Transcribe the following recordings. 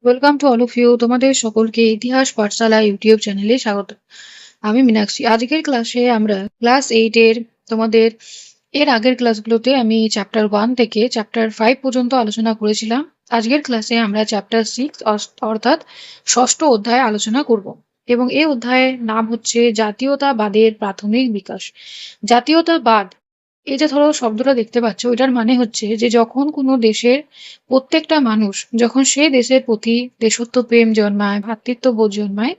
Welcome to all of you. তোমাদের সকলকে ইতিহাস পাঠশালা ইউটিউব চ্যানেলে স্বাগত। আমি মীনাক্ষী। আজকের ক্লাসে আমরা ক্লাস 8 এর তোমাদের এর আগের ক্লাসগুলোতে আমি চ্যাপ্টার 1 থেকে চ্যাপ্টার 5 পর্যন্ত আলোচনা করেছিলাম। আজকের ক্লাসে আমরা চ্যাপ্টার 6 অর্থাৎ ষষ্ঠ অধ্যায় আলোচনা করব, এবং এই অধ্যায়ের নাম হচ্ছে জাতীয়তাবাদের প্রাথমিক বিকাশ। জাতীয়তাবাদ, এই যে ধরো শব্দটা দেখতে পাচ্ছ, এটার মানে হচ্ছে যে যখন কোনো দেশের প্রত্যেকটা মানুষ যখন সে দেশের প্রতি দেশত্ব প্রেম জন্মায়, ভ্রাতৃত্ববোধ জন্মায়,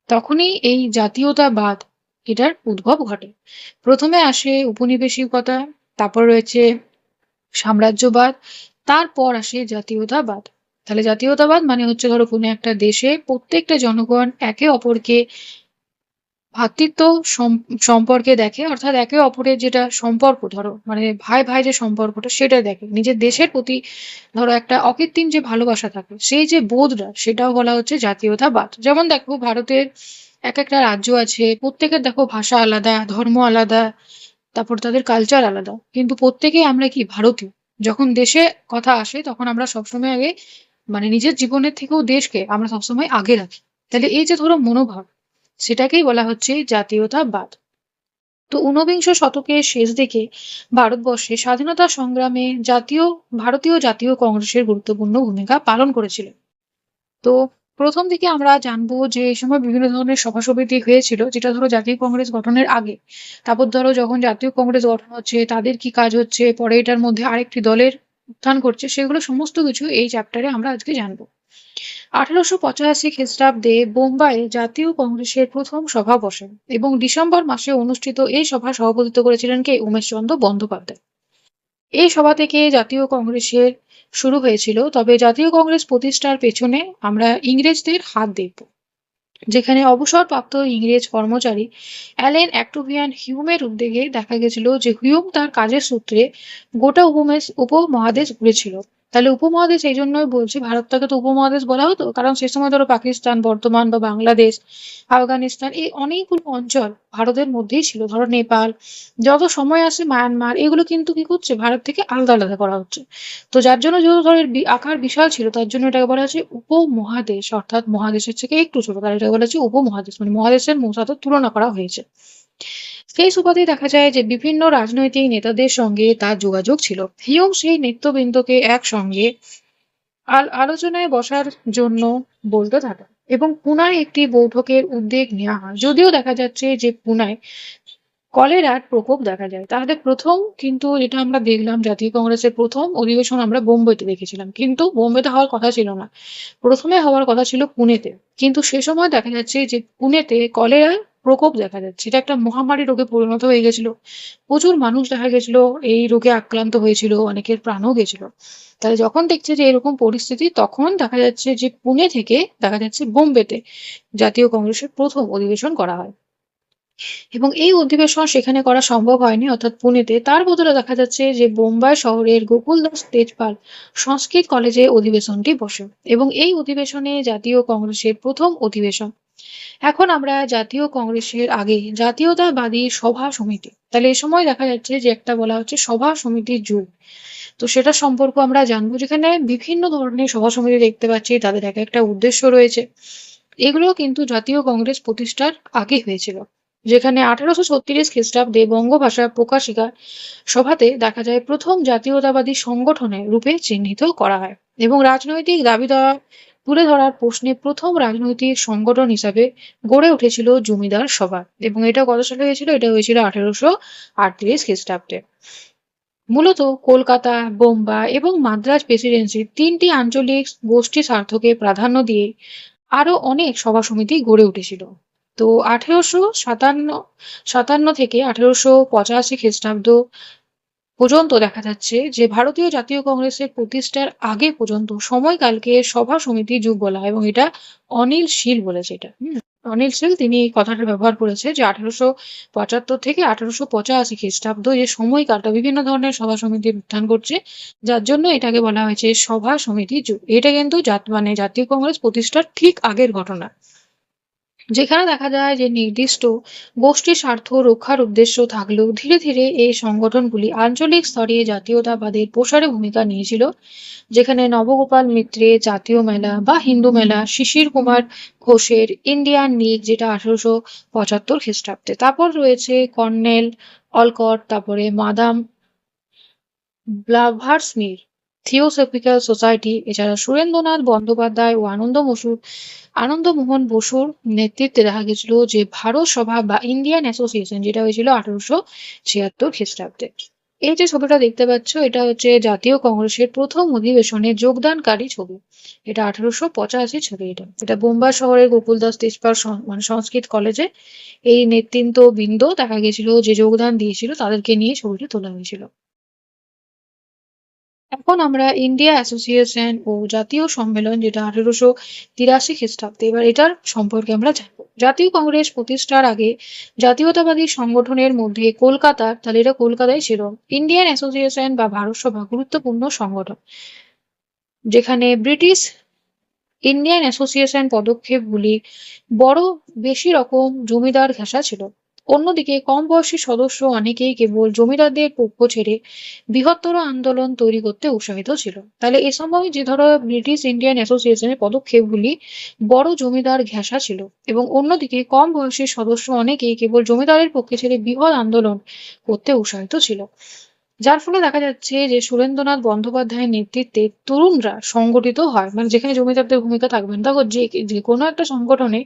তখনই এই জাতীয়তাবাদ এটার উদ্ভব ঘটে। প্রথমে আসে উপনিবেশিকতা, তারপর রয়েছে সাম্রাজ্যবাদ, তারপর আসে জাতীয়তাবাদ। তাহলে জাতীয়তাবাদ মানে হচ্ছে ধরো কোনো একটা দেশে প্রত্যেকটা জনগণ একে অপরকে ভ্রাতৃত্ব সম্পর্কে দেখে, অর্থাৎ একে অপরের যেটা সম্পর্ক, ধরো মানে ভাই ভাই যে সম্পর্কটা সেটা দেখে, নিজের দেশের প্রতি ধরো একটা অকৃত্রিম যে ভালোবাসা থাকে, সেই যে বোধটা, সেটাও বলা হচ্ছে জাতীয়তাবাদ। যেমন দেখো ভারতের এক একটা রাজ্য আছে, প্রত্যেকের দেখো ভাষা আলাদা, ধর্ম আলাদা, তারপর তাদের কালচার আলাদা, কিন্তু প্রত্যেকেই আমরা কি ভারতীয়। যখন দেশে কথা আসে তখন আমরা সবসময় আগে মানে নিজের জীবনের থেকেও দেশকে আমরা সবসময় আগে রাখি। তাহলে এই যে ধরো মনোভাব, সেটাকেই বলা হচ্ছে জাতীয়তাবাদ। তো ঊনবিংশ শতকের শেষ দিকে ভারতবর্ষে স্বাধীনতা সংগ্রামে ভারতীয় জাতীয় কংগ্রেসের গুরুত্বপূর্ণ ভূমিকা পালন করেছিল। তো প্রথম দিকে আমরা জানবো যে এই সময় বিভিন্ন ধরনের সভা সমিতি হয়েছিল, যেটা ধরো জাতীয় কংগ্রেস গঠনের আগে। তারপর ধরো যখন জাতীয় কংগ্রেস গঠন হচ্ছে, তাদের কি কাজ হচ্ছে, পরে এটার মধ্যে আরেকটি দলের উত্থান করছে, সেগুলো সমস্ত কিছু এই চ্যাপ্টারে আমরা আজকে জানবো। 1885 খ্রিস্টাব্দে বোম্বাইয়ে জাতীয় কংগ্রেসের প্রথম সভা বসে, এবং ডিসেম্বর মাসে অনুষ্ঠিত এই সভা সভাপতিত্ব করেছিলেন কে? উমেশচন্দ্র বন্দ্যোপাধ্যায়। এই সভা থেকে জাতীয় কংগ্রেসের শুরু হয়েছিল। তবে জাতীয় কংগ্রেস প্রতিষ্ঠার পেছনে আমরা ইংরেজদের হাত দেখব, যেখানে অবসরপ্রাপ্ত ইংরেজ কর্মচারী অ্যালেন অ্যাক্টোভিয়ান হিউমের উদ্যোগে দেখা গেছিল যে হিউম তার কাজের সূত্রে গোটা উপমহাদেশ ঘুরেছিল। তাহলে উপমহাদেশ এই জন্যই বলছি, ভারতটাকে তো উপমহাদেশ বলা হতো, কারণ সে সময় ধরো পাকিস্তান বর্তমান বা বাংলাদেশ, আফগানিস্তান, এই অনেকগুলো অঞ্চল ভারতের মধ্যেই ছিল। ধরো নেপাল, যত সময় আসে মায়ানমার, এগুলো কিন্তু কি করছে, ভারত থেকে আলাদা আলাদা করা হচ্ছে। তো যার জন্য যেহেতু ধরো এর আকার বিশাল ছিল, তার জন্য এটাকে বলা হচ্ছে উপমহাদেশ, অর্থাৎ মহাদেশের থেকে একটু ছোট, তাই এটাকে বলা হচ্ছে উপমহাদেশ, মানে মহাদেশের সাথে তুলনা করা হয়েছে। সেই সুবাদে দেখা যায় যে বিভিন্ন রাজনৈতিক নেতাদের সঙ্গে তার যোগাযোগ ছিল। হিউম সেই নেতৃবৃন্দকে একসঙ্গে আলোচনায় বসার জন্য বলতে থাকেন, এবং পুনায় একটি বৈঠকের উদ্যোগ নেওয়া হয়। যদিও দেখা যাচ্ছে যে পুনায় কলেরার প্রকোপ দেখা যায়। তাহলে প্রথম কিন্তু যেটা আমরা দেখলাম, জাতীয় কংগ্রেসের প্রথম অধিবেশন আমরা বোম্বেতে দেখেছিলাম, কিন্তু বোম্বেতে হওয়ার কথা ছিল না, প্রথমে হওয়ার কথা ছিল পুনেতে। কিন্তু সে সময় দেখা যাচ্ছে যে পুনেতে কলেরার প্রকোপ দেখা যাচ্ছে, এটা একটা মহামারী রোগে পরিণত হয়ে গেছিল। প্রচুর মানুষ দেখা গেছিল এই রোগে আক্রান্ত হয়েছিল, অনেকের প্রাণও গেছিল। তাহলে যখন দেখছে যে এরকম পরিস্থিতি, তখন দেখা যাচ্ছে যে পুনে থেকে দেখা যাচ্ছে বোম্বেতে জাতীয় কংগ্রেসের প্রথম অধিবেশন করা হয়, এবং এই অধিবেশন সেখানে করা সম্ভব হয়নি, অর্থাৎ পুনেতে। তার বদলে দেখা যাচ্ছে যে বোম্বাই শহরের গোকুলদাস তেজপাল সংস্কৃত কলেজে অধিবেশনটি বসে, এবং এই অধিবেশনে জাতীয় কংগ্রেসের প্রথম অধিবেশন। এখন আমরা জাতীয় কংগ্রেসের আগে জাতীয়তাবাদী সভা সমিতি, তাহলে এই সময় দেখা যাচ্ছে যে একটা বলা হচ্ছে সভা সমিতির যুগ। তো সেটা সম্পর্ক আমরা জানবো, যেখানে বিভিন্ন ধরনের সভা সমিতি দেখতে পাচ্ছি, তাদের এক একটা উদ্দেশ্য রয়েছে। এগুলো কিন্তু জাতীয় কংগ্রেস প্রতিষ্ঠার আগে হয়েছিল, যেখানে 1836 খ্রিস্টাব্দে বঙ্গভাষা প্রকাশিকা সভাতে দেখা যায় প্রথম জাতীয়তাবাদী সংগঠনের রূপে চিহ্নিত করা হয়, এবং রাজনৈতিক দাবি দেওয়া তুলে ধরার প্রশ্নে প্রথম রাজনৈতিক সংগঠন হিসাবে গড়ে উঠেছিল জমিদার সভা। এবং এটা কত সালে হয়েছিল? এটা হয়েছিল 1838 খ্রিস্টাব্দে। মূলত কলকাতা, বোম্বাই এবং মাদ্রাজ প্রেসিডেন্সি তিনটি আঞ্চলিক গোষ্ঠী স্বার্থকে প্রাধান্য দিয়ে আরো অনেক সভা সমিতি গড়ে উঠেছিল। তো 1857 থেকে 1885 খ্রিস্টাব্দ পর্যন্ত দেখা যাচ্ছে যে ভারতীয় জাতীয় কংগ্রেসের প্রতিষ্ঠার আগে পর্যন্ত সময়কালকে সভা সমিতির যুগ বলা হয়, এবং এটা অনিল শীল বলেছে এটা। অনিল শীল তিনি এই কথাটা ব্যবহার করেছে যে 1875 থেকে 1885 খ্রিস্টাব্দ যে সময়কালটা বিভিন্ন ধরনের সভা সমিতির উত্থান করছে, যার জন্য এটাকে বলা হয়েছে সভা সমিতির যুগ। এটা কিন্তু মানে জাতীয় কংগ্রেস প্রতিষ্ঠার ঠিক আগের ঘটনা। যেখানে দেখা যায় যে নির্দিষ্ট গোষ্ঠীর স্বার্থ রক্ষার উদ্দেশ্য থাকলেও ধীরে ধীরে এই সংগঠনগুলি আঞ্চলিক স্তরে জাতীয়তাবাদের প্রসারে ভূমিকা নিয়েছিল, যেখানে নবগোপাল মিত্রের জাতীয় মেলা বা হিন্দু মেলা, শিশির কুমার ঘোষের ইন্ডিয়ান লীগ যেটা 1875 খ্রিস্টাব্দে, তারপর রয়েছে কর্নেল অলকট, তারপরে মাদাম ব্লাভারসমির থিওসফিক্যাল সোসাইটি, এছাড়া সুরেন্দ্রনাথ বন্দ্যোপাধ্যায় ও আনন্দমোহন বসুর নেতৃত্বে দেখা গেছিল যে ভারত সভা বা ইন্ডিয়ান অ্যাসোসিয়েশন, যেটা হয়েছিল 1876 খ্রিস্টাব্দে। এই যে ছবিটা দেখতে পাচ্ছ, এটা হচ্ছে জাতীয় কংগ্রেসের প্রথম অধিবেশনে যোগদানকারী ছবি। এটা 1885 ছবি। এটা বোম্বাই শহরের গোকুলদাস তেজপাল মানে সংস্কৃত কলেজে এই নেতৃত্ব বৃন্দ দেখা গেছিল যে যোগদান দিয়েছিল, তাদেরকে নিয়ে ছবিটি তোলা হয়েছিল। এখন আমরা ইন্ডিয়া অ্যাসোসিয়েশন ও জাতীয় সম্মেলন, যেটা 1883 খ্রিস্টাব্দে, এবার এটার সম্পর্কে আমরা জানবো। জাতীয় কংগ্রেস প্রতিষ্ঠার আগে জাতীয়তাবাদী সংগঠনের মধ্যে কলকাতার, তাহলে এটা কলকাতায় ছিল, ইন্ডিয়ান অ্যাসোসিয়েশন বা ভারত সভা গুরুত্বপূর্ণ সংগঠন, যেখানে ব্রিটিশ ইন্ডিয়ান অ্যাসোসিয়েশন পদক্ষেপগুলি বড় বেশি রকম জমিদার ঘেঁষা ছিল। অন্যদিকে কম বয়সী সদস্য অনেকেই কেবল জমিদারদের পক্ষ ছেড়ে বৃহত্তর আন্দোলন তৈরি করতে উৎসাহিত ছিল। তাহলে এ সময় যে ধরো ব্রিটিশ ইন্ডিয়ান অ্যাসোসিয়েশনের পদক্ষেপগুলি বড় জমিদার ঘেঁষা ছিল, এবং অন্যদিকে কম বয়সী সদস্য অনেকেই কেবল জমিদারের পক্ষে ছেড়ে বৃহৎ আন্দোলন করতে উৎসাহিত ছিল। যার ফলে দেখা যাচ্ছে যে সুরেন্দ্রনাথ বন্দ্যোপাধ্যায়ের নেতৃত্বে তরুণরা সংগঠিত হয়, মানে যেখানে জমিদারদের ভূমিকা থাকবে না। দেখো যে যে কোনো একটা সংগঠনে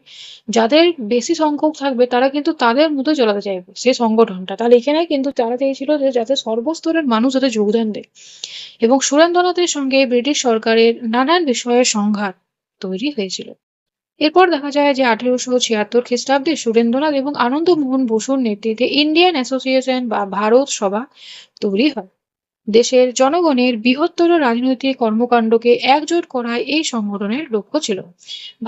যাদের বেশি সংখ্যক থাকবে তারা কিন্তু তাদের মতো চালাতে চাইবে সেই সংগঠনটা। তাহলে এখানে কিন্তু তারা চেয়েছিল যে যাতে সর্বস্তরের মানুষ যাতে যোগদান দেয়, এবং সুরেন্দ্রনাথের সঙ্গে ব্রিটিশ সরকারের নানান বিষয়ে সংঘাত তৈরি হয়েছিল। এরপর দেখা যায় যে 1876 খ্রিস্টাব্দে সুরেন্দ্রনাথ এবং আনন্দমোহন বসুর নেতৃত্বে ইন্ডিয়ান অ্যাসোসিয়েশন বা ভারত সভা তৈরি হয়। দেশের জনগণের বৃহত্তর রাজনৈতিক কর্মকাণ্ডকে একজোট করাই এই সংগঠনের লক্ষ্য ছিল।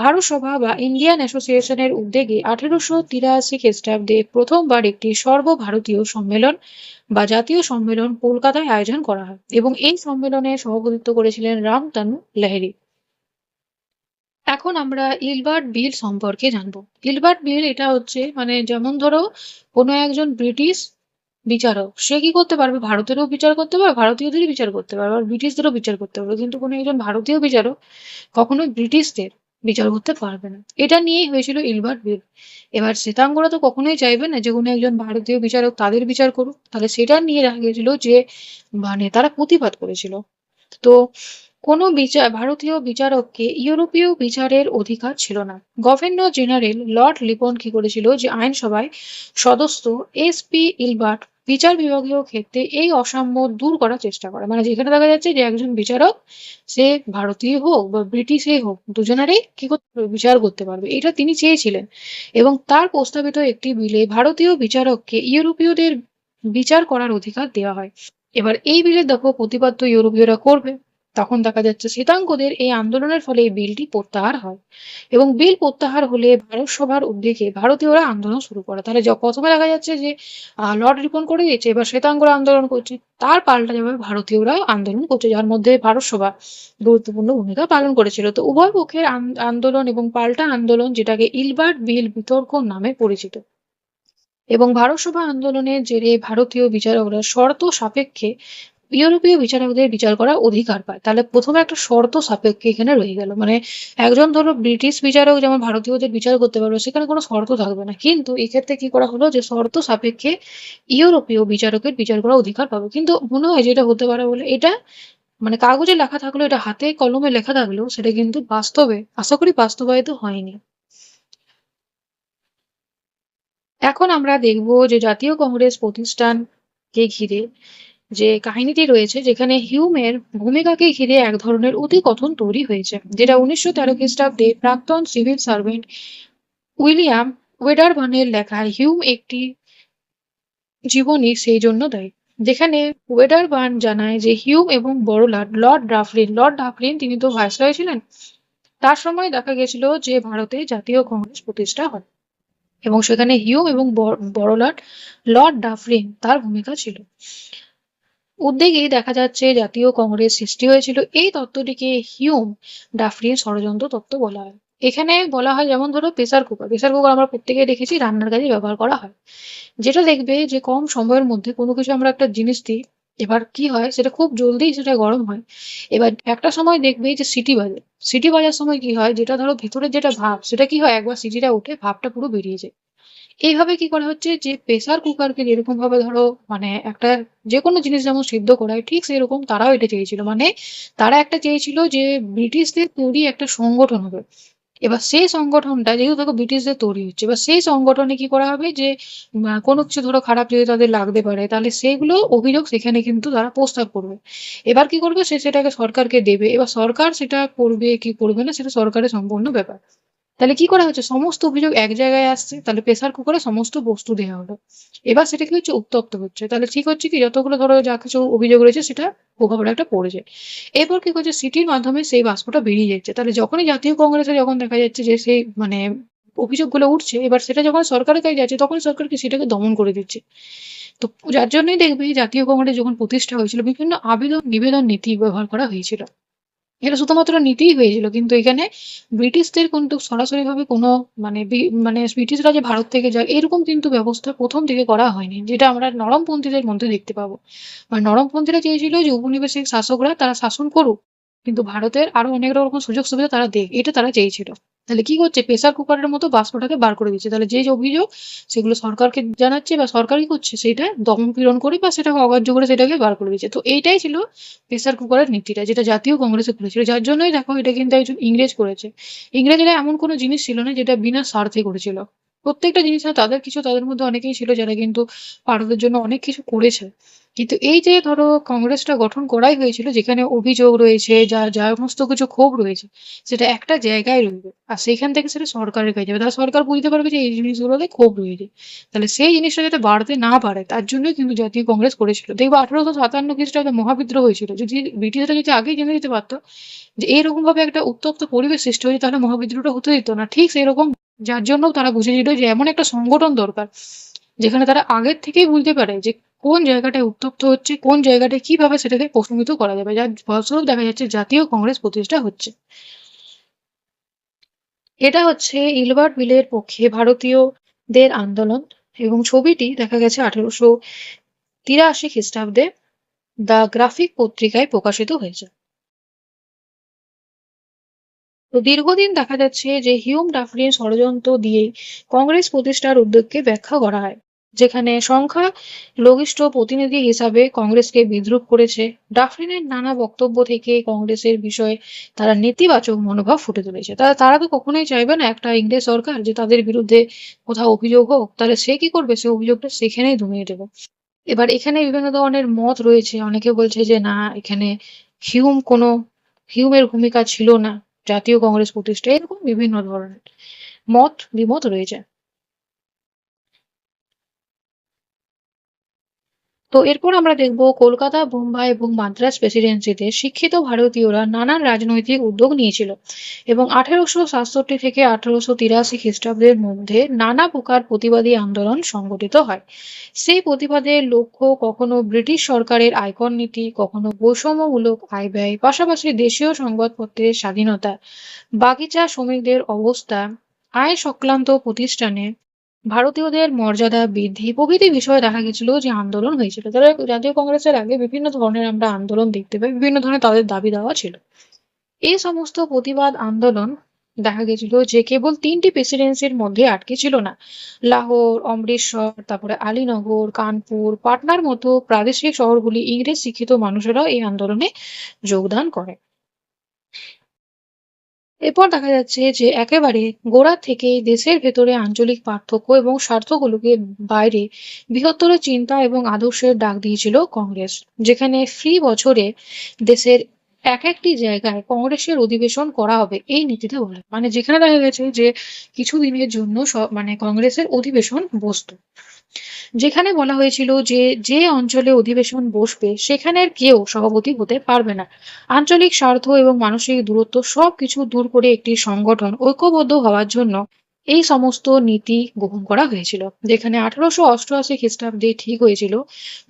ভারত সভা বা ইন্ডিয়ান অ্যাসোসিয়েশনের উদ্যোগে 1883 খ্রিস্টাব্দে প্রথমবার একটি সর্বভারতীয় সম্মেলন বা জাতীয় সম্মেলন কলকাতায় আয়োজন করা হয়, এবং এই সম্মেলনে সভাপতিত্ব করেছিলেন রামতনু লাহিড়ী। এখন আমরা ইলবার্ট বিল সম্পর্কে জানবো। ইলবার্ট বিল এটা হচ্ছে, মানে যেমন ধরো কোনো একজন ব্রিটিশ বিচারক, সে কি করতে পারবে, ভারতেরও বিচার করতে পারবে, ভারতীয়দেরই বিচার করতে পারবে, আর ব্রিটিশদেরও বিচার করতে পারবে, কিন্তু কোনো একজন ভারতীয় বিচারক কখনোই ব্রিটিশদের বিচার করতে পারবে না। এটা নিয়েই হয়েছিল ইলবার্ট বিল। এবার শ্বেতাঙ্গরা তো কখনোই চাইবে না যে কোনো একজন ভারতীয় বিচারক তাদের বিচার করুক, তাহলে সেটা নিয়ে দেখা গেছিল যে মানে তারা প্রতিবাদ করেছিল। তো কোনো ভারতীয় বিচারককে ইউরোপীয় বিচারের অধিকার ছিল না। গভর্নর জেনারেল লর্ড লিপন কি করেছিল যে আইনসভায় সদস্য এস.পি. ইলবার্ট বিচার বিভাগীয় ক্ষেত্রে এই অসাম্য দূর করার চেষ্টা করে। মানে যেখানে দেখা যাচ্ছে যে একজন বিচারক, সে ভারতীয় হোক বা ব্রিটিশই হোক, দুজনেরই কি করতে পারবে, বিচার করতে পারবে, এটা তিনি চেয়েছিলেন। এবং তার প্রস্তাবিত একটি বিলে ভারতীয় বিচারককে ইউরোপীয়দের বিচার করার অধিকার দেওয়া হয়। এবার এই বিলের দেখো প্রতিবাদ তো ইউরোপীয়রা করবে। তখন দেখা যাচ্ছে শ্বেতাঙ্গদের এই আন্দোলনের ফলে এই বিলটি প্রত্যাহার হয়, এবং বিল প্রত্যাহার হলে ভারত সভার উদ্যোগে ভারতীয়রা আন্দোলন শুরু করে। তাহলে প্রথমে দেখা যাচ্ছে যে লর্ড রিপন করে দিয়েছে, এবার শ্বেতাঙ্গরা আন্দোলন করছে, তার পাল্টা যেভাবে ভারতীয়রা আন্দোলন করছে, যার মধ্যে ভারত সভা গুরুত্বপূর্ণ ভূমিকা পালন করেছিল। তো উভয় পক্ষের আন্দোলন এবং পাল্টা আন্দোলন, যেটাকে ইলবার্ট বিল বিতর্ক নামে পরিচিত। এবং ভারত সভা আন্দোলনের জেরে ভারতীয় বিচারকরা শর্ত সাপেক্ষে ইউরোপীয় বিচারকদের বিচার করার অধিকার পায়। তাহলে প্রথমে একটা শর্ত সাপেক্ষে এখানে রয়ে গেল, মানে একজন ধরো ব্রিটিশ বিচারক যেমন ভারতীয়দের বিচার করতে পারবে, সেখানে কোনো শর্ত থাকবে না, কিন্তু এক্ষেত্রে কি করা হলো যে শর্ত সাপেক্ষে ইউরোপীয় বিচারকের বিচার করার অধিকার পাবে। কিন্তু মনে হয় যে এটা হতে পারে বলে, এটা মানে কাগজে লেখা থাকলেও, এটা হাতে কলমে লেখা থাকলেও সেটা কিন্তু বাস্তবে আশা করি বাস্তবায়িত হয়নি। এখন আমরা দেখব যে জাতীয় কংগ্রেস প্রতিষ্ঠানকে ঘিরে যে কাহিনীটি রয়েছে, যেখানে হিউমের ভূমিকাকে ঘিরে এক ধরনের অধিকথন তৈরি হয়েছে, যেটা 1913 খ্রিস্টাব্দে প্রাক্তন সিভিল সার্ভেন্ট উইলিয়াম ওয়েডারবার্নের লেখায় হিউম একটি জীবনী সেই জন্য দেয়। যেখানে ওয়েডারবার্ন জানায় যে হিউম এবং বড়লাট লর্ড ডাফরিন তিনি তো ভাইসরয় ছিলেন, তার সময় দেখা গেছিল যে ভারতে জাতীয় কংগ্রেস প্রতিষ্ঠা হয়, এবং সেখানে হিউম এবং বড়লাট লর্ড ডাফরিন তার ভূমিকা ছিল। উদ্যোগেই দেখা যাচ্ছে জাতীয় কংগ্রেস সৃষ্টি হয়েছিল। এই তত্ত্বটিকে হিউম ডাফরিন ষড়যন্ত্র তত্ত্ব বলা হয়। এখানে বলা হয়, যেমন ধরো প্রেসার কুকার আমরা প্রত্যেকেই দেখেছি রান্নার কাজে ব্যবহার করা হয়। যেটা দেখবে যে কম সময়ের মধ্যে কোনো কিছু আমরা একটা জিনিস দিই, এবার কি হয় সেটা খুব জলদি সেটা গরম হয়। এবার একটা সময় দেখবে যে সিটি বাজে, সিটি বাজার সময় কি হয়, যেটা ধরো ভেতরের যেটা ভাপ সেটা কি হয়, একবার সিটিটা উঠে ভাপটা পুরো বেরিয়ে যায়। এইভাবে কি করা হচ্ছে যে প্রেসার কুকারকে যেরকম ভাবে ধরো মানে একটা যে কোনো জিনিস যেমন সিদ্ধ করা হয়, ঠিক সেরকম তারাও এটা চেয়েছিল। মানে তারা একটা চেয়েছিল যে ব্রিটিশদের তৈরি একটা সংগঠন হবে। এবার সেই সংগঠনটা যেহেতু দেখো ব্রিটিশদের তৈরি হচ্ছে, এবার সেই সংগঠনে কি করা হবে যে কোনো কিছু ধরো খারাপ যদি তাদের লাগতে পারে, তাহলে সেগুলো অভিযোগ সেখানে কিন্তু তারা প্রস্তাব করবে। এবার কি করবে, সে সেটাকে সরকারকে দেবে, এবার সরকার সেটা করবে কি করবে না সেটা সরকারের সম্পূর্ণ ব্যাপার। তাহলে কি করা হচ্ছে, সমস্ত অভিযোগ এক জায়গায় আসছে, তাহলে প্রেসার কুকারে সমস্ত বস্তু দেওয়া হলো। এবার সেটা কি হচ্ছে, উত্তপ্ত হচ্ছে, তাহলে ঠিক হচ্ছে কি যতগুলো ধরো যা কিছু অভিযোগ রয়েছে সেটা প্রভাবটা একটা পড়েছে। এরপর কি করছে, সিটির মাধ্যমে সেই বাষ্পটা বেরিয়ে যাচ্ছে, তাহলে যখনই জাতীয় কংগ্রেসে যখন দেখা যাচ্ছে যে সেই মানে অভিযোগগুলো উঠছে, এবার সেটা যখন সরকারের কাছে যাচ্ছে তখন সরকার কি সেটাকে দমন করে দিচ্ছে। তো যার জন্যই দেখবে জাতীয় কংগ্রেস যখন প্রতিষ্ঠা হয়েছিল, বিভিন্ন আবেদন নিবেদন নীতি ব্যবহার করা হয়েছিল। এটা শুধুমাত্র নীতিই হয়েছিল, কিন্তু এখানে ব্রিটিশদের কিন্তু সরাসরিভাবে কোনো মানে ব্রিটিশরা যে ভারত থেকে যায় এরকম কিন্তু ব্যবস্থা প্রথম থেকে করা হয়নি, যেটা আমরা নরমপন্থীদের মধ্যে দেখতে পাবো। মানে নরমপন্থীরা চেয়েছিল যে উপনিবেশিক শাসকরা তারা শাসন করুক, কিন্তু ভারতের আরো অনেক রকম সুযোগ সুবিধা তারা দেখ, এটা তারা চেয়েছিল। তাহলে কি করছে, প্রেসার কুকারের মতো বাষ্পটাকে বার করে দিচ্ছে, তাহলে যে যে অভিযোগ সেগুলো সরকারকে জানাচ্ছে বা সরকারই করছে, সেটা দমন পীড়ন করে বা সেটাকে অগ্রাহ্য করে সেটাকে বার করে দিচ্ছে। তো এইটাই ছিল প্রেসার কুকারের নীতিটা, যেটা জাতীয় কংগ্রেসে করেছিল। যার জন্যই দেখো এটা কিন্তু একজন ইংরেজ করেছে। ইংরেজরা এমন কোনো জিনিস ছিল না যেটা বিনা স্বার্থে করেছিল। প্রত্যেকটা জিনিস তাদের কিছু, তাদের মধ্যে অনেকেই ছিল যারা কিন্তু ভারতের জন্য অনেক কিছু করেছে। কিন্তু এই যে ধরো কংগ্রেসটা গঠন করাই হয়েছিল, যেখানে অভিযোগ রয়েছে, যা যা সমস্ত কিছু ক্ষোভ রয়েছে, সেটা একটা জায়গায় রইবে, আর সেখান থেকে সেটা সরকারের কাছে যাবে। তাহলে সরকার বুঝতে পারবে যে এই জিনিসগুলোতে ক্ষোভ রয়েছে, তাহলে সেই জিনিসটা যাতে বাড়তে না পারে তার জন্যই কিন্তু জাতীয় কংগ্রেস করেছিল। দেখবো 1857 খ্রিস্টাব্দে মহাবিদ্রোহ হয়েছিল, যদি ব্রিটিশরা যদি আগেই জেনে যেতে পারতো যে এরকম ভাবে একটা উত্তপ্ত পরিবেশ সৃষ্টি হয়েছে, তাহলে মহাবিদ্রোহটা হতে দিত না। ঠিক সেই রকম, যার জন্য তারা বুঝেছিল যে এমন একটা সংগঠন দরকার, যেখানে তারা আগের থেকেই বুঝতে পারে যে কোন জায়গাটায় উত্তপ্ত হচ্ছে, কোন জায়গাটায় কিভাবে সেটাকে প্রশমিত করা যাবে, যার ফলস্বরূপ দেখা যাচ্ছে জাতীয় কংগ্রেস প্রতিষ্ঠা হচ্ছে। এটা হচ্ছে ইলবার্ট বিলের পক্ষে ভারতীয়দের আন্দোলন, এবং ছবিটি দেখা গেছে 1883 খ্রিস্টাব্দে দ্য গ্রাফিক পত্রিকায় প্রকাশিত হয়েছে। তো দীর্ঘদিন দেখা যাচ্ছে যে হিউম ডাফরিন ষড়যন্ত্র দিয়ে কংগ্রেস প্রতিষ্ঠার উদ্যোগকে ব্যাখ্যা করা হয়, যেখানে সংখ্যা লঘিষ্ঠ প্রতিনিধি হিসাবে কংগ্রেসকে বিদ্রূপ করেছে। ডাফরিনের নানা বক্তব্য থেকে কংগ্রেসের বিষয়ে তারা নেতিবাচক মনোভাব ফুটে তুলেছে। তারা তো কখনোই চাইবে না একটা ইংরেজ সরকার যে তাদের বিরুদ্ধে কোথাও অভিযোগ হোক, তাহলে সে কি করবে, সে অভিযোগটা সেখানেই দমিয়ে দেবে। এবার এখানে বিভিন্ন ধরনের মত রয়েছে, অনেকে বলছে যে না, এখানে হিউম কোনো হিউমের ভূমিকা ছিল না জাতীয় কংগ্রেস প্রতিষ্ঠায়, এরকম বিভিন্ন ধরনের মত বিমত রয়েছে। তো এরপর আমরা দেখব কলকাতা, বোম্বাই এবং মাদ্রাজ প্রেসিডেন্সিতে শিক্ষিত ভারতীয়রা নানান রাজনৈতিক উদ্যোগ নিয়েছিল, এবং 1867 থেকে 1883 খ্রিস্টাব্দের মধ্যে নানা প্রকার প্রতিবাদী আন্দোলন সংগঠিত হয়। সেই প্রতিবাদের লক্ষ্য কখনো ব্রিটিশ সরকারের আয়কর নীতি, কখনো বৈষম্যমূলক আয় ব্যয়, পাশাপাশি দেশীয় সংবাদপত্রের স্বাধীনতা, বাগিচা শ্রমিকদের অবস্থা, আয় সংক্রান্ত প্রতিষ্ঠানে ভারতীয়দের মর্যাদা বৃদ্ধি প্রভৃতি বিষয়ে দেখা গেছিল যে আন্দোলন হয়েছিল। তাহলে জাতীয় কংগ্রেসের আগে বিভিন্ন ধরনের আমরা আন্দোলন দেখতে পাই, বিভিন্ন ধরনের তাদের দাবি দেওয়া ছিল। এই সমস্ত প্রতিবাদ আন্দোলন দেখা গেছিল যে কেবল তিনটি প্রেসিডেন্সির মধ্যে আটকে ছিল না। লাহোর, অমৃতসর, তারপরে আলীনগর, কানপুর, পাটনার মতো প্রাদেশিক শহরগুলি ইংরেজ শিক্ষিত মানুষেরাও এই আন্দোলনে যোগদান করে। এরপর দেখা যাচ্ছে যে একেবারে গোড়া থেকেই দেশের ভেতরে আঞ্চলিক পার্থক্য এবং স্বার্থগুলোকে বাইরে বৃহত্তর চিন্তা এবং আদর্শের ডাক দিয়েছিল কংগ্রেস, যেখানে ফি বছরে দেশের এক একটি জায়গায় কংগ্রেসের অধিবেশন করা হবে এই নীতিতে বলে। মানে যেখানে দেখা গেছে যে কিছু দিনের জন্য সব কংগ্রেসের অধিবেশন বসতো, যেখানে বলা হয়েছিল যে যে অঞ্চলে অধিবেশন বসবে সেখানের কেউ সভাপতি হতে পারবে না। আঞ্চলিক স্বার্থ এবং মানসিক দূরত্ব সবকিছু দূর করে একটি সংগঠন ঐক্যবদ্ধ হওয়ার জন্য এই সমস্ত নীতি গ্রহণ করা হয়েছিল, যেখানে 1888 খ্রিস্টাব্দে ঠিক হয়েছিল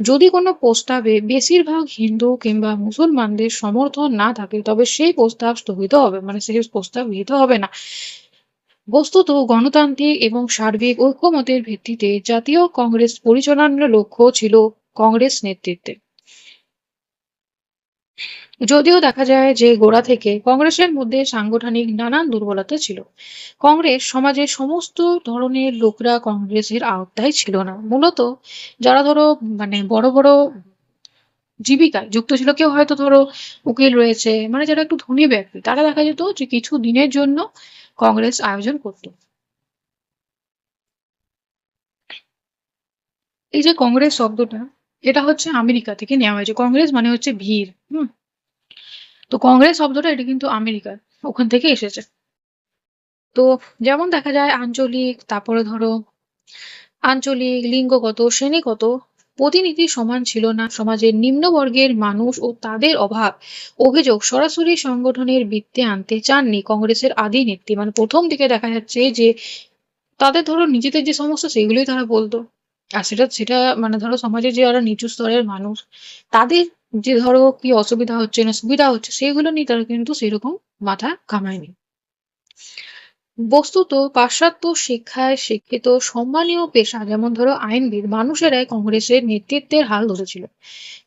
যদি কোনো প্রস্তাবে বেশিরভাগ হিন্দু কিংবা মুসলমানদের সমর্থন না থাকে তবে সেই প্রস্তাব স্থগিত হবে, মানে সেই প্রস্তাব গৃহীত হবে না। বস্তুত গণতান্ত্রিক এবং সার্বিক ঐকমত্যের ভিত্তিতে জাতীয় কংগ্রেস পরিচালনার লক্ষ্য ছিল কংগ্রেস নেতৃত্বে। যদিও দেখা যায় যে গোড়া থেকে কংগ্রেসের মধ্যে সাংগঠনিক নানান দুর্বলতা ছিল, কংগ্রেস সমাজের সমস্ত ধরনের লোকরা কংগ্রেসের আওতায় ছিল না। মূলত যারা ধরো বড় বড় জীবিকায় যুক্ত ছিল, কেউ হয়তো ধরো উকিল রয়েছে, যারা একটু ধনী ব্যক্তি, তারা দেখা যেত যে কিছু দিনের জন্য কংগ্রেস আয়োজন করতো। এই যে কংগ্রেস শব্দটা, এটা হচ্ছে আমেরিকা থেকে নেওয়া হয়েছে। কংগ্রেস মানে হচ্ছে ভিড়। তো কংগ্রেস শব্দটা এটা কিন্তু আমেরিকার, ওখান থেকে এসেছে। তো যেমন দেখা যায় আঞ্চলিক, তারপরে ধরো আঞ্চলিক, লিঙ্গগত, শ্রেণীগত প্রতিনিধি সমান ছিল না। সমাজের নিম্নবর্গের মানুষ ও তাদের অভিযোগ সরাসরি সংগঠনের বৃত্তে আনতে চাননি কংগ্রেসের আদি নেত্রী। প্রথম দিকে দেখা যাচ্ছে যে তাদের ধরো নিজেদের যে সমস্যা সেগুলোই তারা বলতো। আর সেটা সেটা ধরো সমাজের যে যারা নিচু স্তরের মানুষ, তাদের যে ধরো কি অসুবিধা হচ্ছে না সুবিধা হচ্ছে, সেগুলো নিয়ে তারা কিন্তু সেরকম মাথা ঘামায়নি। বস্তুত পাশ্চাত্য শিক্ষায় শিক্ষিত সম্মানীয় পেশা যেমন ধরো আইনবিদ মানুষেরাই কংগ্রেসের নেতৃত্বের হাল ধরেছিল।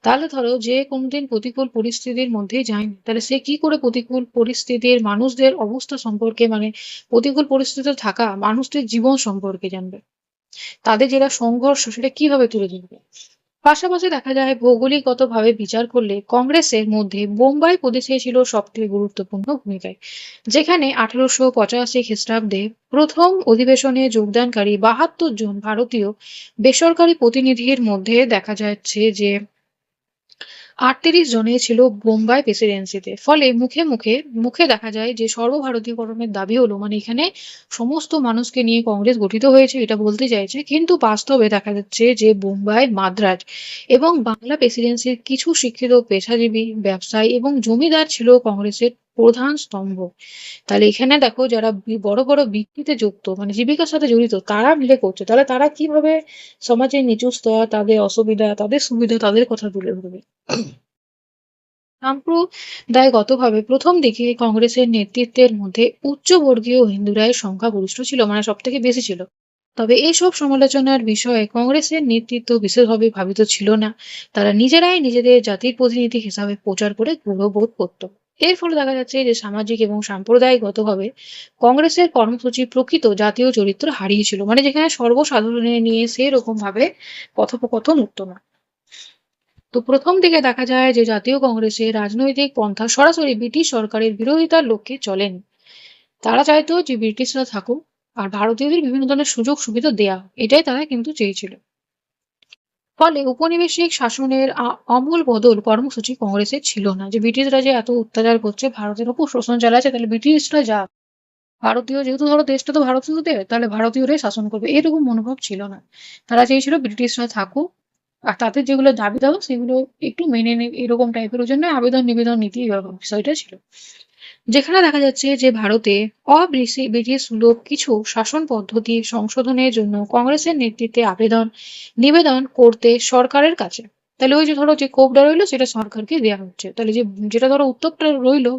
তাহলে ধরো যে কোনদিন প্রতিকূল পরিস্থিতির মধ্যেই যায়নি, তাহলে সে কি করে প্রতিকূল পরিস্থিতির মানুষদের অবস্থা সম্পর্কে, প্রতিকূল পরিস্থিতিতে থাকা মানুষদের জীবন সম্পর্কে জানবে, তাদের যেটা সংঘর্ষ সেটা কিভাবে তুলে ধরবে। পাশাপাশি দেখা যায় ভৌগোলিকগতভাবে বিচার করলে কংগ্রেসের মধ্যে বোম্বাই প্রদেশে ছিল সবথেকে গুরুত্বপূর্ণ ভূমিকায়, যেখানে 1885 খ্রিস্টাব্দে প্রথম অধিবেশনে যোগদানকারী 72 জন ভারতীয় বেসরকারি প্রতিনিধির মধ্যে দেখা যাচ্ছে যে 38 জনে ছিল বোম্বাই প্রেসিডেন্সিতে। ফলে মুখে দেখা যায় যে সর্বভারতীয়করণের দাবি হলো, এখানে সমস্ত মানুষকে নিয়ে কংগ্রেস গঠিত হয়েছে এটা বলতে চাইছে, কিন্তু বাস্তবে দেখা যাচ্ছে যে বোম্বাই, মাদ্রাজ এবং বাংলা প্রেসিডেন্সির কিছু শিক্ষিত পেশাজীবী, ব্যবসায়ী এবং জমিদার ছিল কংগ্রেসের প্রধান স্তম্ভ। তাহলে এখানে দেখো যারা বড় বড় বৃত্তিতে যুক্ত, জীবিকার সাথে জড়িত, তারা মিলে করছে, তাহলে তারা কিভাবে সমাজের নিচু স্তর, তাদের অসুবিধা, তাদের সুবিধা, তাদের কথা তুলে ধরবে। সাম্প্রদায়িকভাবে প্রথম দিকে কংগ্রেসের নেতৃত্বের মধ্যে উচ্চবর্গীয় হিন্দুরাই সংখ্যাগরিষ্ঠ ছিল, সব থেকে বেশি ছিল। তবে এইসব সমালোচনার বিষয়ে কংগ্রেসের নেতৃত্ব বিশেষভাবে ভাবিত ছিল না। তারা নিজেরাই নিজেদের জাতির প্রতিনিধি হিসাবে প্রচার করে গৌরববোধ করত। এর ফলে দেখা যাচ্ছে যে সামাজিক এবং সাম্প্রদায়িকগতভাবে কংগ্রেসের কর্মসূচি প্রকৃত জাতীয় চরিত্র হারিয়েছিল, যেখানে সর্বসাধারণের নিয়ে সেরকম ভাবে কথোপকথন উঠত না। তো প্রথম দিকে দেখা যায় যে জাতীয় কংগ্রেসের রাজনৈতিক পন্থা সরাসরি ব্রিটিশ সরকারের বিরোধিতার লক্ষ্যে চলেন। তারা চাইতো যে ব্রিটিশরা থাকুক আর ভারতীয়দের বিভিন্ন ধরনের সুযোগ সুবিধা দেয়া হোক, এটাই তারা কিন্তু চেয়েছিল। ফলে উপনিবেশিক শাসনের আমূল বদল কর্মসূচি কংগ্রেসের ছিল না, যে ব্রিটিশরা যে এত অত্যাচার করছে, ভারতের উপর শোষণ চালাচ্ছে, তাহলে ব্রিটিশরা যাক, ভারতীয় যেহেতু ধরো দেশটা তো ভারতীয়দের, তাহলে ভারতীয়রাই শাসন করবে, এরকম মনোভাব ছিল না। তারা চেয়েছিল ব্রিটিশরা থাকুক আর তাদের যেগুলো দাবি দাও সেগুলো একটু মেনে নেবে, এরকম টাইপের। ওই জন্য আবেদন নিবেদন নীতি বিষয়টা ছিল। যেখানে দেখা যাচ্ছে যে ভারতে ব্রিটিশ সুলভ কিছু শাসন পদ্ধতি সংশোধনের জন্য কংগ্রেসের নেতৃত্বে নিবেদন করতে সরকারের কাছে। তাহলে ওই যে ধরো যে ক্ষোভটা রইলো সেটা সরকারকে দেওয়া হচ্ছে। তাহলে যেটা ধরো উত্তপ্তটা রইলো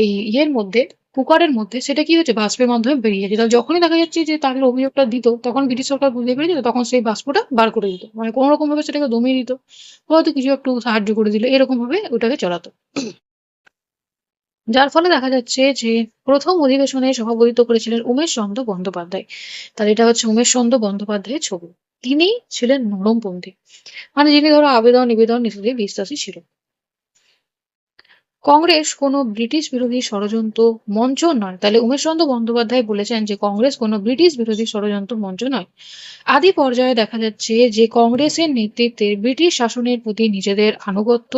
এই ইয়ের মধ্যে, কুকারের মধ্যে, সেটা কি হচ্ছে বাষ্পের মাধ্যমে বেরিয়ে যাচ্ছে। তাহলে যখনই দেখা যাচ্ছে যে তাদের অভিযোগটা দিত, তখন ব্রিটিশ সরকার বুঝতে পেরে যেত, তখন সেই বাষ্পটা বার করে দিত, কোনো রকম ভাবে সেটাকে দমিয়ে দিত, হয়তো কিছু একটু সাহায্য করে দিল, এরকম ভাবে ওটাকে চালাতো। যার ফলে দেখা যাচ্ছে যে প্রথম অধিবেশনে সভাপতিত্ব করেছিলেন উমেশ চন্দ্র বন্দ্যোপাধ্যায়। তাহলে এটা হচ্ছে উমেশ চন্দ্র বন্দ্যোপাধ্যায়ের ছবি। তিনি ছিলেন নরমপন্থী, যিনি ধরো আবেদন নিবেদন নীতিতে বিশ্বাসী ছিল। কংগ্রেস কোনো ব্রিটিশ বিরোধী ষড়যন্ত্র মঞ্চ নয়। তাহলে উমেশচন্দ্র বন্দ্যোপাধ্যায় বলেছেন যে কংগ্রেস কোনো ব্রিটিশ বিরোধী ষড়যন্ত্র মঞ্চ নয়। আদি পর্যায়ে দেখা যাচ্ছে যে কংগ্রেসের নেতৃত্বে ব্রিটিশ শাসনের প্রতি নিজেদের আনুগত্য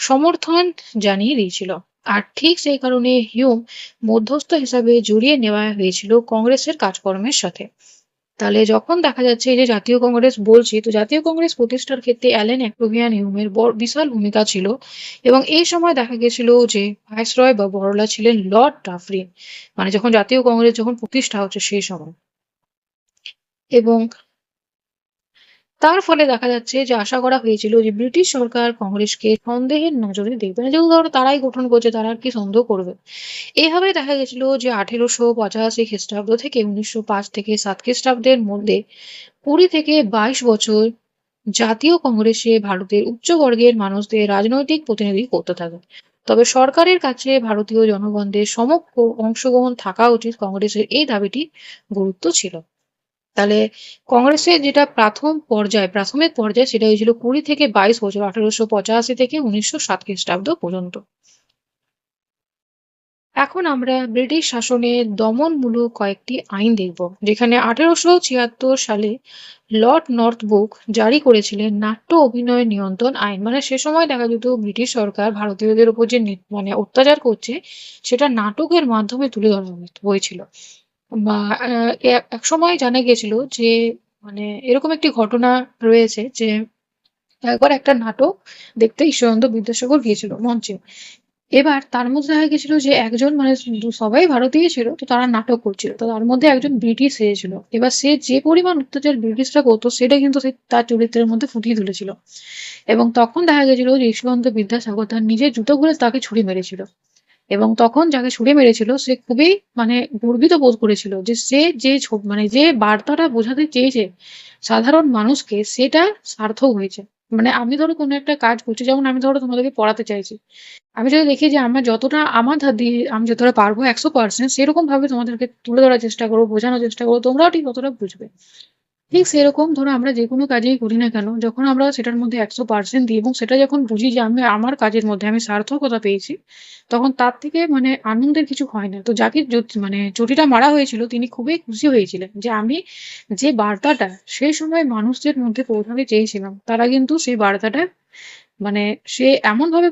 সমর্থন জানিয়ে দিয়েছিল। আর ঠিক সেই কারণে হিউম মধ্যস্থ হিসাবে জড়িয়ে নেওয়া হয়েছিল কংগ্রেসের কাজকর্মের সাথে। তাহলে যখন দেখা যাচ্ছে এই যে জাতীয় কংগ্রেস বলছি, তো জাতীয় কংগ্রেস প্রতিষ্ঠার ক্ষেত্রে অ্যালেন অ্যাক্টোভিয়ান হিউমের বিশাল ভূমিকা ছিল। এবং এই সময় দেখা গেছিল যে ভাইসরয় বা বড়লা ছিলেন লর্ড ডাফরিন, যখন জাতীয় কংগ্রেস যখন প্রতিষ্ঠা হচ্ছে সেই সময়। এবং তার ফলে দেখা যাচ্ছে যে আশা করা হয়েছিল যে ব্রিটিশ সরকার কংগ্রেসকে সন্দেহের নজরে দেখবে না, যেহেতু ধরো তারাই গঠন করছে, তারা আর কি সন্দেহ করবে। এভাবে দেখা গেছিল যে 1885 খ্রিস্টাব্দ থেকে 1905 থেকে 7 খ্রিস্টাব্দের মধ্যে 20 থেকে 22 বছর জাতীয় কংগ্রেসে ভারতের উচ্চবর্গের মানুষদের রাজনৈতিক প্রতিনিধি করতে থাকে। তবে সরকারের কাছে ভারতীয় জনগণদের সমগ্র অংশগ্রহণ থাকা উচিত, কংগ্রেসের এই দাবিটি গুরুত্ব ছিল। তাহলে কংগ্রেসের যেটা প্রাথমিক পর্যায় সেটা হয়েছিল 20 থেকে 22 বছর, 1885 থেকে 1907 খ্রিস্টাব্দ পর্যন্ত। এখন আমরা ব্রিটিশ শাসনের দমনমূলক কয়েকটি আইন দেখব, যেখানে 1876 সালে লর্ড নর্থব্রুক জারি করেছিলেন নাট্য অভিনয় নিয়ন্ত্রণ আইন। মানে সে সময় দেখা যেত ব্রিটিশ সরকার ভারতীয়দের উপর যে মানে অত্যাচার করছে, সেটা নাটকের মাধ্যমে তুলে ধরা হয়েছিল। বা এক সময় জানা গেছিল যে মানে এরকম একটি ঘটনা রয়েছে যে একবার একটা নাটক দেখতে ঈশ্বরচন্দ্র বিদ্যাসাগর গিয়েছিল মঞ্চে। এবার তার মধ্যে দেখা গেছিল যে একজন মানে সবাই ভারতীয় ছিল, তো তারা নাটক করছিল, তো তার মধ্যে একজন ব্রিটিশ এসেছিল। এবার সে যে পরিমাণ অত্যাচার ব্রিটিশরা করতো সেটা কিন্তু সে তার চরিত্রের মধ্যে ফুটিয়ে তুলেছিল। এবং তখন দেখা গেছিল যে ঈশ্বরচন্দ্র বিদ্যাসাগর তার নিজের জুতো খুলে তাকে ছুরি মেরেছিল। এবং তখন যাকে ছুরি মেরেছিল সে খুবই মানে গর্বিত বোধ করেছিল যে সে যে মানে যে বার্তাটা বোঝাতে চেয়েছে সাধারণ মানুষকে, সেটা সার্থক হয়েছে। মানে আমি ধরো কোনো একটা কাজ করছি, যেমন আমি ধরো তোমাদেরকে পড়াতে চাইছি, আমি যদি দেখি যে আমার যতটা আমার ধার দিয়ে আমি যতটা পারবো 100%, সেরকম ভাবে তোমাদেরকে তুলে ধরার চেষ্টা করবো, বোঝানোর চেষ্টা করবো, তোমরাও ঠিক ততটা বুঝবে। ঠিক সেরকম ধরো আমরা যে কোনো কাজেই করি না কেন, যখন আমরা সেটার মধ্যে 100% দিই এবং সেটা যখন বুঝি যে আমি আমার কাজের মধ্যে আমি সার্থকতা পেয়েছি, তখন তার থেকে মানে আনন্দের কিছু হয় না। তো যাকে মানে চটিটা মারা হয়েছিল তিনি খুবই খুশি হয়েছিলেন যে আমি যে বার্তাটা সেই সময় মানুষদের মধ্যে পৌঁছাতে চেয়েছিলাম, তারা কিন্তু সেই বার্তাটা মানে সে এমন ভাবে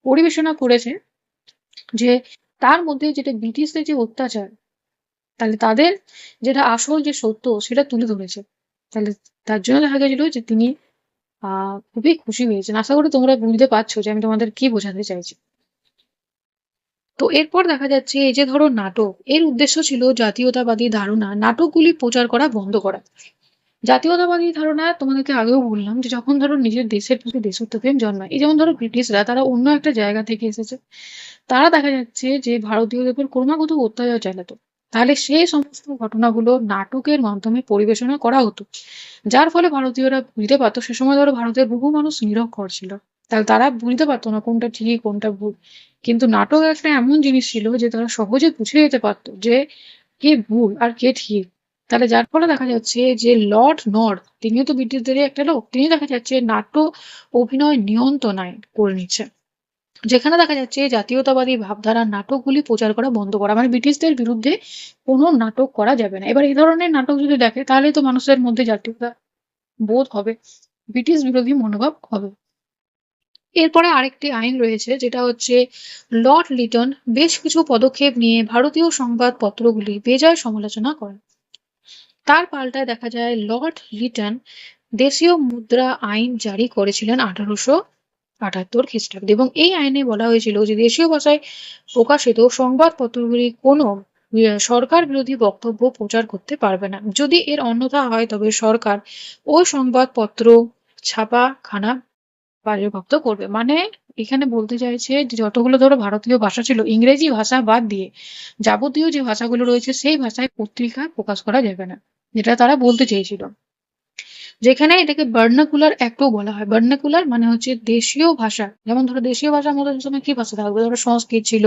পরিবেশনা করেছে যে তার মধ্যে যেটা ব্রিটিশদের যে অত্যাচার, তাহলে তাদের যেটা আসল যে সত্য সেটা তুলে ধরেছে। তাহলে তার জন্য দেখা গেছিল যে তিনি খুবই খুশি হয়েছেন। আশা করি তোমরা বুঝতে পারছো যে আমি তোমাদের কি বোঝাতে চাইছি। তো এরপর দেখা যাচ্ছে এই যে ধরো নাটক, এর উদ্দেশ্য ছিল জাতীয়তাবাদী ধারণা নাটকগুলি প্রচার করা বন্ধ করা। জাতীয়তাবাদী ধারণা তোমাদেরকে আগেও বললাম যে যখন ধরো নিজের দেশের প্রতি দেশাত্মপ্রেম জন্মায়, এই যেমন ধরো ব্রিটিশরা তারা অন্য একটা জায়গা থেকে এসেছে, তারা দেখা যাচ্ছে যে ভারতীয়দের উপর ক্রমাগত অত্যাচার চালাতো, তাহলে সেই সমস্ত ঘটনাগুলো নাটকের মাধ্যমে পরিবেশনা করা হতো, যার ফলে ভারতীয়রা বুঝতে পারতো। সে সময় ধরো ভারতের বহু মানুষ নিরক্ষর ছিল, তাহলে তারা বুঝতে পারতো না কোনটা ঠিক কোনটা ভুল। কিন্তু নাটক একটা এমন জিনিস ছিল যে তারা সহজে বুঝে যেতে পারতো যে কে ভুল আর কে ঠিক। তাহলে যার ফলে দেখা যাচ্ছে যে লর্ড নর্থ, তিনিও তো ব্রিটিশদেরই একটা লোক, তিনি দেখা যাচ্ছে নাট্য অভিনয় নিয়ন্ত্রণ আইন করে নিচ্ছে, যেখানে দেখা যাচ্ছে জাতীয়তাবাদী ভাবধারার নাটকগুলি প্রচার করা বন্ধ করা, মানে ব্রিটিশদের বিরুদ্ধে কোনো নাটক করা যাবে না। এবার এই ধরনের নাটক যদি দেখে তাহলে তো মানুষের মধ্যে জাতীয়তা বোধ হবে, ব্রিটিশ বিরোধী মনোভাব হবে। এরপরে আরেকটি আইন রয়েছে যেটা হচ্ছে লর্ড লিটন বেশ কিছু পদক্ষেপ নিয়ে ভারতীয় সংবাদপত্রগুলি বেজায় সমালোচনা করেন। তার পাল্টায় দেখা যায় লর্ড লিটন দেশীয় মুদ্রা আইন জারি করেছিলেন 1878 খ্রিস্টাব্দে, এবং এই আইনে বলা হয়েছিল যে দেশীয় ভাষায় প্রকাশিত সংবাদপত্রগুলি কোনো সরকার বিরোধী বক্তব্য প্রচার করতে পারবে না। যদি এর অন্যথা হয় তবে সরকার ওই সংবাদপত্র ছাপাখানা বাজেয়াপ্ত করবে। মানে এখানে বলতে চাইছে যে যতগুলো ধরো ভারতীয় ভাষা ছিল, ইংরেজি ভাষা বাদ দিয়ে যাবতীয় যে ভাষাগুলো রয়েছে সেই ভাষায় পত্রিকা প্রকাশ করা যাবে না, যেটা তারা বলতে চেয়েছিল। যেখানে এটাকে ভার্নাকুলার অ্যাক্টও বলা হয়। ভার্নাকুলার মানে হচ্ছে দেশীয় ভাষা। যেমন ধরো দেশীয় ভাষার মধ্যে সময় কি ভাষা থাকবে, ধরো সংস্কৃত ছিল,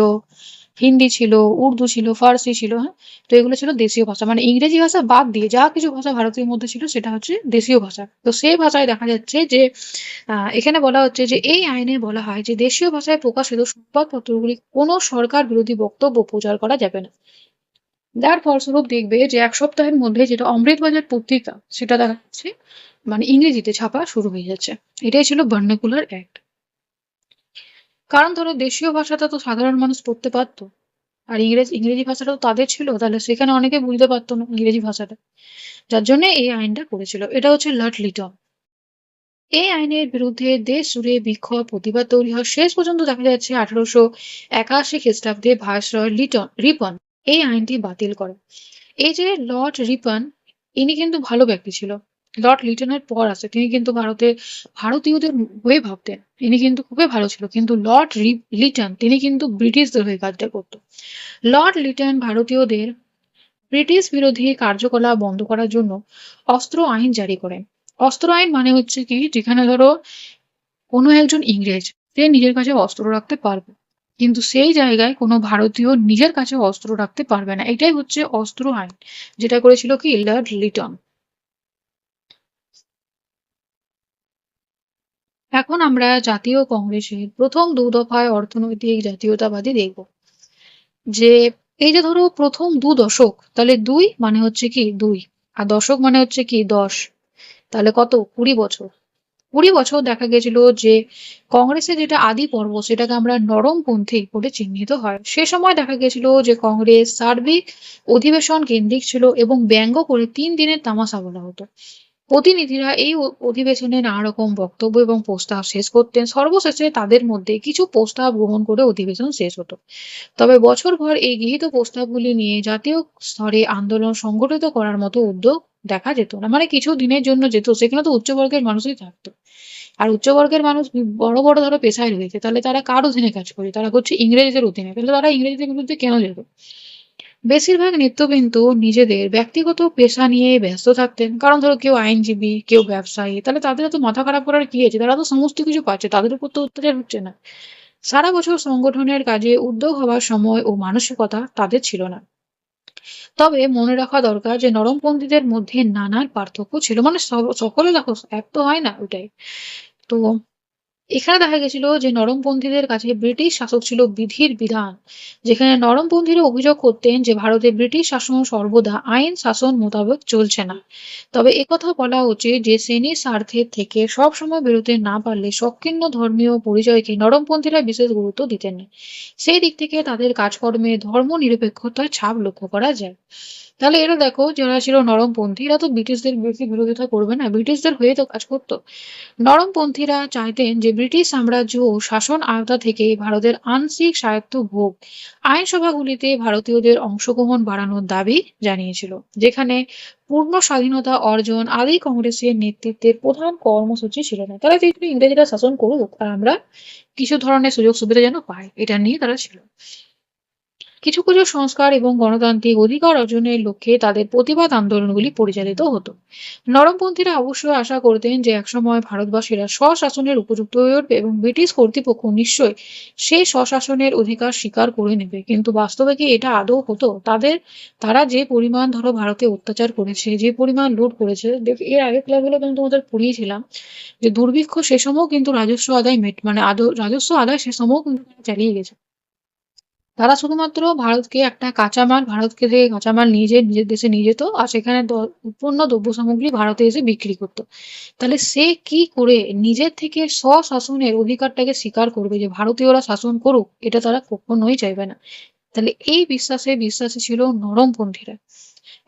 হিন্দি ছিল, উর্দু ছিল, ফার্সি ছিল, হ্যাঁ। তো এগুলো ছিল দেশীয় ভাষা, মানে ইংরেজি ভাষা বাদ দিয়ে যা কিছু ভাষা ভারতের মধ্যে ছিল সেটা হচ্ছে দেশীয় ভাষা। তো সেই ভাষায় দেখা যাচ্ছে যে এখানে বলা হচ্ছে যে এই আইনে বলা হয় যে দেশীয় ভাষায় প্রকাশিত সংবাদপত্রগুলি কোনো সরকার বিরোধী বক্তব্য প্রচার করা যাবে না। যার ফলস্বরূপ দেখবে যে এক সপ্তাহের মধ্যে যেটা অমৃতবাজার পত্রিকা, সেটা দেখা যাচ্ছে মানে ইংরেজিতে ছাপা শুরু হয়ে যাচ্ছে। এটাই ছিল ভার্নাকুলার অ্যাক্ট। কারণ ধরো দেশীয় ভাষাটা তো সাধারণ মানুষ পড়তে পারতো, আর ইংরেজি ভাষাটা তো তাদের ছিল, তাহলে সেখানে অনেকে বুঝতে পারতো না ইংরেজি ভাষাটা, যার জন্য এই আইনটা করেছিল। এটা হচ্ছে লর্ড লিটন। এই আইনের বিরুদ্ধে দেশ জুড়ে বিক্ষোভ প্রতিবাদ তৈরি হয়। শেষ পর্যন্ত দেখা যাচ্ছে 1881 খ্রিস্টাব্দে ভাইসরয় রিপন এই আইনটি বাতিল করে। এই যে লর্ড রিপন, ইনি কিন্তু ভালো ব্যক্তি ছিল, লর্ড লিটনের পর আসে, তিনি কিন্তু ভারতীয়দের হয়ে ভাবতেন, তিনি কিন্তু খুবই ভালো ছিল। কিন্তু লিটন তিনি কিন্তু ব্রিটিশদের হয়ে কাজটা করতো। লর্ড লিটন ভারতীয়দের ব্রিটিশ বিরোধী কার্যকলাপ বন্ধ করার জন্য অস্ত্র আইন জারি করেন। অস্ত্র আইন মানে হচ্ছে কি, যেখানে ধরো কোনো একজন ইংরেজ সে নিজের কাছে অস্ত্র রাখতে পারবে, কিন্তু সেই জায়গায় কোনো ভারতীয় নিজের কাছে অস্ত্র রাখতে পারবে না। এটাই হচ্ছে অস্ত্র আইন, যেটা করেছিল কি লর্ড লিটন। এখন আমরা জাতীয় কংগ্রেসের প্রথম দু দফায় অর্থনৈতিক জাতীয়তাবাদী দেখব। যে এই যে ধরো প্রথম দু দশক, তাহলে দুই মানে হচ্ছে কি দুই, আর দশক মানে হচ্ছে কি 10, তাহলে কত 20 বছর। 20 বছর দেখা গেছিল যে কংগ্রেসের যেটা আদি পর্ব সেটাকে আমরা নরমপন্থী বলে চিহ্নিত হয়। সে সময় দেখা গেছিল যে কংগ্রেস সার্বিক অধিবেশন কেন্দ্রিক ছিল এবং ব্যঙ্গ করে 3 দিনের তামাশা বলা হতো। প্রতিনিধিরা এই অধিবেশনে নানা রকম বক্তব্য এবং প্রস্তাব শেষ করতেন, সর্বশেষে তাদের মধ্যে কিছু প্রস্তাব গ্রহণ করে অধিবেশন শেষ হতো। তবে বছরভর এই গৃহীত প্রস্তাবগুলি নিয়ে জাতীয় স্তরে আন্দোলন সংগঠিত করার মতো উদ্যোগ দেখা যেত না। মানে কিছু দিনের জন্য যেত, সেখানে তো উচ্চবর্গের মানুষই থাকতো। আর উচ্চবর্গের মানুষ বড় বড় ধরো পেশায় রয়েছে, তাহলে তারা কার অধীনে কাজ করে, তারা করছে ইংরেজদের অধীনে, তাহলে তারা ইংরেজদের বিরুদ্ধে কেন যেত? বেশিরভাগ নৃত্যবিন্দু নিজেদের ব্যক্তিগত পেশা নিয়ে ব্যস্ত থাকতেন, কারণ ধরো কেউ আইনজীবী, কেউ ব্যবসায়ী, তাহলে তাদের তো মাথা খারাপ করার কি আছে, তারা তো সমস্ত কিছু পাচ্ছে, তাদের উপর তো অত্যাচার হচ্ছে না। সারা বছর সংগঠনের কাজে উদ্যোগ হওয়ার সময় ও মানসিকতা তাদের ছিল না। তবে মনে রাখা দরকার যে নরমপন্থীদের মধ্যে নানান পার্থক্য ছিল, মানে সকলে দেখো এক তো হয় না, ওইটাই। তো এখানে দেখা গেছিল যে নরমপন্থীদের কাছে ব্রিটিশ শাসক ছিল বিধির বিধান, যেখানে নরমপন্থীরা অভিযোগ করতেন যে ভারতে ব্রিটিশ শাসন সর্বদা আইন শাসন মোতাবেক চলছে না। তবে একথা বলা উচিত যে শ্রেণীর স্বার্থের থেকে সবসময় বেরোতে না পারলে সংকীর্ণ ধর্মীয় পরিচয়কে নরমপন্থীরা বিশেষ গুরুত্ব দিতেন না। সেই দিক থেকে তাদের কাজকর্মে ধর্ম নিরপেক্ষতার ছাপ লক্ষ্য করা যায়। তাহলে এরা দেখো, যারা ছিল নরমপন্থী এরা তো ব্রিটিশদের বেশি বিরোধিতা করবে না, ব্রিটিশদের হয়ে তো কাজ করতো। নরমপন্থীরা চাইতেন যে ব্রিটিশ সাম্রাজ্য ও শাসন আওতা থেকে ভারতের আংশিক স্বায়ত্ত ভোগ। আইনসভাগুলিতে ভারতীয়দের অংশগ্রহণ বাড়ানোর দাবি জানিয়েছিল, যেখানে পূর্ণ স্বাধীনতা অর্জন আদি কংগ্রেসের নেতৃত্বের প্রধান কর্মসূচি ছিল না। তারা চাইছিল ইংরেজরা শাসন করুক আর আমরা কিছু ধরনের সুযোগ সুবিধা যেন পাই, এটা নিয়ে তারা ছিল। কিছু কিছু সংস্কার এবং গণতান্ত্রিক অধিকার অর্জনের লক্ষ্যে তাদের প্রতিবাদ আন্দোলনগুলি পরিচালিত হতো। নরমপন্থীরা অবশ্যই আশা করতেন যে একসময় ভারতবাসীরা স্বশাসনের উপযুক্ত হয়ে উঠবে এবং ব্রিটিশ কর্তৃপক্ষ নিশ্চয়ই সেই স্বশাসনের অধিকার স্বীকার করে নেবে। কিন্তু বাস্তবে কি এটা আদৌ হতো? তারা যে পরিমাণ ধরো ভারতে অত্যাচার করেছে, যে পরিমাণ লুট করেছে, এর আগের ক্লাসগুলো আমি তোমাদের পড়িয়েছিলাম যে দুর্ভিক্ষ সে সময়ও কিন্তু রাজস্ব আদায় রাজস্ব আদায় সে সময়ও কিন্তু চালিয়ে গেছে। তারা শুধুমাত্র ভারতকে থেকে কাঁচামাল নিয়ে যেয়ে নিজের দেশে নিয়ে যেত, আর সেখানে উৎপন্ন দ্রব্য সামগ্রী ভারতে এসে বিক্রি করতো। তাহলে সে কি করে নিজের থেকে স্বশাসনের অধিকারটাকে স্বীকার করবে, যে ভারতীয়রা শাসন করুক, এটা তারা কখনোই চাইবে না। তাহলে এই বিশ্বাসী ছিল নরমপন্থীরা।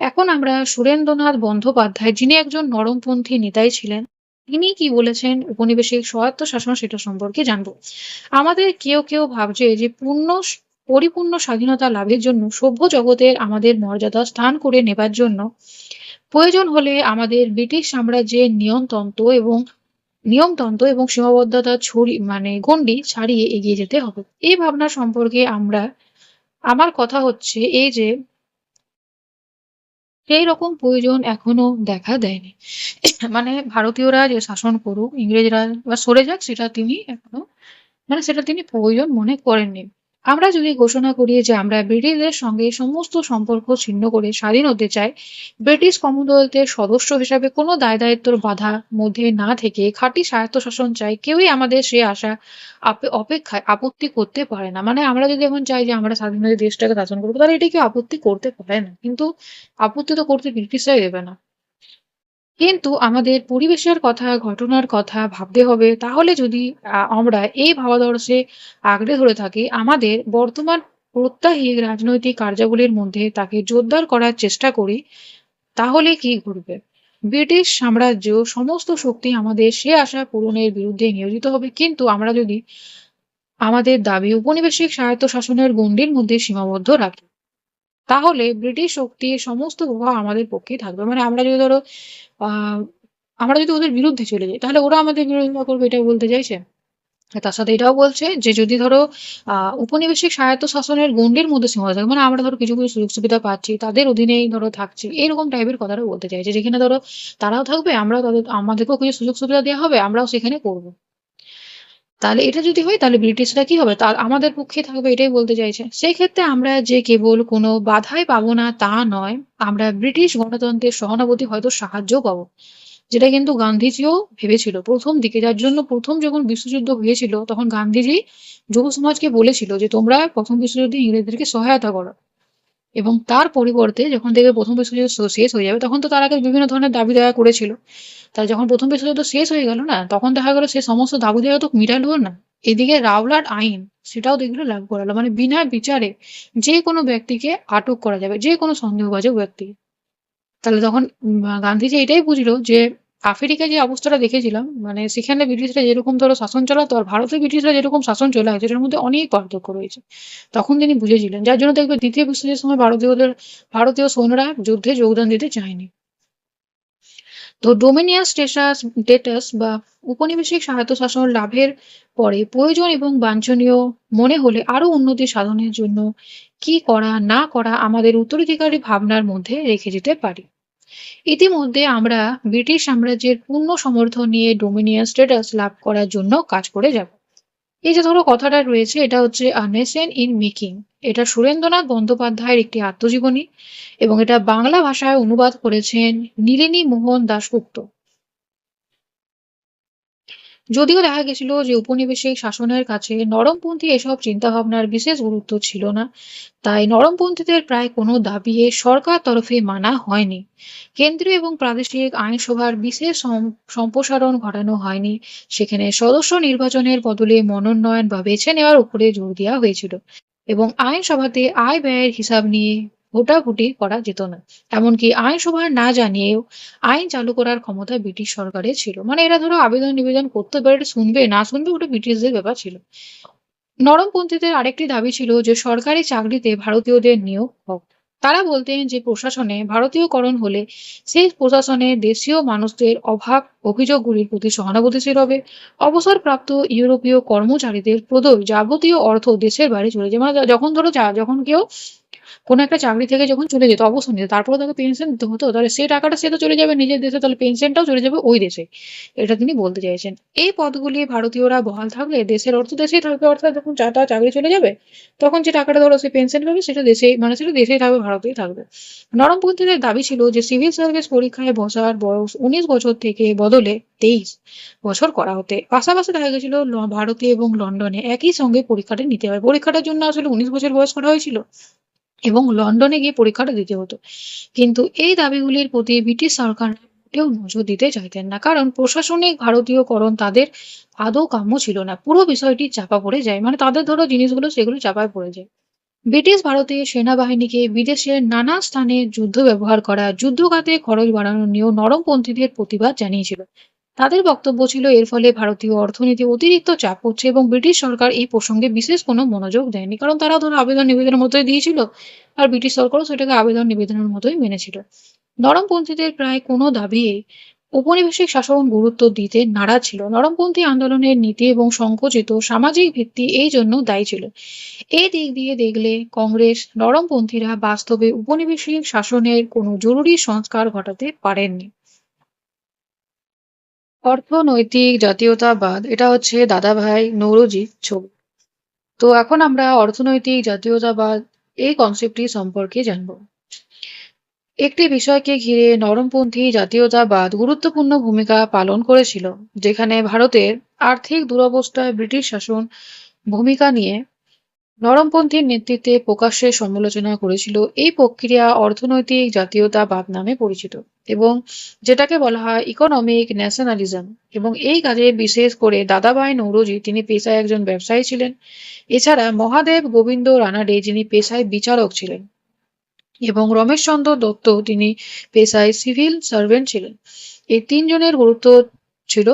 এখন আমরা সুরেন্দ্রনাথ বন্দ্যোপাধ্যায়, যিনি একজন নরমপন্থী নেতাই ছিলেন, তিনি কি বলেছেন উপনিবেশিক স্বায়ত্ত শাসন সেটা সম্পর্কে জানবো। আমাদের কেউ কেউ ভাবছে যে পরিপূর্ণ স্বাধীনতা লাভের জন্য সভ্য জগতের আমাদের মর্যাদা স্থান করে নেবার জন্য প্রয়োজন হলে আমাদের ব্রিটিশ সাম্রাজ্যের নিয়মতন্ত্র এবং সীমাবদ্ধতা গণ্ডি ছাড়িয়ে এগিয়ে যেতে হবে। এই ভাবনা সম্পর্কে আমার কথা হচ্ছে এই যে সেই রকম প্রয়োজন এখনো দেখা দেয়নি। মানে ভারতীয়রা যে শাসন করুক, ইংরেজরা বা সরে যাক, সেটা তিনি প্রয়োজন মনে করেননি। আমরা যদি ঘোষণা করি যে আমরা ব্রিটিশদের সঙ্গে সমস্ত সম্পর্ক ছিন্ন করে স্বাধীন হতে চাই, ব্রিটিশ কমনওয়েলথের সদস্য হিসাবে কোনো দায়-দায়িত্বর বাধা মধ্যে না থেকে খাঁটি স্বায়ত্তশাসন চাই, কেউই আমাদের সে আশা অপেক্ষায় আপত্তি করতে পারে না। মানে আমরা যদি এখন চাই যে আমরা স্বাধীন হয়ে দেশটাকে শাসন করবো, তাহলে এটা কেউ আপত্তি করতে পারে না। কিন্তু আপত্তি তো করতে ব্রিটিশরাই দেবে না। কিন্তু আমাদের পরিবেশের কথা, ঘটনার কথা ভাবতে হবে। তাহলে যদি আমরা এই ভাবাদর্শে আঁকড়ে ধরে থাকি, আমাদের বর্তমান প্রত্যাহিক রাজনৈতিক কার্যাবলীর মধ্যে তাকে জোরদার করার চেষ্টা করি, তাহলে কি ঘটবে? ব্রিটিশ সাম্রাজ্য সমস্ত শক্তি আমাদের সে আশা পূরণের বিরুদ্ধে নিয়োজিত হবে। কিন্তু আমরা যদি আমাদের দাবি উপনিবেশিক স্বায়ত্তশাসনের গণ্ডির মধ্যে সীমাবদ্ধ রাখি, তাহলে ব্রিটিশ শক্তির সমস্ত প্রভাব আমাদের পক্ষেই থাকবে। মানে আমরা যদি ধরো আহ আমরা যদি ওদের বিরুদ্ধে চলে যাই তাহলে ওরা আমাদের বিরোধিতা করবে, এটা বলতে চাইছে। আর তার সাথে এটাও বলছে যে যদি ধরো উপনিবেশিক স্বায়ত্ত শাসনের গণ্ডির মধ্যে সীমাবদ্ধ থাকে, মানে আমরা ধরো কিছু কিছু সুযোগ সুবিধা পাচ্ছি, তাদের অধীনেই ধরো থাকছি, এরকম টাইপের কথাটা বলতে চাইছে, যেখানে ধরো তারাও থাকবে, আমরাও আমাদেরকেও কিছু সুযোগ সুবিধা দেওয়া হবে, আমরাও সেখানে করবো। তাহলে এটা যদি হয় তাহলে ব্রিটিশরা কি হবে, তার আমাদের পক্ষে থাকবে, এটাই বলতে চাইছে। সেই ক্ষেত্রে আমরা যে কেবল কোনো বাধাই পাবো না তা নয়, আমরা ব্রিটিশ গণতন্ত্রের সহানুভূতি হয়তো সাহায্যও পাবো, যেটা কিন্তু গান্ধীজিও ভেবেছিল প্রথম দিকে। যার জন্য প্রথম যখন বিশ্বযুদ্ধ হয়েছিল তখন গান্ধীজি যুব সমাজকে বলেছিল যে তোমরা প্রথম বিশ্বযুদ্ধে ইংরেজদেরকে সহায়তা করো, এবং তার পরিবর্তে যখন দেখবে প্রথম বিশ্বযুদ্ধ শেষ হয়ে যাবে, তখন তো তার আগে বিভিন্ন ধরনের দাবি দেওয়া করেছিল। তাই যখন প্রথম বিশ্বযুদ্ধ শেষ হয়ে গেল না, তখন দেখা গেল সে সমস্ত দাবি দেওয়া তো মিটালো না, এদিকে রাওলাট আইন সেটাও দেখলো লাগু করালো, মানে বিনা বিচারে যে কোনো ব্যক্তিকে আটক করা যাবে, যে কোনো সন্দেহভাজন ব্যক্তি। তাহলে তখন গান্ধীজি এটাই বুঝলো যে আফ্রিকায় যে অবস্থাটা দেখেছিলাম, মানে সেখানে ব্রিটিশরা যেরকম ধরো শাসন চালাতো আর ভারতে ব্রিটিশরা যেরকম শাসন চলে আছে, এটার মধ্যে অনেক পার্থক্য রয়েছে। তখন তিনি বুঝেছিলেন, যার জন্য দেখবে দ্বিতীয় বিশ্বযুদ্ধের সময় ভারতীয় সৈন্যরা যুদ্ধে যোগদান দিতে চায়নি। তো ডোমিনিয়ান স্টেটাস বা উপনিবেশিক স্বায়ত্তশাসন লাভের পরে প্রয়োজন এবং বাঞ্ছনীয় মনে হলে আরো উন্নতি সাধনের জন্য কি করা না করা আমাদের উত্তরাধিকারী ভাবনার মধ্যে রেখে যেতে পারি। ইতিমধ্যে আমরা ব্রিটিশ সাম্রাজ্যের পূর্ণ সমর্থন নিয়ে ডোমিনিয়ন স্ট্যাটাস লাভ করার জন্য কাজ করে যাব। এই যে ধরো কথাটা রয়েছে, এটা হচ্ছে আ নেশন ইন মেকিং। এটা সুরেন্দ্রনাথ বন্দ্যোপাধ্যায়ের একটি আত্মজীবনী, এবং এটা বাংলা ভাষায় অনুবাদ করেছেন নীলিনী মোহন দাশগুপ্ত। যদিও দেখা গেছিল যে উপনিবেশিক শাসনের কাছে নরমপন্থী এসব চিন্তাভাবনার বিশেষ গুরুত্ব ছিল না, তাই নরমপন্থীদের প্রায় কোনো দাবি সরকার তরফে মানা হয়নি। কেন্দ্রীয় এবং প্রাদেশিক আইনসভার বিশেষ সম্প্রসারণ ঘটানো হয়নি, সেখানে সদস্য নির্বাচনের বদলে মনোনয়ন বা বেছে নেওয়ার উপরে জোর দেওয়া হয়েছিল, এবং আইনসভাতে আয় ব্যয়ের হিসাব নিয়ে ভোটাভুটি করা যেত না। এমনকি আইনসভা না জানিয়েও আইন চালু করার ক্ষমতা ব্রিটিশ সরকারের ছিল, মানে এরা ধরো আবেদন নিবেদন করতে পারে, এটা শুনবে না শুনবে ওটা ব্রিটিশদের ব্যাপার ছিল। নরমপন্থীদের আরেকটি দাবি ছিল যে সরকারি চাকরিতে ভারতীয়দের নিয়োগ হোক। তারা বলতেন যে প্রশাসনে ভারতীয়করণ হলে সেই প্রশাসনে দেশীয় মানুষদের অভাব অভিযোগগুলির প্রতি সহানুভূতিশীল হবে। অবসরপ্রাপ্ত ইউরোপীয় কর্মচারীদের প্রদয় যাবতীয় অর্থ দেশের বাইরে চলে যায়, মানে যখন ধরো যখন কেউ কোনো একটা চাকরি থেকে যখন চলে যেত, অবসর নিত, তারপরে তাকে পেনশন দিতে হতো, তাহলে সেই টাকাটা সে তো চলে যাবে নিজের দেশে, তাহলে পেনশনটাও চলে যাবে ওই দেশে, এটা তিনি বলতে চাইছেন। এই পদগুলি ভারতীয়রা বহাল থাকলে দেশের অর্থ দেশেই থাকবে, অর্থাৎ যখন তার চাকরি চলে যাবে তখন যে টাকাটা ধরো সে পেনশন পাবে সেটা দেশেই, মানে সেটা দেশেই থাকবে, ভারতেই থাকবে। নরমপন্থীদের দাবি ছিল যে সিভিল সার্ভিস পরীক্ষায় বসার বয়স 19 বছর থেকে বদলে 23 বছর করা হতে। পাশাপাশি দেখা গেছিল ভারতে এবং লন্ডনে একই সঙ্গে পরীক্ষাটা নিতে হয়, পরীক্ষাটার জন্য আসলে 19 বছর বয়স করা হয়েছিল, এবং লন্ডনে গিয়ে পরীক্ষাটা দিতে হতো। কিন্তু এই দাবিগুলির প্রতি ব্রিটিশ সরকার মোটেও নজর দিতে চাইতেন না, কারণ প্রশাসনিক ভারতীয়করণ তাদের আদৌ কাম্য ছিল না। পুরো বিষয়টি চাপা পড়ে যায়, মানে তাদের ধরো জিনিসগুলো সেগুলো চাপায় পড়ে যায়। ব্রিটিশ ভারতীয় সেনাবাহিনীকে বিদেশের নানা স্থানে যুদ্ধ ব্যবহার করা, যুদ্ধখাতে খরচ বাড়ানো নিয়েও নরমপন্থীদের প্রতিবাদ জানিয়েছিল। তাদের বক্তব্য ছিল এর ফলে ভারতীয় অর্থনীতি অতিরিক্ত চাপ হচ্ছে, এবং ব্রিটিশ সরকার এই প্রসঙ্গে বিশেষ কোনো মনোযোগ দেয়নি, কারণ তারা ধরো আবেদন নিবেদনের মতোই দিয়েছিল, আর ব্রিটিশ সরকারও সেটাকে আবেদন নিবেদনের মতোই মেনেছিল। নরমপন্থীদের প্রায় কোনো দাবি ঔপনিবেশিক শাসন গুরুত্ব দিতে নারাজ ছিল। নরমপন্থী আন্দোলনের নীতি এবং সংকুচিত সামাজিক ভিত্তি এই জন্য দায়ী ছিল। এই দিক দিয়ে দেখলে কংগ্রেস নরমপন্থীরা বাস্তবে উপনিবেশিক শাসনের কোনো জরুরি সংস্কার ঘটাতে পারেননি। অর্থনৈতিক জাতীয়তাবাদ, এটা হচ্ছে দাদাভাই নৌরোজির ছবি। তো এখন আমরা অর্থনৈতিক জাতীয়তাবাদ এই কনসেপ্টটি সম্পর্কে জানবো। একটি বিষয়কে ঘিরে নরমপন্থী জাতীয়তাবাদ গুরুত্বপূর্ণ ভূমিকা পালন করেছিল, যেখানে ভারতের আর্থিক দুরবস্থায় ব্রিটিশ শাসন ভূমিকা নিয়ে নরমপন্থীর নেতৃত্বে প্রকাশ্যে সমালোচনা করেছিল। এই প্রক্রিয়া অর্থনৈতিক জাতীয়তাবাদ নামে পরিচিত, এবং যেটাকে বলা হয় ইকোনমিক ন্যাশনালিজম। এবং এই কাজে বিশেষ করে দাদাভাই নৌরোজি, তিনি পেশায় একজন ব্যবসায়ী ছিলেন। এছাড়া মহাদেব গোবিন্দ রানাডে, যিনি পেশায় বিচারক ছিলেন, এবং রমেশচন্দ্র দত্ত, তিনি পেশায় সিভিল সার্ভেন্ট ছিলেন। এই তিনজনের গুরুত্ব ছিল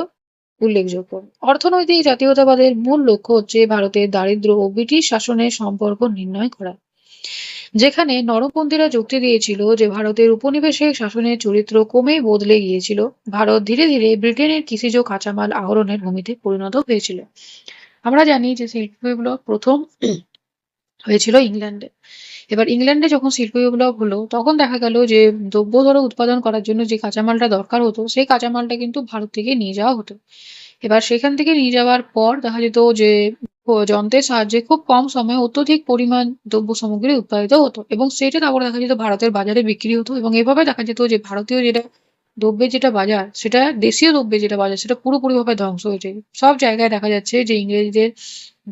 উল্লেখযোগ্য। অর্থনৈতিক জাতীয়তাবাদের মূল লক্ষ্য হচ্ছে ভারতের দারিদ্র্য ও ব্রিটিশ শাসনের সম্পর্ক নির্ণয় করা। যেখানে নরমপন্থীরা যুক্তি দিয়েছিল যে ভারতের উপনিবেশিক শাসনের চরিত্র ক্রমেই বদলে গিয়েছিল। ভারত ধীরে ধীরে ব্রিটেনের কৃষিজ কাঁচামাল আহরণের ভূমিতে পরিণত হয়েছিল। আমরা জানি যে শিল্প বিপ্লব প্রথম হয়েছিল ইংল্যান্ডে। এবার ইংল্যান্ডে যখন শিল্প বিপ্লব হলো তখন দেখা গেল যে দ্রব্য ধরো উৎপাদন করার জন্য যে কাঁচামালটা দরকার হতো সেই কাঁচামালটা কিন্তু ভারত থেকে নিয়ে যাওয়া হতো। এবার সেখান থেকে নিয়ে যাওয়ার পর দেখা যেত যে যন্ত্রের সাহায্যে খুব কম সময়ে অত্যধিক পরিমাণ দ্রব্য সামগ্রী উৎপাদিত হতো এবং সেটা তারপরে দেখা যেত ভারতের বাজারে বিক্রি হতো এবং এভাবে দেখা যেত যে ভারতীয় যেটা দ্রব্যের যেটা বাজার সেটা দেশীয় দ্রব্যের যেটা বাজার সেটা পুরোপুরিভাবে ধ্বংস হয়েছে। সব জায়গায় দেখা যাচ্ছে যে ইংরেজদের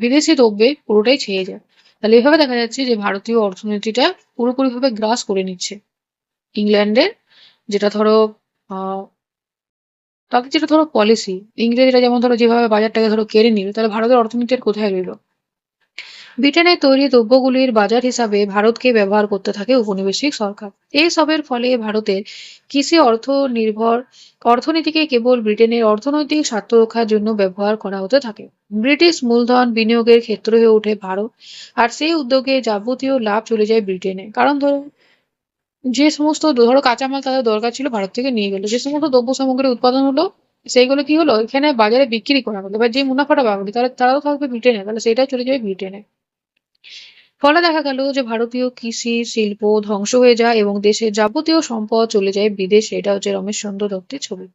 বিদেশি দ্রব্যে পুরোটাই ছেয়ে যায়। তাহলে এভাবে দেখা যাচ্ছে যে ভারতীয় অর্থনীতিটা পুরোপুরিভাবে গ্রাস করে নিচ্ছে ইংল্যান্ডের যেটা ধরো আহ তাদের যেটা ধরো পলিসি। ইংরেজরা যেমন ধরো যেভাবে বাজারটাকে ধরো কেড়ে নিল তাহলে ভারতের অর্থনীতি আর কোথায় রইল। ব্রিটেনের তৈরি দ্রব্যগুলির বাজার হিসাবে ভারতকে ব্যবহার করতে থাকে উপনিবেশিক সরকার। এসবের ফলে ভারতের কৃষি নির্ভর অর্থনীতিকে কেবল ব্রিটেনের অর্থনৈতিক স্বার্থ রক্ষার জন্য ব্যবহার করা হতে থাকে। ব্রিটিশ মূলধন বিনিয়োগের ক্ষেত্র হয়ে ওঠে ভারত, আর সেই উদ্যোগে যাবতীয় লাভ চলে যায় ব্রিটেনে। কারণ ধরো যে সমস্ত ধরো কাঁচামাল তাদের দরকার ছিল ভারত থেকে নিয়ে গেলো, যে সমস্ত দ্রব্য সামগ্রী উৎপাদন হলো সেইগুলো কি হলো এখানে বাজারে বিক্রি করা হলো। এবার যে মুনাফাটা পাবে তারাও থাকবে ব্রিটেনে, তাহলে সেটাই চলে যাবে ব্রিটেনে। ফলে দেখা গেল যে ভারতীয় কৃষি শিল্প ধ্বংস হয়ে যায় এবং দেশের যাবতীয় সম্পদ চলে যায় বিদেশে। এটা হচ্ছে রমেশচন্দ্র দত্তের ছবি।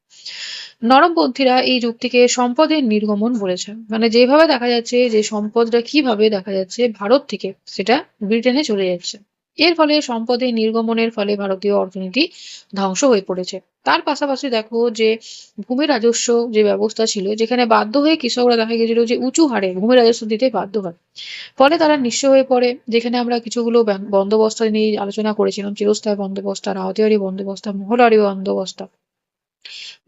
নরমপন্থীরা এই যুক্তিকে সম্পদের নির্গমন বলেছে, মানে যেভাবে দেখা যাচ্ছে যে সম্পদটা কিভাবে দেখা যাচ্ছে ভারত থেকে সেটা ব্রিটেনে চলে যাচ্ছে। এর ফলে সম্পদের নির্গমনের ফলে ভারতীয় অর্থনীতি ধ্বংস হয়ে পড়েছে। তার পাশাপাশি দেখো যে ভূমি রাজস্ব যে ব্যবস্থা ছিল, যেখানে বাধ্য হয়ে কৃষকরা দেখা গেছিল যে উঁচু হারে ভূমি রাজস্ব দিতে বাধ্য হয়। ফলে তারা নিঃস্ব হয়ে পড়ে। যেখানে আমরা কিছুগুলো বন্দোবস্ত নিয়ে আলোচনা করেছিলাম, চিরস্থায়ী বন্দোবস্ত, রাওতিয়ারি বন্দোবস্ত, মোহলারি বন্দোবস্ত।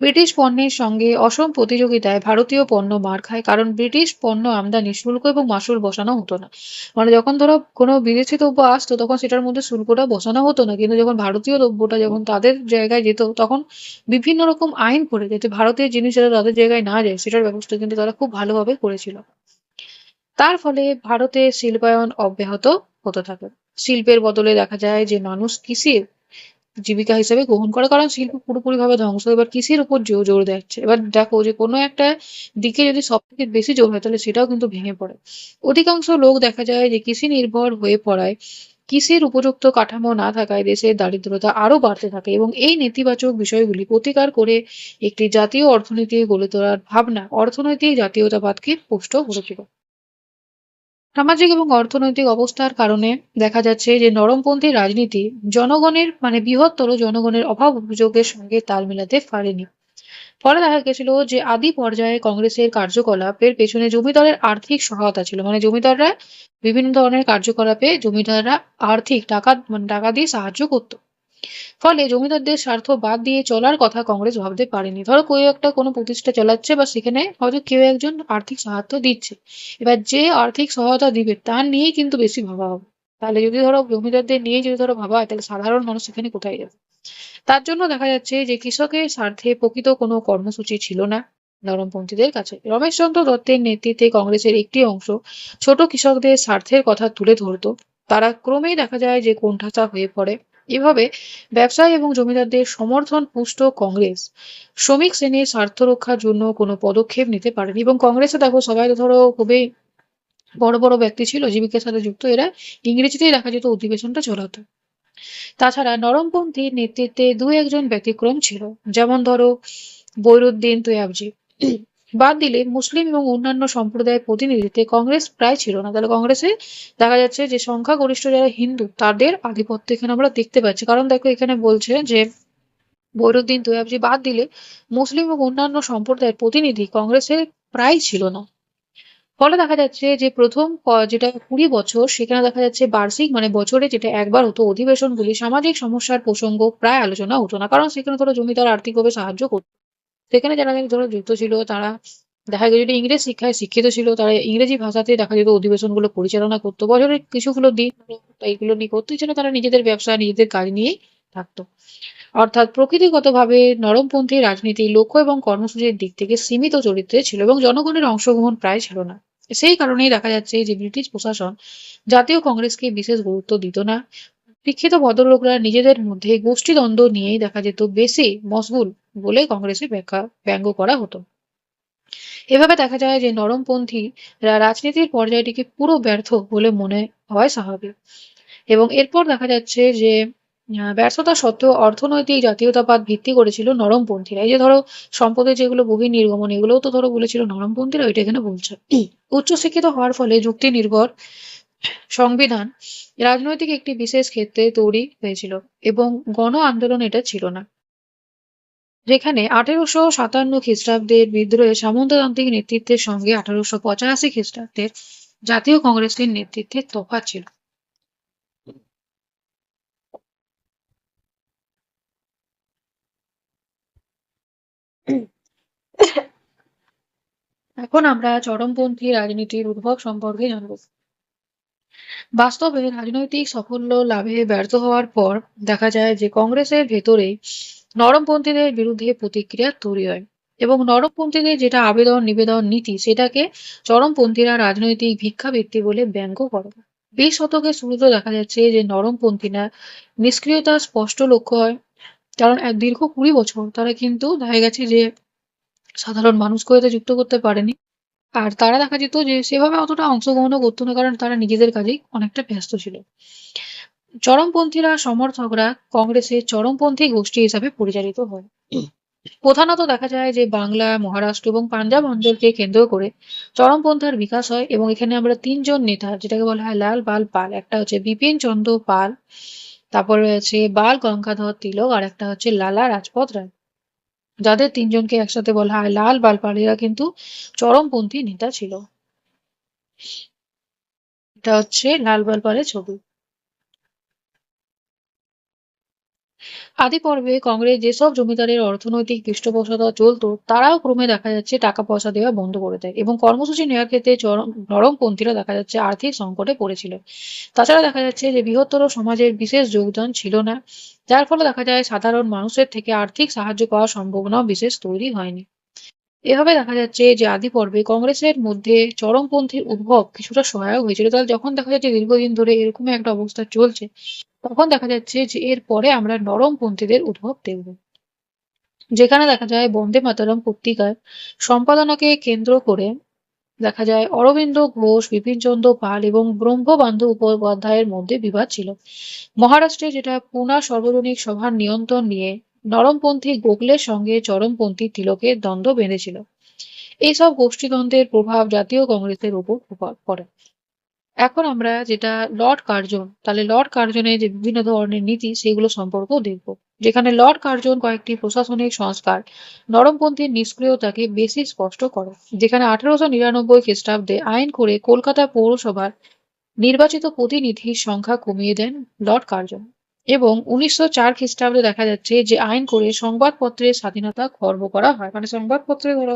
ব্রিটিশ পণ্যের সঙ্গে অসম প্রতিযোগিতায় ভারতীয় পণ্য মার খায়, কারণ ব্রিটিশ পণ্য আমদানি শুল্ক এবং মাসুল বসানো হতো না। মানে যখন ধরো কোনো বিদেশি দ্রব্য আসতো তখন সেটার মধ্যে শুল্কটা বসানো হতো না, কিন্তু যখন ভারতীয় দ্রব্যটা যখন তাদের জায়গায় যেত তখন বিভিন্ন রকম আইন করে যাতে ভারতের জিনিস যাতে তাদের জায়গায় না যায় সেটার ব্যবস্থা কিন্তু তারা খুব ভালোভাবে করেছিল। তার ফলে ভারতে শিল্পায়ন অব্যাহত হতে থাকে। শিল্পের বদলে দেখা যায় যে মানুষ কৃষি জীবিকা হিসেবে গ্রহণ করে, কারণ শিল্প পুরোপুরিভাবে ধ্বংস। এবার কৃষির উপর জোর দিচ্ছে। এবার দেখো যে কোনো একটা দিকে যদি সব থেকে বেশি জোর হয় তাহলে সেটাও কিন্তু ভেঙে পড়ে। অধিকাংশ লোক দেখা যায় যে কৃষি নির্ভর হয়ে পড়ায় কৃষির উপযুক্ত কাঠামো না থাকায় দেশের দারিদ্রতা আরো বাড়তে থাকে এবং এই নেতিবাচক বিষয়গুলি প্রতিকার করে একটি জাতীয় অর্থনীতি গড়ে তোলার ভাবনা অর্থনৈতিক জাতীয়তাবাদকে পুষ্ট করেছিল। সামাজিক এবং অর্থনৈতিক অবস্থার কারণে দেখা যাচ্ছে যে নরমপন্থী রাজনীতি জনগণের মানে বৃহত্তর জনগণের অভাব অভিযোগের সঙ্গে তাল মেলাতে পারেনি। ফলে দেখা গেছিল যে আদি পর্যায়ে কংগ্রেসের কার্যকলাপের পেছনে জমিদারের আর্থিক সহায়তা ছিল, মানে জমিদাররা বিভিন্ন ধরনের কার্যকলাপে জমিদাররা আর্থিক টাকা দিয়ে সাহায্য করতো। ফলে জমিদারদের স্বার্থ বাদ দিয়ে চলার কথা কংগ্রেস ভাবতে পারেনি। ধরো কেউ একটা কোনো প্রতিষ্ঠা চালাচ্ছে বা সেখানে হয়তো কেউ একজন আর্থিক সহায়তা দিচ্ছে, এবার যে আর্থিক সহায়তা দিবে তার নিয়েই কিন্তু বেশি ভাবা হবে। তাহলে যদি ধরো জমিদারদের নিয়ে যদি ধরো ভাবা হয় তাহলে সাধারণ মানুষ সেখানে কোথায় যাবে। তার জন্য দেখা যাচ্ছে যে কৃষকের স্বার্থে প্রকৃত কোনো কর্মসূচি ছিল না নরমপন্থীদের কাছে। রমেশচন্দ্র দত্তের নেতৃত্বে কংগ্রেসের একটি অংশ ছোট কৃষকদের স্বার্থের কথা তুলে ধরতো। তারা ক্রমেই দেখা যায় যে কোণঠাসা হয়ে পড়ে। এভাবে ব্যবসায়ী এবং জমিদারদের সমর্থন পুষ্ট কংগ্রেস শ্রমিক শ্রেণীর স্বার্থ রক্ষার জন্য কোনো পদক্ষেপ নিতে পারেনি। এবং কংগ্রেসে দেখো সবাই তো ধরো খুবই বড় বড় ব্যক্তি ছিল জীবিকার সাথে যুক্ত, এরা ইংরেজিতেই দেখা যেত অধিবেশনটা চালাতো। তাছাড়া নরমপন্থী নেতৃত্বে দু একজন ব্যতিক্রম ছিল, যেমন ধরো বৈরুদ্দিন তৈয়াবজি। বাদ দিলে মুসলিম এবং অন্যান্য সম্প্রদায়ের প্রতিনিধিত্বে কংগ্রেস প্রায় ছিল না। তাহলে কংগ্রেসে দেখা যাচ্ছে যে সংখ্যাগরিষ্ঠ যারা হিন্দু তাদের আধিপত্য এখানে আমরা দেখতে পাচ্ছি। কারণ দেখো এখানে বলছে যে বৈরুদ্দিন তৈয়াবজি বাদ দিলে মুসলিম এবং অন্যান্য সম্প্রদায়ের প্রতিনিধি কংগ্রেসে প্রায় ছিল না। ফলে দেখা যাচ্ছে যে প্রথম যেটা ২০ বছর সেখানে দেখা যাচ্ছে বার্ষিক মানে বছরে যেটা একবার হতো অধিবেশনগুলি সামাজিক সমস্যার প্রসঙ্গ প্রায় আলোচনা হতো না, কারণ সেখানে ধরো জমিদার আর্থিকভাবে সাহায্য করতো। সেখানে যারা ধরো যুক্ত ছিল তারা দেখা গেল যে ইংরেজ শিক্ষায় শিক্ষিত ছিল, তারা ইংরেজি ভাষাতে দেখা যেত অধিবেশনগুলো পরিচালনা করতো। বছরের কিছুগুলো দিন এইগুলো নিয়ে করতো, এছাড়া তারা নিজেদের ব্যবসা নিজেদের কাজ নিয়েই থাকতো। অর্থাৎ প্রকৃতিগতভাবে নরমপন্থী রাজনীতি লক্ষ্য এবং কর্মসূচির দিক থেকে সীমিত চরিত্রে ছিল এবং জনগণের অংশগ্রহণ প্রায় ছিল না। সেই কারণেই দেখা যাচ্ছে যে ব্রিটিশ প্রশাসন জাতীয় কংগ্রেসকে বিশেষ গুরুত্ব দিত না। শিক্ষিত ভদ্রলোকরা নিজেদের মধ্যে গোষ্ঠীদ্বন্দ্ব নিয়েই দেখা যেত বেশি মশগুল বলে কংগ্রেসে ব্যঙ্গ করা হতো। এভাবে দেখা যায় যে নরমপন্থীরা রাজনীতির পর্যায়টিকে পুরো ব্যর্থ বলে মনে হয় স্বাভাবিক। এবং এরপর দেখা যাচ্ছে যে ব্যর্থতা সত্ত্বেও অর্থনৈতিক জাতীয়তাবাদ ভিত্তি করেছিল নরমপন্থীরা। এই যে ধরো সম্পদের যেগুলো বহির্নির্গমন, এগুলোও তো ধরো বলেছিল নরমপন্থীরা, এটা এখানে বলছে। উচ্চশিক্ষিত হওয়ার ফলে যুক্তি নির্ভর সংবিধান রাজনৈতিক একটি বিশেষ ক্ষেত্রে তৈরি হয়েছিল এবং গণ আন্দোলন এটা ছিল না। যেখানে 1857 খ্রিস্টাব্দের বিদ্রোহে সামন্ততান্ত্রিক নেতৃত্বের সঙ্গে 1885 খ্রিস্টাব্দের জাতীয় কংগ্রেসের নেতৃত্বের তফাৎ ছিল। এখন আমরা চরমপন্থী রাজনীতির উদ্ভব সম্পর্কে জানব। বাস্তবে রাজনৈতিক সাফল্য লাভে ব্যর্থ হওয়ার পর দেখা যায় যে কংগ্রেসের ভেতরে নরমপন্থীদের বিরুদ্ধে প্রতিক্রিয়া তৈরি হয় এবং নরমপন্থীদের যেটা আবেদন নিবেদন নীতি সেটাকে চরমপন্থীরা রাজনৈতিক ভিক্ষাবৃত্তি বলে ব্যঙ্গ করে। 20 শতকের শুরুতে দেখা যাচ্ছে যে নরমপন্থীরা নিষ্ক্রিয়তার স্পষ্ট লক্ষ্য হয়, কারণ এক দীর্ঘ 20 বছর তারা কিন্তু দেখা গেছে যে সাধারণ মানুষকে এতে যুক্ত করতে পারেনি। আর তারা দেখা যেত যে সেভাবে অতটা অংশগ্রহণও করতো না, কারণ তারা নিজেদের কাজেই অনেকটা ব্যস্ত ছিল। চরমপন্থীরা সমর্থকরা কংগ্রেসের চরমপন্থী গোষ্ঠী হিসাবে পরিচালিত হয়। প্রধানত দেখা যায় যে বাংলা, মহারাষ্ট্র এবং পাঞ্জাব অঞ্চলকে কেন্দ্র করে চরমপন্থার বিকাশ হয় এবং এখানে আমরা তিনজন নেতা, যেটাকে বলা হয় লাল বাল পাল, একটা হচ্ছে বিপিন চন্দ্র পাল, তারপর রয়েছে বাল গঙ্গাধর তিলক, আর একটা হচ্ছে লালা রাজপথ রায়, যাদের তিনজনকে একসাথে বলা হয় লাল বাল পাল। এরা কিন্তু চরমপন্থী নেতা ছিল। এটা হচ্ছে লাল বাল পালের ছবি। আদি পর্বে কংগ্রেস যেসব জমিদারের অর্থনৈতিক পৃষ্ঠপোষকতা চলতো তারাও ক্রমে দেখা যাচ্ছে টাকা পয়সা দেওয়া বন্ধ করে দেয় এবং কর্মসূচি নেওয়ার ক্ষেত্রে নরমপন্থীরা দেখা যাচ্ছে আর্থিক সংকটে পড়েছিল। তাছাড়া দেখা যাচ্ছে যে বৃহত্তর সমাজের বিশেষ যোগদান ছিল না, যার ফলে দেখা যায় সাধারণ মানুষের থেকে আর্থিক সাহায্য পাওয়ার সম্ভাবনাও বিশেষ তৈরি হয়নি। এভাবে দেখা যাচ্ছে যে আদি পর্বে কংগ্রেসের মধ্যে চরমপন্থীর উদ্ভব কিছুটা সহায়ক হয়েছিল। তাহলে যখন দেখা যাচ্ছে দীর্ঘদিন ধরে এরকম একটা অবস্থা চলছে, তখন দেখা যাচ্ছে যে এর পরে আমরা নরমপন্থীদের উদ্ভব দেখব, যেখানে দেখা যায় বন্দে মাতরম পত্রিকার সম্পাদনাকে কেন্দ্র করে দেখা যায় অরবিন্দ ঘোষ, বিপিনচন্দ্র পাল এবং ব্রহ্মবন্ধু উপাধ্যায়ের মধ্যে বিবাদ ছিল। মহারাষ্ট্রে যেটা পুনা সার্বজনীন সভার নিয়ন্ত্রণ নিয়ে নরমপন্থী গোখলের সঙ্গে চরমপন্থী তিলকের দ্বন্দ্ব বেঁধেছিল। এইসব গোষ্ঠীদ্বন্দ্বের প্রভাব জাতীয় কংগ্রেসের উপর পড়ে। এখন আমরা যেটা লর্ড কার্জন, তাহলে লর্ড কার্জনের যে বিভিন্ন ধরনের নীতি সেগুলো সম্পর্কেও দেখব, যেখানে লর্ড কার্জন কয়েকটি প্রশাসনিক সংস্কার নরমপন্থীর নিষ্ক্রিয়তাকে বেশি স্পষ্ট করে। যেখানে 1899 খ্রিস্টাব্দে আইন করে কলকাতা পৌরসভার নির্বাচিত প্রতিনিধির সংখ্যা কমিয়ে দেন লর্ড কার্জন এবং 1904 খ্রিস্টাব্দে দেখা যাচ্ছে যে আইন করে সংবাদপত্রের স্বাধীনতা খর্ব করা হয়। মানে সংবাদপত্রে ধরো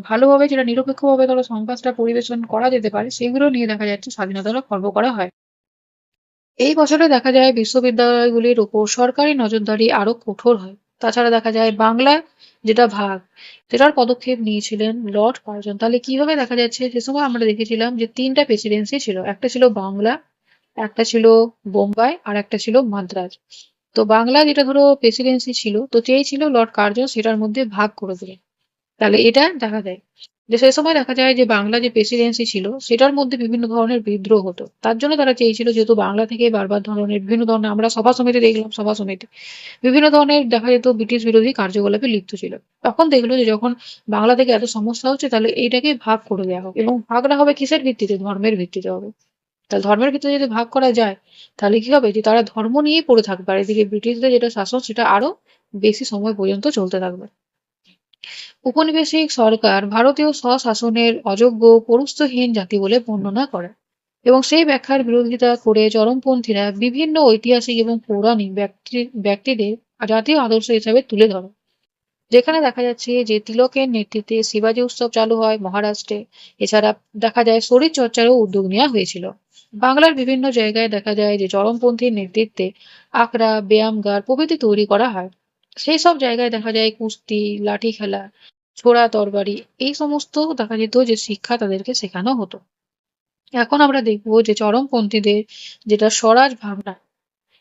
ভালোভাবে যেটা নিরপেক্ষভাবে ধরো সংবাদটা পরিবেশন করা যেতে পারে সেগুলো নিয়ে দেখা যাচ্ছে স্বাধীনতা খর্ব করা হয়। এই বছরে দেখা যায় বিশ্ববিদ্যালয়গুলির উপর সরকারি নজরদারি আরো কঠোর হয়। তাছাড়া দেখা যায় বাংলা যেটা ভাগ, সেটার পদক্ষেপ নিয়েছিলেন লর্ড কার্জন। তাহলে কিভাবে দেখা যাচ্ছে সে সময় আমরা দেখেছিলাম যে তিনটা প্রেসিডেন্সি ছিল, একটা ছিল বাংলা, একটা ছিল বোম্বাই, আর একটা ছিল মাদ্রাজ। তো বাংলা যেটা ধরো প্রেসিডেন্সি ছিল, তো চেয়েছিল লর্ড কার্জন সেটার মধ্যে ভাগ করে দিলেন। তাহলে এটা দেখা যায় যে সে সময় দেখা যায় যে বাংলা যে প্রেসিডেন্সি ছিল সেটার মধ্যে বিভিন্ন ধরনের বিদ্রোহ হতো। তার জন্য তারা চেয়েছিল, যেহেতু বাংলা থেকে বারবার ধরনের বিভিন্ন ধরনের আমরা সভা সমিতি দেখলাম, সভা সমিতি বিভিন্ন ধরনের দেখা যেত ব্রিটিশ বিরোধী কার্যকলাপে লিপ্ত ছিল। তখন দেখলো যে যখন বাংলা থেকে এত সমস্যা হচ্ছে, তাহলে এইটাকে ভাগ করে দেওয়া হোক এবং ভাগটা হবে কিসের ভিত্তিতে? ধর্মের ভিত্তিতে হবে। তাহলে ধর্মের ভিত্তিতে যদি ভাগ করা যায় তাহলে কি হবে যে তারা ধর্ম নিয়েই পড়ে থাকবে, আর এদিকে ব্রিটিশদের যেটা শাসন সেটা আরো বেশি সময় পর্যন্ত চলতে থাকবে। উপনিবেশিক সরকার ভারতীয় স্বশাসনের অযোগ্য পৌরুষহীন জাতি বলে বর্ণনা করে এবং সেই ব্যাখ্যার বিরোধিতা করে চরমপন্থীরা বিভিন্ন ঐতিহাসিক এবং পৌরাণিক ব্যক্তিদের জাতীয় আদর্শ হিসাবে তুলে ধরে। যেখানে দেখা যাচ্ছে যে তিলকের নেতৃত্বে শিবাজী উৎসব চালু হয় মহারাষ্ট্রে। এছাড়া দেখা যায় শরীর চর্চারও উদ্যোগ নেওয়া হয়েছিল। বাংলার বিভিন্ন জায়গায় দেখা যায় যে চরমপন্থীর নেতৃত্বে আখড়া, ব্যায়ামগার প্রভৃতি তৈরি করা হয়। সেই সব জায়গায় দেখা যায় কুস্তি, লাঠি খেলা, ছোড়া তরবারি এই সমস্ত দেখা যেত যে শিক্ষা তাদেরকে শেখানো হতো। এখন আমরা দেখবো যে চরমপন্থীদের যেটা স্বরাজ ভাবনা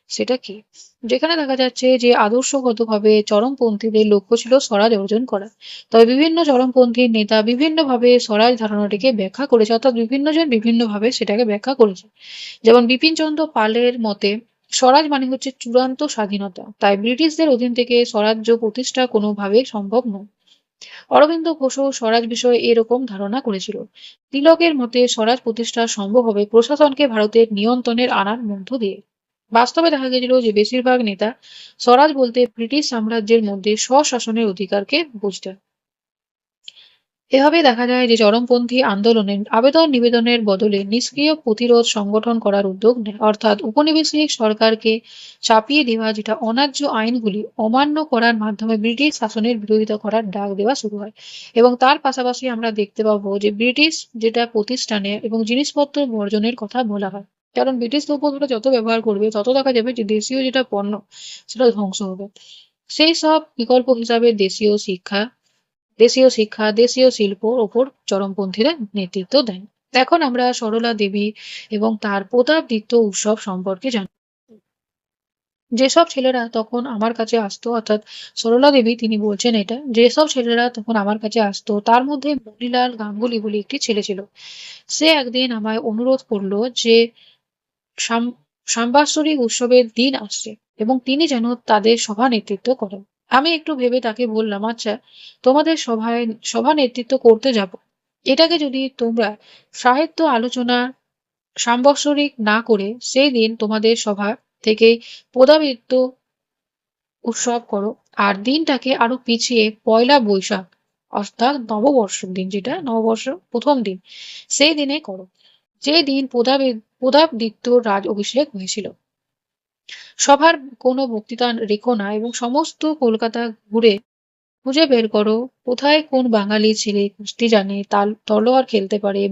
সেটা কি? যেখানে দেখা যাচ্ছে যে আদর্শগতভাবে চরমপন্থীদের লক্ষ্য ছিল স্বরাজ অর্জন করা। তবে বিভিন্ন চরমপন্থী নেতা বিভিন্নভাবে স্বরাজ ধারণাটিকে ব্যাখ্যা করেছে, অর্থাৎ বিভিন্ন জন বিভিন্নভাবে সেটাকে ব্যাখ্যা করেছে। যেমন বিপিনচন্দ্র পালের মতে স্বরাজ মানে হচ্ছে চূড়ান্ত স্বাধীনতা, তাই ব্রিটিশদের অধীন থেকে স্বরাজ্য প্রতিষ্ঠা কোনোভাবেই সম্ভব নয়। অরবিন্দ ঘোষও স্বরাজ বিষয়ে এরকম ধারণা করেছিল। তিলকের মতে স্বরাজ প্রতিষ্ঠা সম্ভব হবে প্রশাসনকে ভারতের নিয়ন্ত্রণের আনার মধ্য দিয়ে। বাস্তবে দেখা গেছিল যে বেশিরভাগ নেতা স্বরাজ বলতে ব্রিটিশ সাম্রাজ্যের মধ্যে স্বশাসনের অধিকারকে বুঝতেন। এভাবে দেখা যায় যে চরমপন্থী আন্দোলনের আবেদন নিবেদনের বদলে নিষ্ক্রিয় প্রতিরোধ সংগঠন করার উদ্যোগ নেয়, অর্থাৎ উপনিবেশিক সরকারকে চাপিয়ে দেওয়া, যেটা অন্যায্য আইনগুলি অমান্য করার মাধ্যমে ব্রিটিশ শাসনের বিরোধিতা করার ডাক দেওয়া শুরু হয়। এবং তার পাশাপাশি আমরা দেখতে পাবো যে ব্রিটিশ যেটা প্রতিষ্ঠানে এবং জিনিসপত্র বর্জনের কথা বলা হয়, কারণ ব্রিটিশ দ্রব্যগুলো যত ব্যবহার করবে তত দেখা যাবে যে দেশীয় যেটা পণ্য সেটা ধ্বংস হবে। সেই সব বিকল্প হিসাবে দেশীয় শিক্ষা, দেশীয় শিল্পর ওপর চরমপন্থীরা নেতৃত্ব দেন। এখন আমরা সরলা দেবী এবং তার প্রতাপদিত্য উৎসব সম্পর্কে জানি। যেসব ছেলেরা তখন আমার কাছে আসতো, অর্থাৎ সরলা দেবী তিনি বলছেন এটা, যেসব ছেলেরা তখন আমার কাছে আসতো তার মধ্যে মণিলাল গাঙ্গুলি বলে একটি ছেলে ছিল। সে একদিন আমায় অনুরোধ করলো যে সাম- সাম্বৎসরিক উৎসবের দিন আসছে এবং তিনি যেন তাদের সভা নেতৃত্ব করেন। আমি একটু ভেবে তাকে বললাম, আচ্ছা, তোমাদের সভা নেতৃত্ব করতে যাব, এটাকে যদি তোমরা সাহিত্য আলোচনা সাম্বৎসরিক না করে সেই দিন তোমাদের সভা থেকে পদাবৃত্ত উৎসব করো, আর দিনটাকে আরো পিছিয়ে পয়লা বৈশাখ অর্থাৎ নববর্ষের দিন, যেটা নববর্ষ প্রথম দিন, সেই দিনে করো, যে দিন প্রতাপাদিত্যর রাজ অভিষেক হয়েছিল। সভার কোনো বক্তৃতা রেখো না এবং সমস্ত কলকাতা ঘুরে খুঁজে বের করো কোথায় কোন বাঙালি ছেলে কুস্তি জানে, তলোয়ার খেলতে পারে,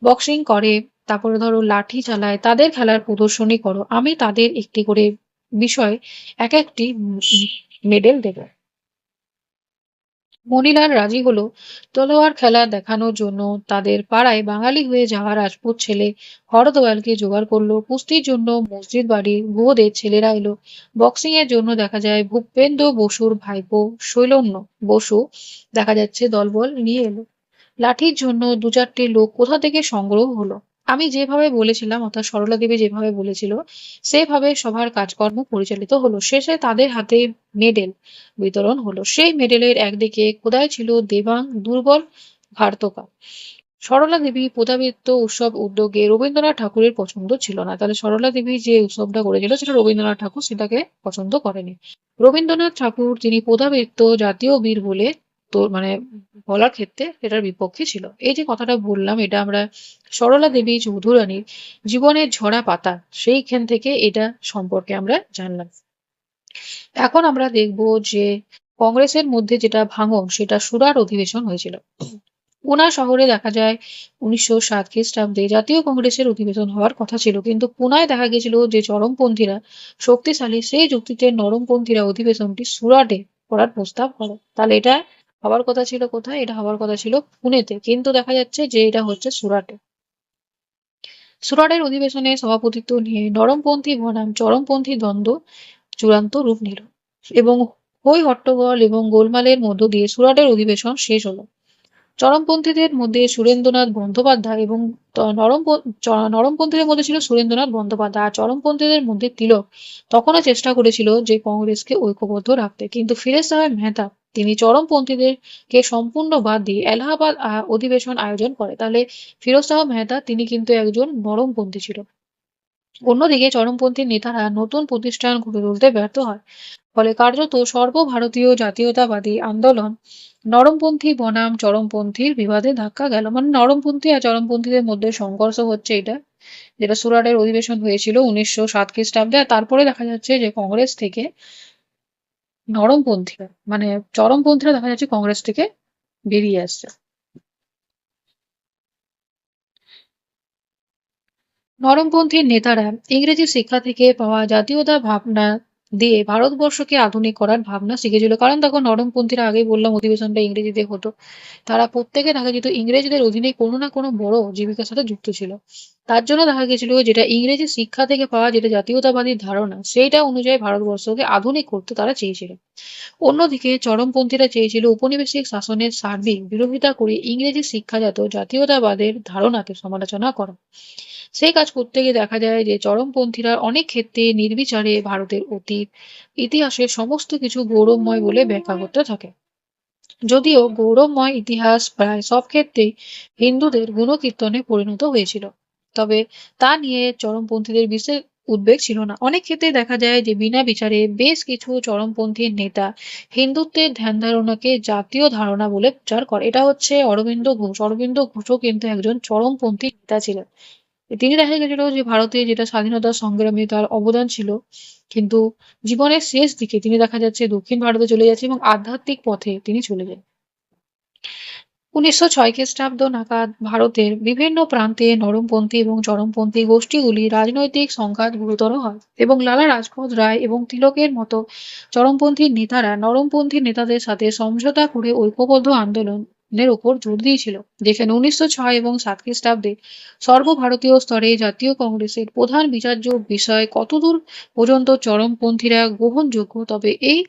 বক্সিং করে, তারপরে ধরো লাঠি চালায়, তাদের খেলার প্রদর্শনী করো। আমি তাদের একটি করে বিষয় এক একটি মেডেল দেবো। মণিলাল রাজি হলো তলোয়ার খেলা দেখানোর জন্য। তাদের পাড়ায় বাঙালি হয়ে যাওয়া রাজপুত ছেলে হরদয়ালকে জোগাড় করলো। কুস্তির জন্য মসজিদ বাড়ির বুয়োদের ছেলেরা এলো। বক্সিং এর জন্য দেখা যায় ভূপেন্দ্র বসুর ভাইপো শৈলন্য বসু দেখা যাচ্ছে দলবল নিয়ে এলো। লাঠির জন্য দু চারটে লোক কোথা থেকে সংগ্রহ হলো। আমি যেভাবে বলেছিলাম, অর্থাৎ সরলা দেবী যেভাবে বলেছিল সেভাবে সবার কাজকর্ম পরিচালিত হলো। শেষে তাদের হাতে মেডেল বিতরণ হলো। সেই মেডেলের একদিকে খোদাই ছিল দেবাং দুর্বল ভার্তকা। সরলা দেবী প্রতাপাদিত্য উৎসব উদ্যোগে রবীন্দ্রনাথ ঠাকুরের পছন্দ ছিল না। তাহলে সরলা দেবী যে উৎসবটা করেছিল সেটা রবীন্দ্রনাথ ঠাকুর সেটাকে পছন্দ করেনি। রবীন্দ্রনাথ ঠাকুর তিনি প্রতাপাদিত্য জাতীয় বীর বলে তো মানে বলার ক্ষেত্রে এটার বিপক্ষে ছিল। এই যে কথাটা বললাম এটা আমরা সরলা দেবী চৌধুরানীর জীবনের ঝরা পাতা সেইখান থেকে এটা সম্পর্কে আমরা জানলাম। এখন আমরা দেখব যে কংগ্রেসের মধ্যে যেটা ভাঙন সেটা সুরাট অধিবেশন হয়েছিল। পুনা শহরে দেখা যায় 1907 খ্রিস্টাব্দে জাতীয় কংগ্রেসের অধিবেশন হওয়ার কথা ছিল, কিন্তু পুনায় দেখা গেছিল যে চরমপন্থীরা শক্তিশালী, সেই যুক্তিতে নরমপন্থীরা অধিবেশনটি সুরাটে করার প্রস্তাব করে। তাহলে এটা হওয়ার কথা ছিল কোথায়? এটা হওয়ার কথা ছিল পুনেতে, কিন্তু দেখা যাচ্ছে যে এটা হচ্ছে সুরাটে। সুরাটের অধিবেশনে সভাপতিত্ব নিয়ে নরমপন্থী বনাম চরমপন্থী দ্বন্দ্ব চূড়ান্ত রূপ নিল এবং হই হট্টগোল এবং গোলমালের মধ্য দিয়ে সুরাটের অধিবেশন শেষ হলো। চরমপন্থীদের মধ্যে সুরেন্দ্রনাথ বন্দ্যোপাধ্যায় এবং নরমপন্থীদের মধ্যে ছিল সুরেন্দ্রনাথ বন্দ্যোপাধ্যায় আর চরমপন্থীদের মধ্যে তিলক তখনও চেষ্টা করেছিল যে কংগ্রেসকে ঐক্যবদ্ধ রাখতে, কিন্তু ফিরোজ সাহেব মেহতা তিনি চরমপন্থীদেরকে সম্পূর্ণ বাদ দিয়ে এলাহাবাদ অধিবেশন আয়োজন করে। তাহলে ফিরোজ শাহ মেহতা তিনি কিন্তু একজন নরমপন্থী ছিল। অন্যদিকে চরমপন্থী নেতারা নতুন প্রতিষ্ঠান গড়ে তুলতে ব্যর্থ হয়, ফলে কার্যত সর্বভারতীয় জাতীয়তাবাদী আন্দোলন নরমপন্থী বনাম চরমপন্থীর বিবাদে ধাক্কা গেল। মানে নরমপন্থী আর চরমপন্থীদের মধ্যে সংঘর্ষ হচ্ছে এটা, যেটা সুরাটের অধিবেশন হয়েছিল 1907 খ্রিস্টাব্দে। আর তারপরে দেখা যাচ্ছে যে কংগ্রেস থেকে নরমপন্থীরা মানে চরমপন্থীরা দেখা যাচ্ছে কংগ্রেস থেকে বেরিয়ে আসছে। নরমপন্থী নেতারা ইংরেজি শিক্ষা থেকে পাওয়া জাতীয়তা ভাবনা দিয়ে ভারতবর্ষকে আধুনিক করার ভাবনা শিখেছিল। কারণ তখন নরমপন্থীরা, আগেই বললাম, অধিবেশনটা ইংরেজিতে হতো। তারা প্রত্যেকে দেখা যেত ইংরেজদের অধীনে কোনো না কোনো বড় জীবিকার সাথে যুক্ত ছিল। তার জন্য দেখা গেছিল যেটা ইংরেজি শিক্ষা থেকে পাওয়া যেটা জাতীয়তাবাদী ধারণা, সেইটা অনুযায়ী ভারতবর্ষকে আধুনিক করতে তারা চেয়েছিল। অন্যদিকে চরমপন্থীরা চেয়েছিল উপনিবেশিক শাসনের সার্বিক বিরোধিতা করে ইংরেজি শিক্ষাজাত জাতীয়তাবাদের ধারণাকে সমালোচনা করা। সেই কাজ করতে গিয়ে দেখা যায় যে চরমপন্থীরা অনেক ক্ষেত্রে নির্বিচারে ভারতের অতীত ইতিহাসের সমস্ত কিছু গৌরবময় বলে ব্যাখ্যা করতে থাকে। যদিও গৌরবময় ইতিহাস প্রায় সব ক্ষেত্রেই হিন্দুদের গুণকীর্তনে পরিণত হয়েছিল, তবে তা নিয়ে চরমপন্থীদের বিশেষ উদ্বেগ ছিল না। অনেক ক্ষেত্রে দেখা যায় যে বিনা বিচারে বেশ কিছু চরমপন্থী নেতা হিন্দুত্বের ধ্যান ধারণাকে জাতীয় ধারণা বলে প্রচার করে। এটা হচ্ছে অরবিন্দ ঘোষ। অরবিন্দ ঘোষও কিন্তু একজন চরমপন্থী নেতা ছিলেন। তিনি দেখা গেছিল যে ভারতে যেটা স্বাধীনতা সংগ্রামে তার অবদান ছিল, কিন্তু জীবনের শেষ দিকে তিনি দেখা যাচ্ছে দক্ষিণ ভারতে চলে যাচ্ছে এবং আধ্যাত্মিক পথে তিনি চলে যান। ১৯০৬ খ্রিস্টাব্দ নাগাদ ভারতের বিভিন্ন প্রান্তে নরমপন্থী এবং চরমপন্থী গোষ্ঠীগুলি রাজনৈতিক সংঘাত গুরুতর হয় এবং লালা রাজপথ রায় এবং তিলকের মতো চরমপন্থী নেতারা নরমপন্থী নেতাদের সাথে সমঝোতা করে ঐক্যবদ্ধ আন্দোলনের উপর জোর দিয়েছিল, যেখানে ১৯০৬ এবং ৭ খ্রিস্টাব্দে সর্বভারতীয় স্তরে জাতীয় কংগ্রেসের প্রধান বিচার্য বিষয় কতদূর পর্যন্ত চরমপন্থীরা গ্রহণযোগ্য, তবে এই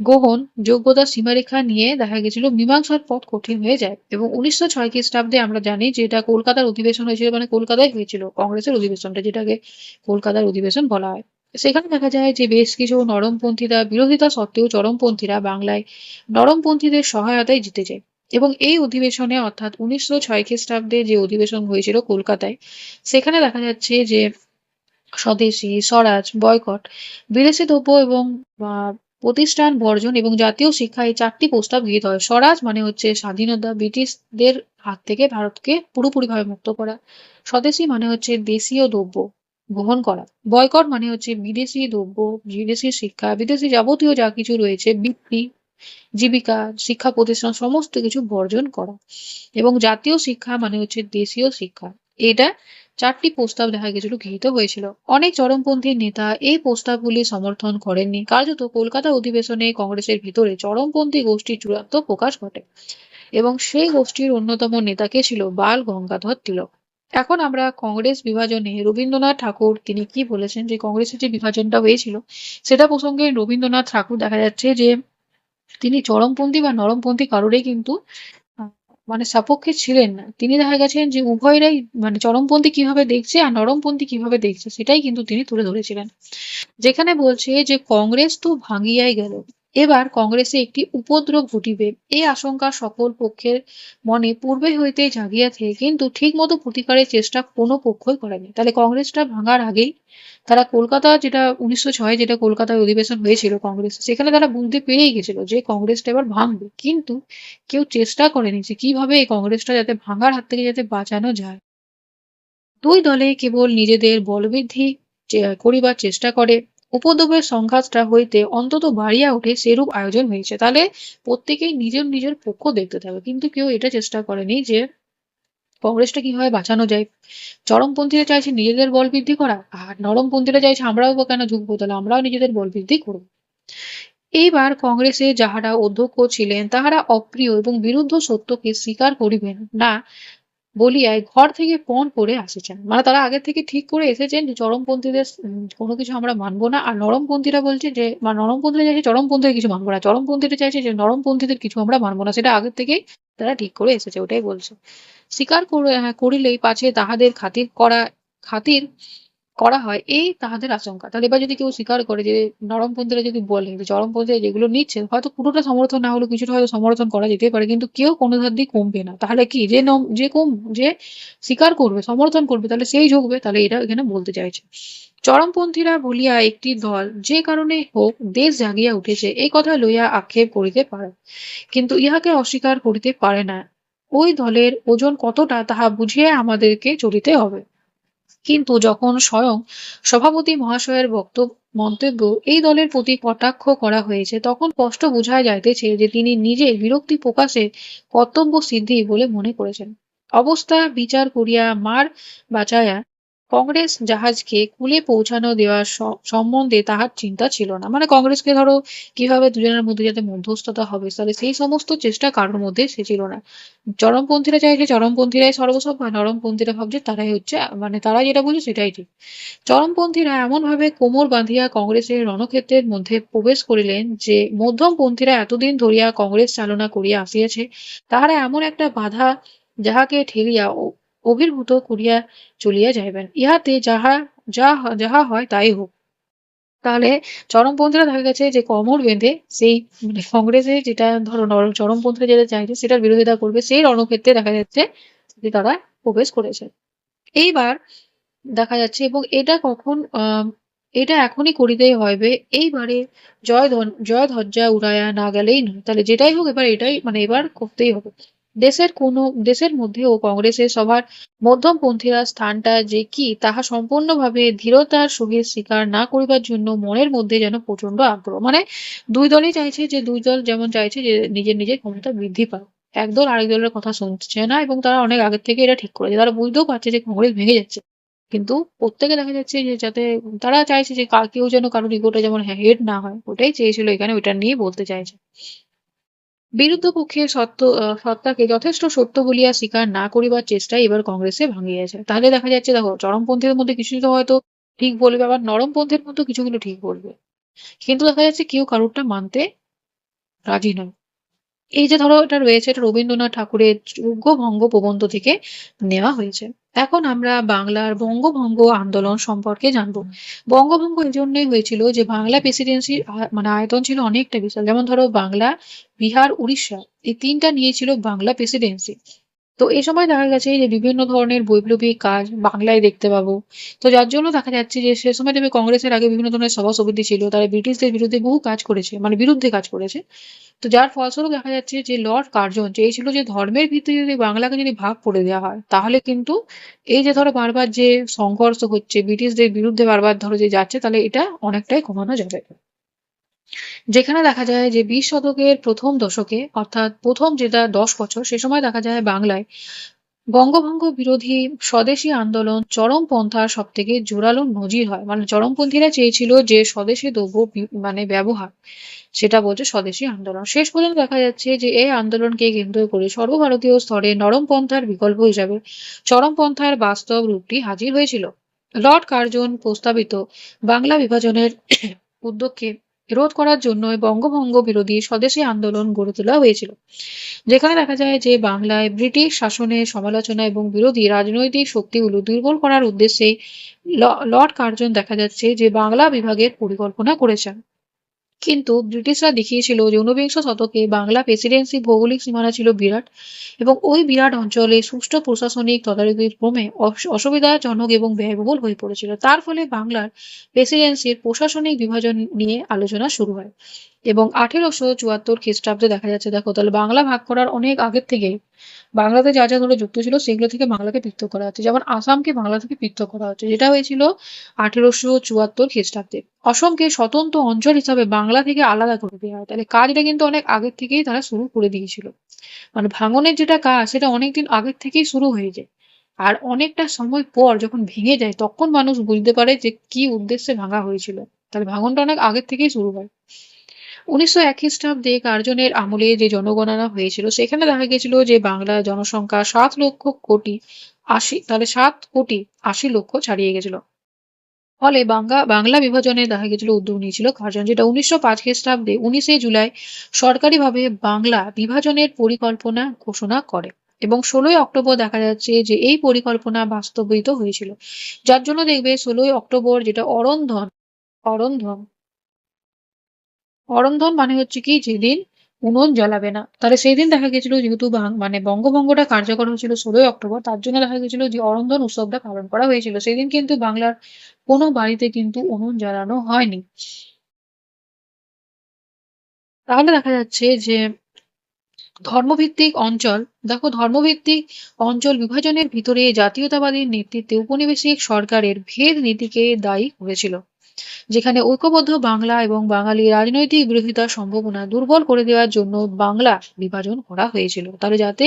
গ্রহণ যোগ্যতার সীমারেখা নিয়ে দেখা গেছিল মীমাংসার পথ কঠিন হয়ে যায়। এবং ১৯০৬ খ্রিস্টাব্দে আমরা জানি যে এটা কলকাতার অধিবেশন হয়েছিল, মানে কলকাতায় হয়েছিল কংগ্রেসের অধিবেশনটা, যেটাকে কলকাতার অধিবেশন বলা হয়। সেখানে দেখা যায় যে বেশ কিছু নরমপন্থীরা বিরোধিতা সত্ত্বেও চরমপন্থীরা বাংলায় নরমপন্থীদের সহায়তায় জিতে যায়। এবং এই অধিবেশনে, অর্থাৎ ১৯০৬ খ্রিস্টাব্দে যে অধিবেশন হয়েছিল কলকাতায়, সেখানে দেখা যাচ্ছে যে স্বদেশী, স্বরাজ, বয়কট, বিদেশি দ্রব্য এবং প্রতিষ্ঠান বর্জন এবং জাতীয় শিক্ষা, এই ৪ টি প্রস্তাব গৃহীত হয়। স্বরাজ মানে হচ্ছে স্বাধীনতা, ব্রিটিশদের হাত থেকে ভারতকে পুরোপুরিভাবে মুক্ত করা। স্বদেশী মানে হচ্ছে দেশীয় দ্রব্য গ্রহণ করা। বয়কট মানে হচ্ছে বিদেশি দ্রব্য, বিদেশি শিক্ষা, বিদেশি যাবতীয় যা কিছু রয়েছে, বৃত্তি, জীবিকা, শিক্ষা প্রতিষ্ঠান সমস্ত কিছু বর্জন করা। এবং জাতীয় শিক্ষা মানে হচ্ছে দেশীয় শিক্ষা। এটা ৪ টি প্রস্তাব দেখা গেছিল গৃহীত হয়েছিল। অনেক চরমপন্থী নেতা এই প্রস্তাবগুলি সমর্থন করেননি। কার্যত কলকাতা অধিবেশনে কংগ্রেসের ভিতরে চরমপন্থী গোষ্ঠীর চূড়ান্ত প্রকাশ ঘটে এবং সেই গোষ্ঠীর অন্যতম নেতা কে ছিল? বাল গঙ্গাধর তিলক। এখন আমরা কংগ্রেস বিভাজনে রবীন্দ্রনাথ ঠাকুর তিনি কি বলেছেন, যে কংগ্রেসের যে বিভাজনটা হয়েছিল সেটা প্রসঙ্গে রবীন্দ্রনাথ ঠাকুর দেখা যাচ্ছে যে তিনি চরমপন্থী বা নরমপন্থী কারোরই কিন্তু আ মানে সপক্ষে ছিলেন না। তিনি দেখা গেছেন যে উভয়েরই, মানে চরমপন্থী কিভাবে দেখছে আর নরমপন্থী কিভাবে দেখছে সেটাই কিন্তু তিনি তুলে ধরেছিলেন। যেখানে বলছে যে কংগ্রেস তো ভাঙিয়াই গেল, এবার কংগ্রেসে একটি উপদ্রব ঘটিবে, এই আশঙ্কা সকল পক্ষের মনে পূর্বে হইতেই জাগিয়াছে, কিন্তু ঠিক মতো প্রতিকারের চেষ্টা কোনো পক্ষই করেনি। তাহলে কংগ্রেসটা ভাঙার আগেই তারা কলকাতা, যেটা ১৯০৬ যেটা কলকাতায় অধিবেশন হয়েছিল কংগ্রেস, সেখানে তারা বুঝতে পেরেই গেছিল যে কংগ্রেসটা এবার ভাঙবে, কিন্তু কেউ চেষ্টা করেনি যে কিভাবে এই কংগ্রেসটা যাতে ভাঙার হাত থেকে যাতে বাঁচানো যায়। দুই দলে কেবল নিজেদের বলবৃদ্ধি করিবার চেষ্টা করে। উপদ্রবের সংঘাতটা হইতে অন্তত বাড়িয়া ওঠে সেরূপ আয়োজন হয়েছে। তাহলে প্রত্যেকেই নিজের নিজের পক্ষ দেখতে থাকবে, কিন্তু কেউ এটা চেষ্টা করেনি যে কংগ্রেসটা কিভাবে বাঁচানো যায়। চরমপন্থীরা চাইছে নিজেদের বল বৃদ্ধি করা, আর নরমপন্থীরা চাইছে আমরাও বা কেন ঝুঁকবো, তাহলে আমরাও নিজেদের বল বৃদ্ধি করবো। এইবার কংগ্রেসে যাহারা অধ্যক্ষ ছিলেন তাহারা অপ্রিয় এবং বিরুদ্ধ সত্যকে স্বীকার করিবেন না বলিয়ায় ঘর থেকে পণ করে আসিছেন। মানে তারা আগে থেকে ঠিক করে এসেছেন যে চরমপন্থীদের কোনো কিছু আমরা মানবো না, আর নরমপন্থীরা বলছে যে, বা নরমপন্থীরা চাইছে চরমপন্থীদের কিছু মানবো না, চরমপন্থীরা চাইছে যে নরমপন্থীদের কিছু আমরা মানবো না, সেটা আগের থেকেই তারা ঠিক করে এসেছে, ওটাই বলছে। স্বীকার করিলেই পাছে তাহাদের খাতির করা হয়, এই তাহাদের আশঙ্কা। তাহলে এবার যদি কেউ স্বীকার করে যে নরমপন্থীরা যদি বলে যে চরমপন্থীরা যেগুলো নিচ্ছে হয়তো পুরোটা সমর্থন না হলেও কিছুটা হয়তো সমর্থন করা যেতেই পারে, কিন্তু কেউ কোনো ধার দিয়ে কমবে না, তাহলে কি যে স্বীকার করবে, সমর্থন করবে, তাহলে সেই ঝুঁকবে, তাহলে এটা এখানে বলতে চাইছে। চরমপন্থীরা বলিয়া একটি দল যে কারণে হোক দেশ জাগিয়া উঠেছে, এই কথা লইয়া আক্ষেপ করিতে পারে, কিন্তু ইহাকে অস্বীকার করিতে পারে না। ওই দলের ওজন কতটা তাহা বুঝিয়ে আমাদেরকে চলিতে হবে। কিন্তু যখন স্বয়ং সভাপতি মহাশয়ের মন্তব্য এই দলের প্রতি কটাক্ষ করা হয়েছে, তখন স্পষ্ট বোঝা যাইতেছে যে তিনি নিজে বিরক্তি প্রকাশে কর্তব্য সিদ্ধি বলে মনে করেছেন। অবস্থা বিচার করিয়া মার বাঁচাইয়া কংগ্রেস জাহাজকে কূলে পৌঁছানো দেওয়ার সম্বন্ধে তাহার চিন্তা ছিল না। মানে কংগ্রেসকে ধরো কিভাবে দুজনের মধ্যে যাতে মধ্যস্থতা হবে, তাহলে সেই সমস্ত চেষ্টা কারোর মধ্যে সে ছিল না। চরমপন্থীরা চাইছে চরমপন্থীরাই সর্বসভ্য, আর নরমপন্থীরা ভাবছে তারাই হচ্ছে, মানে তারা যেটা বলছে সেটাই ঠিক। চরমপন্থীরা এমনভাবে কোমর বাঁধিয়া কংগ্রেসের রণক্ষেত্রের মধ্যে প্রবেশ করিলেন যে মধ্যমপন্থীরা এতদিন ধরিয়া কংগ্রেস চালনা করিয়া আসিয়াছে, তাহারা এমন একটা বাধা যাহাকে ঠেলিয়া অভিভূত করিয়া চলিয়া যাইবেন, ইহাতে যাহা হয় তাই হোক। তাহলে চরমপন্থীরা দেখা গেছে যে কোমর বেঁধে সেই মানে কংগ্রেসে যেটা ধরো চরমপন্থীরা যেটা চাইছে সেটার বিরোধিতা করবে, সেই রণক্ষেত্রে দেখা যাচ্ছে যে তারা প্রবেশ করেছে। এইবার দেখা যাচ্ছে, এবং এটা কখন এটা এখনই করিতেই হইবে, এইবারে জয় ধ্বজা উড়াইয়া না গেলেই নয়। তাহলে যেটাই হোক এবার এটাই মানে এবার করতেই হবে। দেশের মধ্যে ও কংগ্রেসের সভার মধ্যমপন্থীরা স্থানটা যে কি তাহা সম্পূর্ণভাবে ধীরতার সহিত স্বীকার না করিবার জন্য মনের মধ্যে যেন প্রচন্ড আগ্রহ। মানে দুই দলই চাইছে, যে দুই দল যেমন চাইছে যে নিজের নিজের ক্ষমতা বৃদ্ধি পাক, একদল আরেক দলের কথা শুনছে না, এবং তারা অনেক আগের থেকে এটা ঠিক করেছে। তারা বুঝতেও পারছে যে কংগ্রেস ভেঙে যাচ্ছে, কিন্তু প্রত্যেকে দেখা যাচ্ছে যে যাতে তারা চাইছে যে কেউ যেন কারোর ইগোটা যেমন হেড না হয়, ওটাই চেয়েছিল এখানে, ওইটা নিয়ে বলতে চাইছে। বিরুদ্ধ পক্ষের সত্তাকে যথেষ্ট সত্য বলিয়া স্বীকার না করিবার চেষ্টা এবার কংগ্রেসে ভাঙিয়াছে। তাহলে দেখা যাচ্ছে, দেখো চরমপন্থীদের মধ্যে কিছু কিছু হয়তো ঠিক বলবে, আবার নরমপন্থীর মধ্যে কিছুগুলো ঠিক বলবে, কিন্তু দেখা যাচ্ছে কেউ কারোরটা মানতে রাজি নয়। এই যে ধরো এটা রয়েছে, এটা রবীন্দ্রনাথ ঠাকুরের বঙ্গভঙ্গ প্রবন্ধ থেকে নেওয়া হয়েছে। এখন আমরা বাংলার বঙ্গভঙ্গ আন্দোলন সম্পর্কে জানবো। বঙ্গভঙ্গ এই জন্যই হয়েছিল যে বাংলা প্রেসিডেন্সির মানে আয়তন ছিল অনেকটা বিশাল। যেমন ধরো বাংলা, বিহার, উড়িষ্যা, এই তিনটা নিয়েছিল বাংলা প্রেসিডেন্সি। তো এই সময় দেখা গেছে যে বিভিন্ন ধরনের বৈপ্লবিক কাজ বাংলায় দেখতে পাবো। তো যার জন্য দেখা যাচ্ছে যে সে সময় দেখবে কংগ্রেসের আগে বিভিন্ন ধরনের সভা সমিতি ছিল, তারা ব্রিটিশদের বিরুদ্ধে বহু কাজ করেছে, মানে বিরুদ্ধে কাজ করেছে। তো যার ফলস্বরূপ দেখা যাচ্ছে যে লর্ড কার্জন চেয়েছিল যে ধর্মের ভিত্তিতে যদি বাংলাকে যদি ভাগ করে দেওয়া হয়, তাহলে কিন্তু এই যে ধরো বারবার যে সংঘর্ষ হচ্ছে ব্রিটিশদের বিরুদ্ধে বারবার ধরো যে যাচ্ছে, তাহলে এটা অনেকটাই কমানো যাবে। যেখানে দেখা যায় যে 20 শতকের প্রথম দশকে, অর্থাৎ প্রথম যেটা 10 বছর, সে সময় দেখা যায় বাংলায় বঙ্গভঙ্গ বিরোধী স্বদেশী আন্দোলন চরমপন্থার সব থেকে জোরালো নজির হয়। মানে চরমপন্থীরা চেয়েছিল যে স্বদেশী দ্রব্য মানে ব্যবহার, সেটা বলছে স্বদেশী আন্দোলন। শেষ পর্যন্ত দেখা যাচ্ছে যে এই আন্দোলনকে কেন্দ্র করে সর্বভারতীয় স্তরে নরমপন্থার বিকল্প হিসাবে চরমপন্থার বাস্তব রূপটি হাজির হয়েছিল। লর্ড কার্জন প্রস্তাবিত বাংলা বিভাজনের উদ্যোগকে রোধ করার জন্য বঙ্গভঙ্গ বিরোধী স্বদেশী আন্দোলন গড়ে তোলা হয়েছিল, যেখানে দেখা যায় যে বাংলায় ব্রিটিশ শাসনের সমালোচনা এবং বিরোধী রাজনৈতিক শক্তিগুলো দুর্বল করার উদ্দেশ্যে লর্ড কার্জন দেখা যাচ্ছে যে বাংলা বিভাগের পরিকল্পনা করেছেন। কিন্তু ব্রিটিশরা দেখিয়েছিল যে ঊনবিংশ শতকে বাংলা প্রেসিডেন্সি ভৌগোলিক সীমানা ছিল বিরাট, এবং ওই বিরাট অঞ্চলে সুষ্ঠু প্রশাসনিক তদারকির ক্রমে অসুবিধাজনক এবং ব্যয়বহুল হয়ে পড়েছিল। তার ফলে বাংলার প্রেসিডেন্সির প্রশাসনিক বিভাজন নিয়ে আলোচনা শুরু হয়, এবং 1874 খ্রিস্টাব্দে দেখা যাচ্ছে, দেখো তাহলে বাংলা ভাগ করার অনেক আগের থেকেই বাংলাতে যা যা ধরে যুক্ত ছিল সেগুলো থেকে বাংলাকে পৃথক করা হচ্ছে। যেমন আসামকে বাংলা থেকে পৃথক করা হচ্ছে, যেটা হয়েছিল 1874 খ্রিস্টাব্দে। অসমকে স্বতন্ত্র অঞ্চল হিসাবে বাংলা থেকে আলাদা করে দেওয়া হয়। তাহলে কাজটা কিন্তু অনেক আগের থেকেই তারা শুরু করে দিয়েছিল। মানে ভাঙনের যেটা কাজ সেটা অনেকদিন আগের থেকেই শুরু হয়ে যায়, আর অনেকটা সময় পর যখন ভেঙে যায় তখন মানুষ বুঝতে পারে যে কি উদ্দেশ্যে ভাঙা হয়েছিল। তাহলে ভাঙনটা অনেক আগের থেকেই শুরু হয়। 1901 খ্রিস্টাব্দে কার্জনের আমলে যে জনগণনা হয়েছিল সেখানে দেখা গেছিল যে বাংলার জনসংখ্যা 7,80,00,000 ছাড়িয়ে গেছিল। ফলে বাংলা বিভাজনে দেখা গেছিল উদ্যোগ নিয়েছিল কার্জন, যেটা 1905 খ্রিস্টাব্দে 19 জুলাই সরকারিভাবে বাংলা বিভাজনের পরিকল্পনা ঘোষণা করে, এবং 16 অক্টোবর দেখা যাচ্ছে যে এই পরিকল্পনা বাস্তবায়িত হয়েছিল। যার জন্য দেখবে 16 অক্টোবর যেটা অরন্ধন অরন্ধন মানে হচ্ছে কি, যেদিন উনুন জ্বালাবে না। তাহলে সেই দিন দেখা গেছিল যেহেতু মানে বঙ্গভঙ্গটা কার্যকর হয়েছিল 16 অক্টোবর, তার জন্য দেখা গেছিল যে অরন্ধন উৎসবটা পালন করা হয়েছিল। সেদিন কিন্তু বাংলার কোনো বাড়িতে কিন্তু উনুন জ্বালানো হয়নি। তাহলে দেখা যাচ্ছে যে ধর্মভিত্তিক অঞ্চল, দেখো ধর্মভিত্তিক অঞ্চল বিভাজনের ভিতরে জাতীয়তাবাদী নেতৃত্বে উপনিবেশিক সরকারের ভেদ নীতিকে দায়ী করেছিল, যেখানে ঐক্যবদ্ধ বাংলা এবং বাঙালি রাজনৈতিক বিরোধিতার সম্ভাবনা দুর্বল করে দেওয়ার জন্য বাংলা বিভাজন করা হয়েছিল। তাহলে যাতে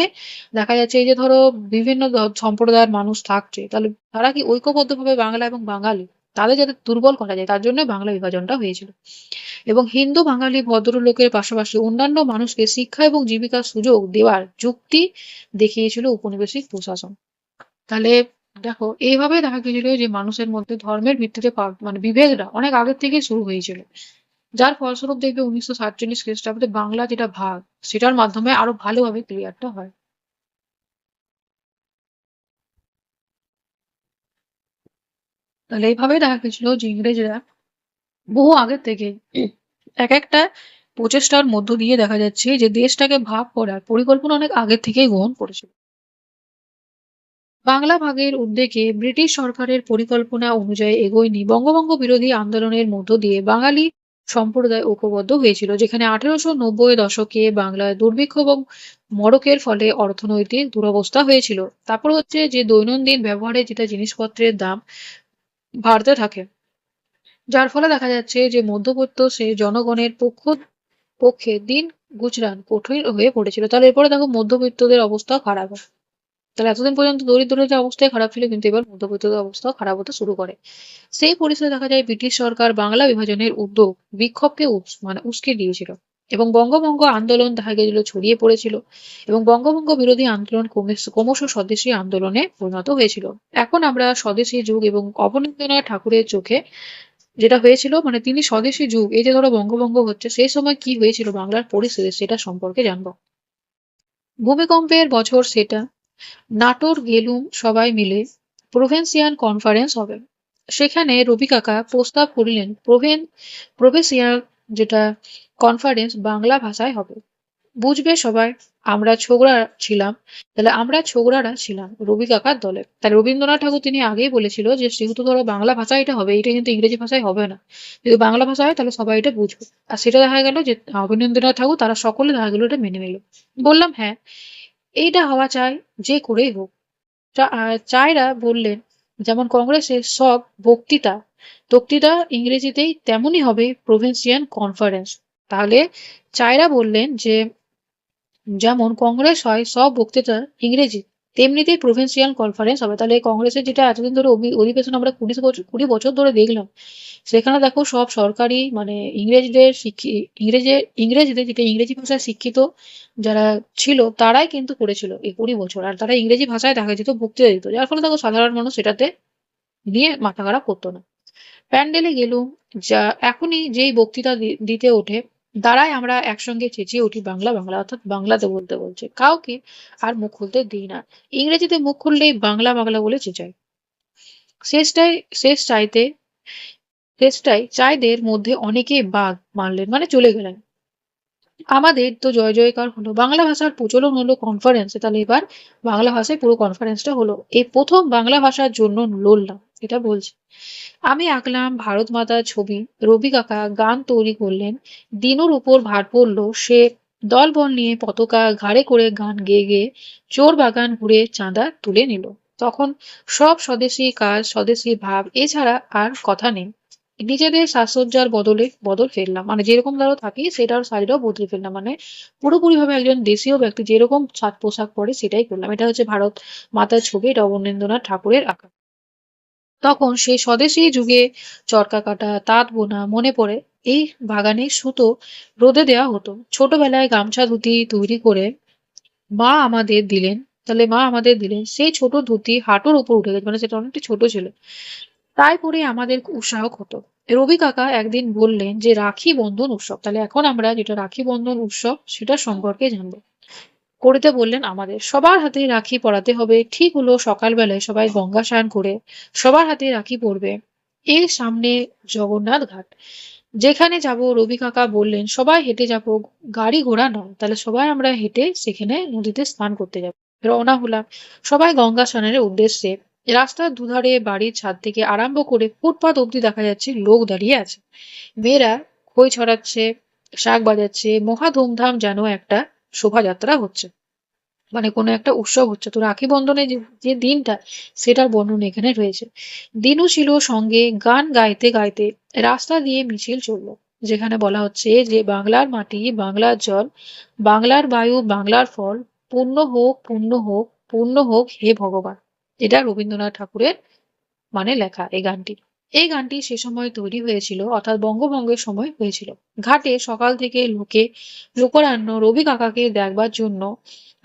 দেখা যাচ্ছে এই যে ধরো বিভিন্ন সম্প্রদায়ের মানুষ থাকছে, তাহলে তারা কি ঐক্যবদ্ধভাবে বাংলা এবং বাঙালি তাদের যাতে দুর্বল করা যায় তার জন্য বাংলা বিভাজনটা হয়েছিল। এবং হিন্দু বাঙালি ভদ্রলোকের পাশাপাশি অন্যান্য মানুষকে শিক্ষা এবং জীবিকার সুযোগ দেওয়ার যুক্তি দেখিয়েছিল উপনিবেশিক প্রশাসন। তাহলে দেখো এইভাবে দেখা গেছিল যে মানুষের মধ্যে ধর্মের ভিত্তিতে মানে বিভেদটা অনেক আগের থেকে শুরু হয়েছিল, যার ফলস্বরূপ দেখবে 1947 খ্রিস্টাব্দে বাংলা যেটা ভাগ সেটার মাধ্যমে আরো ভালোভাবে ক্লিয়ারটা হয়। তাহলে এইভাবে দেখা গেছিল যে ইংরেজরা বহু আগের থেকে এক একটা প্রচেষ্টার মধ্য দিয়ে দেখা যাচ্ছে যে দেশটাকে ভাগ করার পরিকল্পনা অনেক আগের থেকেই গ্রহণ করেছিল। বাংলা ভাগের উদ্যোগে ব্রিটিশ সরকারের পরিকল্পনা অনুযায়ী এগোয়নি বঙ্গভঙ্গ বিরোধী আন্দোলনের মধ্য দিয়ে বাঙালি সম্প্রদায় ঐক্যবদ্ধ হয়েছিল, যেখানে 1890 দশকে বাংলায় দুর্ভিক্ষ এবং মড়কের ফলে অর্থনৈতিক দুরবস্থা হয়েছিল। তারপর হচ্ছে যে দৈনন্দিন ব্যবহারে যেটা জিনিসপত্রের দাম বাড়তে থাকে, যার ফলে দেখা যাচ্ছে যে মধ্যবিত্ত সে জনগণের পক্ষে দিন গুজরান কঠিন হয়ে পড়েছিল। তাহলে এরপরে দেখো মধ্যবিত্তদের অবস্থা খারাপ হয়। তাহলে এতদিন পর্যন্ত দরিদ্রদের যে অবস্থায় খারাপ ছিল, কিন্তু এবার মধ্যবিত্তদের অবস্থাও খারাপ হতে শুরু করে। সেই পরিস্থিতি দেখা যায় ব্রিটিশ সরকার বাংলা বিভাজনের উদ্যোগ বিক্ষোভকে মানে উস্কে দিয়েছিল, এবং বঙ্গভঙ্গ আন্দোলন দেখা গেছিল ছড়িয়ে পড়েছিল, এবং বঙ্গভঙ্গ বিরোধী আন্দোলন ক্রমশ স্বদেশী আন্দোলনে পরিণত হয়েছিল। এখন আমরা স্বদেশী যুগ এবং অবনীন্দ্রনাথ ঠাকুরের চোখে যেটা হয়েছিল, মানে তিনি স্বদেশী যুগ, এই যে ধরো বঙ্গভঙ্গ হচ্ছে সেই সময় কি হয়েছিল বাংলার পরিস্থিতি সেটা সম্পর্কে জানবো। ভূমিকম্পের বছর সেটা, নাটোর গেলুম সবাই মিলে প্রভিন্সিয়াল কনফারেন্স হবে। সেখানে রবি কাকা প্রস্তাব করিলেন প্রভিন্সিয়াল যেটা কনফারেন্স বাংলা ভাষায় হবে। বুঝবে সবাই আমরা ছোকরা ছিলাম, তাহলে আমরা ছোকরারা ছিলাম রবি কাকার দলে। তাহলে রবীন্দ্রনাথ ঠাকুর তিনি আগেই বলেছিল যে যেহেতু ধরো বাংলা ভাষায় এটা হবে, এটা কিন্তু ইংরেজি ভাষায় হবে না, যদি বাংলা ভাষা হয় তাহলে সবাই এটা বুঝবে। আর সেটা দেখা গেল যে অবনীন্দ্রনাথ ঠাকুর তারা সকলে দেখা গেল এটা মেনে নিল। বললাম হ্যাঁ এইটা হওয়া চাই, যে করেই হোক। চায়রা বললেন যেমন কংগ্রেসের সব বক্তৃতা ইংরেজিতেই তেমনই হবে প্রভিন্সিয়াল কনফারেন্স। তাহলে চায়রা বললেন যে যেমন কংগ্রেস হয় সব বক্তৃতা ইংরেজি, তেমনিতেই প্রভিন্সিয়াল কনফারেন্স হবে। তাহলে কংগ্রেসের যেটা এতদিন ধরে অধিবেশন আমরা 20 বছর ধরে দেখলাম, সেখানে দেখো সব সরকারি মানে ইংরেজদের যেটা ইংরেজি ভাষায় শিক্ষিত যারা ছিল তারাই কিন্তু করেছিল এই 20 বছর, আর তারা ইংরেজি ভাষায় দেখা যেত বক্তৃতা দিত, যার ফলে দেখো সাধারণ মানুষ সেটাতে নিয়ে মাথা খারাপ করতো না। প্যান্ডেলে গেলুম, যা এখনই যেই বক্তৃতা দিতে ওঠে দাঁড়ায় আমরা একসঙ্গে চেঁচিয়ে উঠি বাংলা বাংলা, অর্থাৎ বাংলাতে বলতে বলছে, কাউকে আর মুখ খুলতে দিই না, ইংরেজিতে মুখ খুললেই বাংলা বাংলা বলে চেঁচাই। শেষটাই শেষ চাইতে শেষটাই চাইদের মধ্যে অনেকে বাঘ মারলেন, মানে চলে গেলেন। আমাদের তো জয় জয়কার হলো, বাংলা ভাষার প্রচলন হলো কনফারেন্সে। তাহলে এবার বাংলা ভাষায় পুরো কনফারেন্সটা হলো, এই প্রথম বাংলা ভাষার জন্য লড়লাম, এটা বলছে। আমি আঁকলাম ভারত মাতার ছবি, রবি কাকা গান তৈরি করলেন, দিনুর উপর ভার পড়লো, সে দলবল নিয়ে পতাকা ঘাড়ে করে গান গেয়ে গেয়ে চোর বাগান ঘুরে চাঁদা তুলে নিল। তখন সব স্বদেশী কাজ স্বদেশী ভাব এছাড়া আর কথা নেই। নিজেদের সাজসজ্জার বদল ফেললাম, মানে যেরকম ধরো থাকি সেটার সাজটাও বদলে ফেললাম, মানে পুরোপুরি ভাবে একজন দেশীয় ব্যক্তি যেরকম সাজ পোশাক পরে সেটাই করলাম। এটা হচ্ছে ভারত মাতার ছবি, এটা অবনীন্দ্রনাথ ঠাকুরের আঁকা। তখন সেই স্বদেশী যুগে চরকা কাটা তাঁত বোনা মনে পড়ে, এই বাগানে সুতো রোদে দেওয়া হতো। ছোটবেলায় গামছা ধুতি তৈরি করে মা আমাদের দিলেন, তাহলে মা আমাদের দিলেন সেই ছোট ধুতি হাঁটুর উপর উঠে গেছে, মানে সেটা অনেকটা ছোট ছিল, তাই পরে আমাদের উৎসাহ হতো। রবি কাকা একদিন বললেন যে রাখি বন্ধন উৎসব, তাহলে এখন আমরা যেটা রাখি বন্ধন উৎসব সেটা সম্পর্কে জানবো। করতে বললেন আমাদের সবার হাতে রাখি পরাতে হবে। ঠিক হলো সকালবেলায় সবাই গঙ্গা স্নান করে সবার হাতে রাখি পরবে। এর সামনে জগন্নাথ ঘাট, যেখানে যাব রবি কাকা বললেন সবাই হেঁটে যাব, গাড়ি ঘোড়া নয়। তাহলে সবাই আমরা হেঁটে সেখানে নদীতে স্নান করতে যাব। রওনা হলাম সবাই গঙ্গা স্নানের উদ্দেশ্যে। রাস্তার দুধারে বাড়ির ছাদ থেকে আরম্ভ করে ফুটপাত অব্দি দেখা যাচ্ছে লোক দাঁড়িয়ে আছে, মেয়েরা খই ছড়াচ্ছে, শাঁখ বাজাচ্ছে, মহা ধুমধাম যেন একটা শোভাযাত্রা হচ্ছে, মানে কোনো একটা উৎসব হচ্ছে। তো রাখি বন্ধনের যে যে দিনটা, সেটার বর্ণনা এখানে রয়েছে। দিনু ছিল সঙ্গে গান গাইতে গাইতে রাস্তা দিয়ে মিছিল চলল, যেখানে বলা হচ্ছে যে বাংলার মাটি, বাংলার জল, বাংলার বায়ু, বাংলার ফল, পূর্ণ হোক, পূর্ণ হোক, পূর্ণ হোক হে ভগবান। এটা রবীন্দ্রনাথ ঠাকুরের মানে লেখা এই গানটি। এই গানটি সে সময় তৈরি হয়েছিল, অর্থাৎ বঙ্গভঙ্গের সময় হয়েছিল। ঘাটে সকাল থেকে লোকরান্য রবি কাকাকে দেখবার জন্য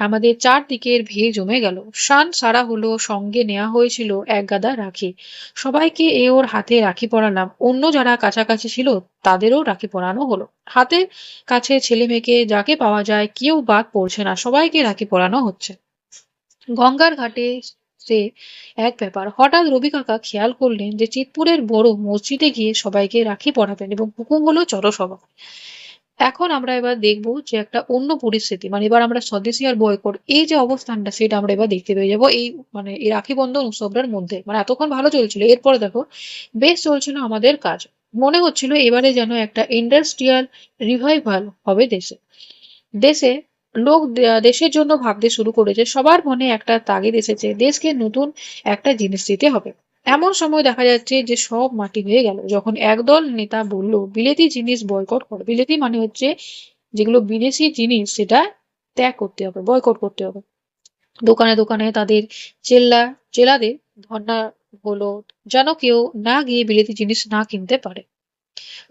আমাদের চারদিকের ভিড় জমে গেল। শান সারা হলো, সঙ্গে নেওয়া হয়েছিল এক গাদা রাখি। সবাইকে ওর হাতে রাখি পরালাম। অন্য যারা কাছাকাছি ছিল তাদেরও রাখি পরানো হলো। হাতে কাছে ছেলে মেয়েকে যাকে পাওয়া যায় কেউ বাদ পড়ছে না, সবাইকে রাখি পরানো হচ্ছে। গঙ্গার ঘাটে সে এক ব্যাপার। হঠাৎ রবি কাকা খেয়াল করলেন যে চিৎপুরের বড় মসজিদে গিয়ে সবাইকে রাখি পরাবেন এবং হুকুম হলো চলো সভা। এখন আমরা এবার দেখব যে একটা অন্য পরিস্থিতি, মানে এবার আমরা স্বদেশী আর বয়কট এই যে অবস্থানটা, সেটা আমরা এবার দেখতে পেয়ে যাবো এই মানে এই রাখি বন্ধন উৎসবটার মধ্যে। মানে এতক্ষণ ভালো চলছিল, এরপরে দেখো বেশ চলছিল আমাদের কাজ। মনে হচ্ছিল এবারে যেন একটা ইন্ডাস্ট্রিয়াল রিভাইভাল হবে দেশে। দেশে লোক দেশের জন্য ভাবতে শুরু করেছে। সবার মনে একটা তাগিদ এসেছে, দেশকে নতুন একটা জিনিস দিতে হবে। এমন সময় দেখা যাচ্ছে যে সব মাটি হয়ে গেল যখন একদল নেতা বলল বিলেতি জিনিস বয়কট করো। বিলেতি মানে হচ্ছে যেগুলো বিদেশি জিনিস, সেটা ত্যাগ করতে হবে, বয়কট করতে হবে। দোকানে দোকানে তাদের জেলাদের ধর্ণা হলো, যেন কেউ না গিয়ে বিলেতি জিনিস না কিনতে পারে।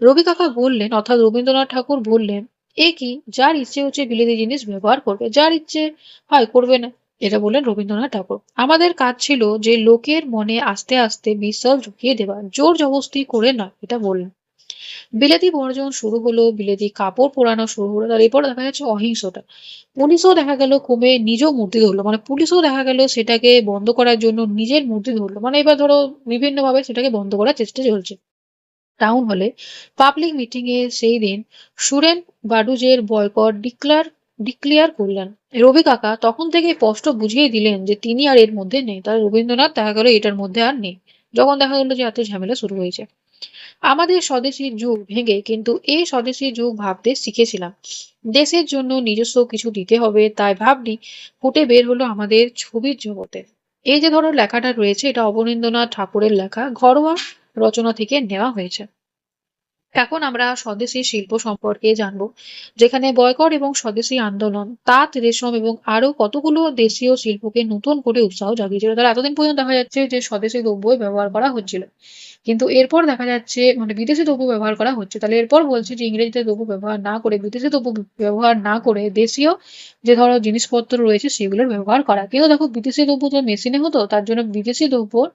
রবি কাকা বললেন, অর্থাৎ রবীন্দ্রনাথ ঠাকুর বললেন, এ কি, যার ইচ্ছে হচ্ছে বিলেতি জিনিস ব্যবহার করবে, যার ইচ্ছে হয় করবে না। এটা বললেন রবীন্দ্রনাথ ঠাকুর। আমাদের কাজ ছিল যে লোকের মনে আস্তে আস্তে বিশ্বাস ঢুকিয়ে দেওয়া, জোর জবস্তি করে না, এটা বললেন। বিলেতি বর্জন শুরু হলো, বিলেতি কাপড় পরানো শুরু হলো। তার এরপর দেখা যাচ্ছে অহিংসতা। পুলিশও দেখা গেল কমে নিজেও মূর্তি ধরলো, মানে পুলিশও দেখা গেল সেটাকে বন্ধ করার জন্য নিজের মূর্তি ধরলো। মানে এবার ধরো বিভিন্ন ভাবে সেটাকে বন্ধ করার চেষ্টা চলছে। টাউন হলে পাবলিক মিটিং এ সেই দিন সুরেন বাডুজের বয়কট ডিক্লেয়ার করলেন। রবি কাকা তখন থেকে স্পষ্ট বুঝিয়ে দিলেন যে তিনি আর এর মধ্যে নেই। তার রবীন্দ্রনাথ দেখা গেল এটার মধ্যে আর নেই, যখন দেখা গেল যে এত ঝামেলা শুরু হয়েছে। আমাদের স্বদেশী যুগ ভেঙে কিন্তু এই স্বদেশী যুগ ভাবতে শিখেছিলাম। দেশের জন্য নিজস্ব কিছু দিতে হবে, তাই ভাবনি ফুটে বের হলো আমাদের ছবির জগতে। এই যে ধরো লেখাটা রয়েছে, এটা অবনীন্দ্রনাথ ঠাকুরের লেখা, ঘরোয়া রচনা থেকে নেওয়া হয়েছে। এখন আমরা স্বদেশী শিল্প সম্পর্কে জানবো, যেখানে বয়কট এবং স্বদেশী আন্দোলন তাঁত, রেশম এবং আরো কতগুলো দেশীয় শিল্পকে নতুন করে উৎসাহ জাগিয়েছিল। তাহলে এতদিন পর্যন্ত দেখা যাচ্ছে যে স্বদেশী দ্রব্যই ব্যবহার করা হচ্ছিল, কিন্তু এরপর দেখা যাচ্ছে মানে বিদেশি দ্রব্য ব্যবহার করা হচ্ছে। তাহলে এরপর বলছে যে ইংরেজিতে দ্রব্য ব্যবহার না করে, বিদেশি দ্রব্য ব্যবহার না করে দেশীয় যে ধরো জিনিসপত্র রয়েছে সেগুলোর ব্যবহার করা। কিন্তু দেখো বিদেশি দ্রব্য তো মেশিনে হতো, তার জন্য বিদেশি দ্রব্যর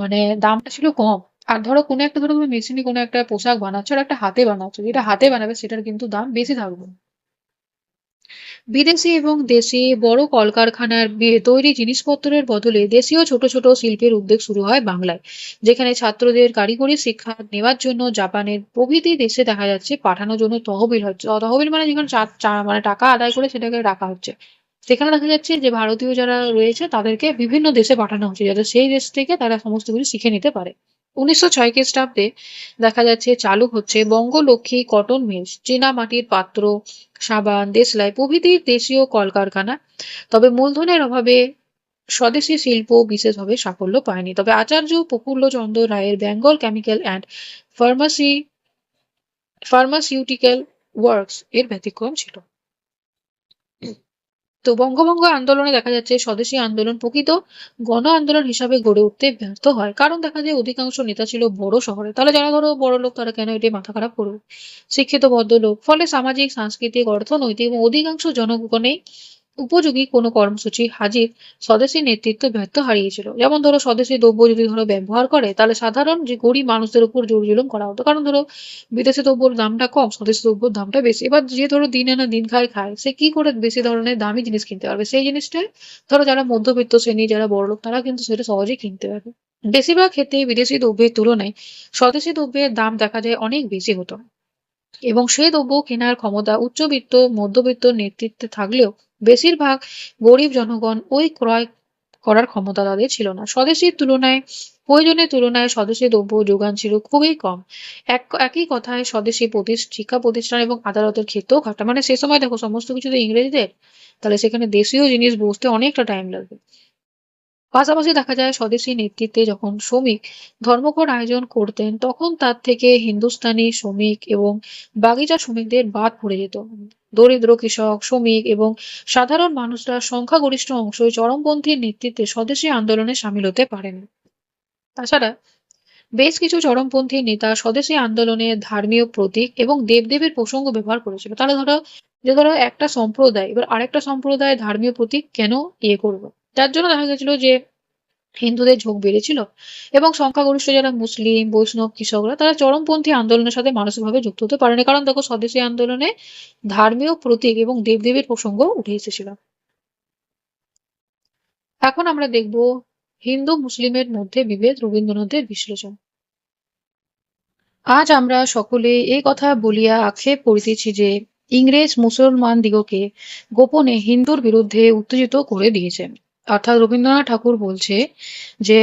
মানে দামটা ছিল কম। আর ধরো কোনো একটা, ধরো তুমি মেশিনে কোনো একটা পোশাক বানাচ্ছ আর একটা হাতে বানাচ্ছ, যেটা হাতে বানাবে সেটার কিন্তু দাম বেশি থাকবে। বিদেশি এবং দেশি বড় কলকারখানার তৈরি জিনিসপত্রের বদলে দেশীয় ছোট ছোট শিল্পের উদ্যোগ শুরু হয় বাংলায়, যেখানে ছাত্রদের কারিগরি শিক্ষা নেওয়ার জন্য জাপানের প্রভৃতি দেশে দেখা যাচ্ছে পাঠানোর জন্য তহবিল হচ্ছে। তহবিল মানে যেখানে মানে টাকা আদায় করে সেটাকে রাখা হচ্ছে। সেখানে দেখা যাচ্ছে যে ভারতীয় যারা রয়েছে তাদেরকে বিভিন্ন দেশে পাঠানো হচ্ছে, যাতে সেই দেশ থেকে তারা সমস্ত কিছু শিখে নিতে পারে। 1906 খ্রিস্টাব্দে দেখা যাচ্ছে চালু হচ্ছে বঙ্গলক্ষ্মী কটন মিলস, চীনা মাটির পাত্র, সাবান, দেশলাই প্রভৃতি দেশীয় কলকারখানা। তবে মূলধনের অভাবে স্বদেশী শিল্প বিশেষভাবে সাফল্য পায়নি। তবে আচার্য প্রফুল্লচন্দ্র রায়ের Bengal chemical and pharmacy pharmaceutical works এর ব্যতিক্রম ছিল। তো বঙ্গভঙ্গ আন্দোলনে দেখা যাচ্ছে স্বদেশী আন্দোলন প্রকৃত গণ আন্দোলন হিসাবে গড়ে উঠতে ব্যর্থ হয়, কারণ দেখা যায় অধিকাংশ নেতা ছিল বড় শহরে। তাহলে যারা ধরো বড় লোক তারা কেন এটি মাথা খারাপ করবে, শিক্ষিত ভদ্রলোক। ফলে সামাজিক, সাংস্কৃতিক, অর্থনৈতিক এবং অধিকাংশ জনগণেই উপযোগী কোনো কর্মসূচি হাজির স্বদেশী নেতৃত্ব ব্যর্থ হারিয়েছিল। যেমন ধরো স্বদেশী দ্রব্য যদি ধরো ব্যবহার করে, তাহলে সাধারণ যে গরিব মানুষদের উপর জোর জুলুম করা হতো, কারণ ধরো বিদেশি দ্রব্যর দামটা কম, স্বদেশী দ্রব্যর দামটা বেশি। এবার যে ধরো দিন আনা দিন খায় সে কি করে বেশি ধরনের দামি জিনিস কিনতে পারবে? সেই জিনিসটাই ধরো যারা মধ্যবিত্ত শ্রেণী, যারা বড়লোক, তারা কিন্তু সেটা সহজেই কিনতে পারবে। বেশিরভাগ ক্ষেত্রে বিদেশি দ্রব্যের তুলনায় স্বদেশী দ্রব্যের দাম দেখা যায় অনেক বেশি হতো, এবং সেই দ্রব্য কেনার ক্ষমতা উচ্চবিত্ত মধ্যবিত্ত নেতৃত্বে থাকলেও বেশিরভাগ গরিব জনগণ ওই ক্রয় করার ক্ষমতা তাদের ছিল না। স্বদেশীর তুলনায় প্রয়োজনের তুলনায় স্বদেশী দ্রব্য যোগান ছিল খুবই কম। একই কথায় স্বদেশী শিক্ষা প্রতিষ্ঠান এবং আদালতের ক্ষেত্রেও ঘাটা, মানে সে সময় দেখো সমস্ত কিছু তো ইংরেজদের, তাহলে সেখানে দেশীয় জিনিস বুঝতে অনেকটা টাইম লাগবে। পাশাপাশি দেখা যায় স্বদেশী নেতৃত্বে যখন শ্রমিক ধর্মঘট আয়োজন করতেন তখন তার থেকে হিন্দুস্তানি শ্রমিক এবং বাগিচা শ্রমিকদের বাদ পড়ে যেত। দরিদ্র কৃষক, শ্রমিক এবং সাধারণ মানুষরা সংখ্যাগরিষ্ঠ অংশই চরমপন্থীর নেতৃত্বে স্বদেশী আন্দোলনে সামিল হতে পারেন। তাছাড়া বেশ কিছু চরমপন্থী নেতা স্বদেশী আন্দোলনে ধর্মীয় প্রতীক এবং দেবদেবীর প্রসঙ্গ ব্যবহার করেছিল। তাহলে ধরো একটা সম্প্রদায় এবার আরেকটা সম্প্রদায় ধর্মীয় প্রতীক কেন করবে, যার জন্য দেখা গেছিল যে হিন্দুদের ঝোঁক বেড়েছিল এবং সংখ্যাগরিষ্ঠ যারা মুসলিম, বৈষ্ণব, কৃষকরা তারা চরমপন্থী আন্দোলনের সাথে মানসিকভাবে যুক্ত হতে পারেনি, কারণ দেখো স্বদেশী আন্দোলনে ধর্মীয় প্রতীক এবং দেবদেবীর প্রসঙ্গ উঠে এসেছিল। এখন আমরা দেখব হিন্দু মুসলিমের মধ্যে বিভেদ, রবীন্দ্রনাথের বিশ্লেষণ। আজ আমরা সকলে এই কথা বলিয়া আক্ষেপ করিতেছি যে ইংরেজ মুসলমান দিগকে গোপনে হিন্দুর বিরুদ্ধে উত্তেজিত করে দিয়েছেন। অর্থাৎ রবীন্দ্রনাথ ঠাকুর বলছে যে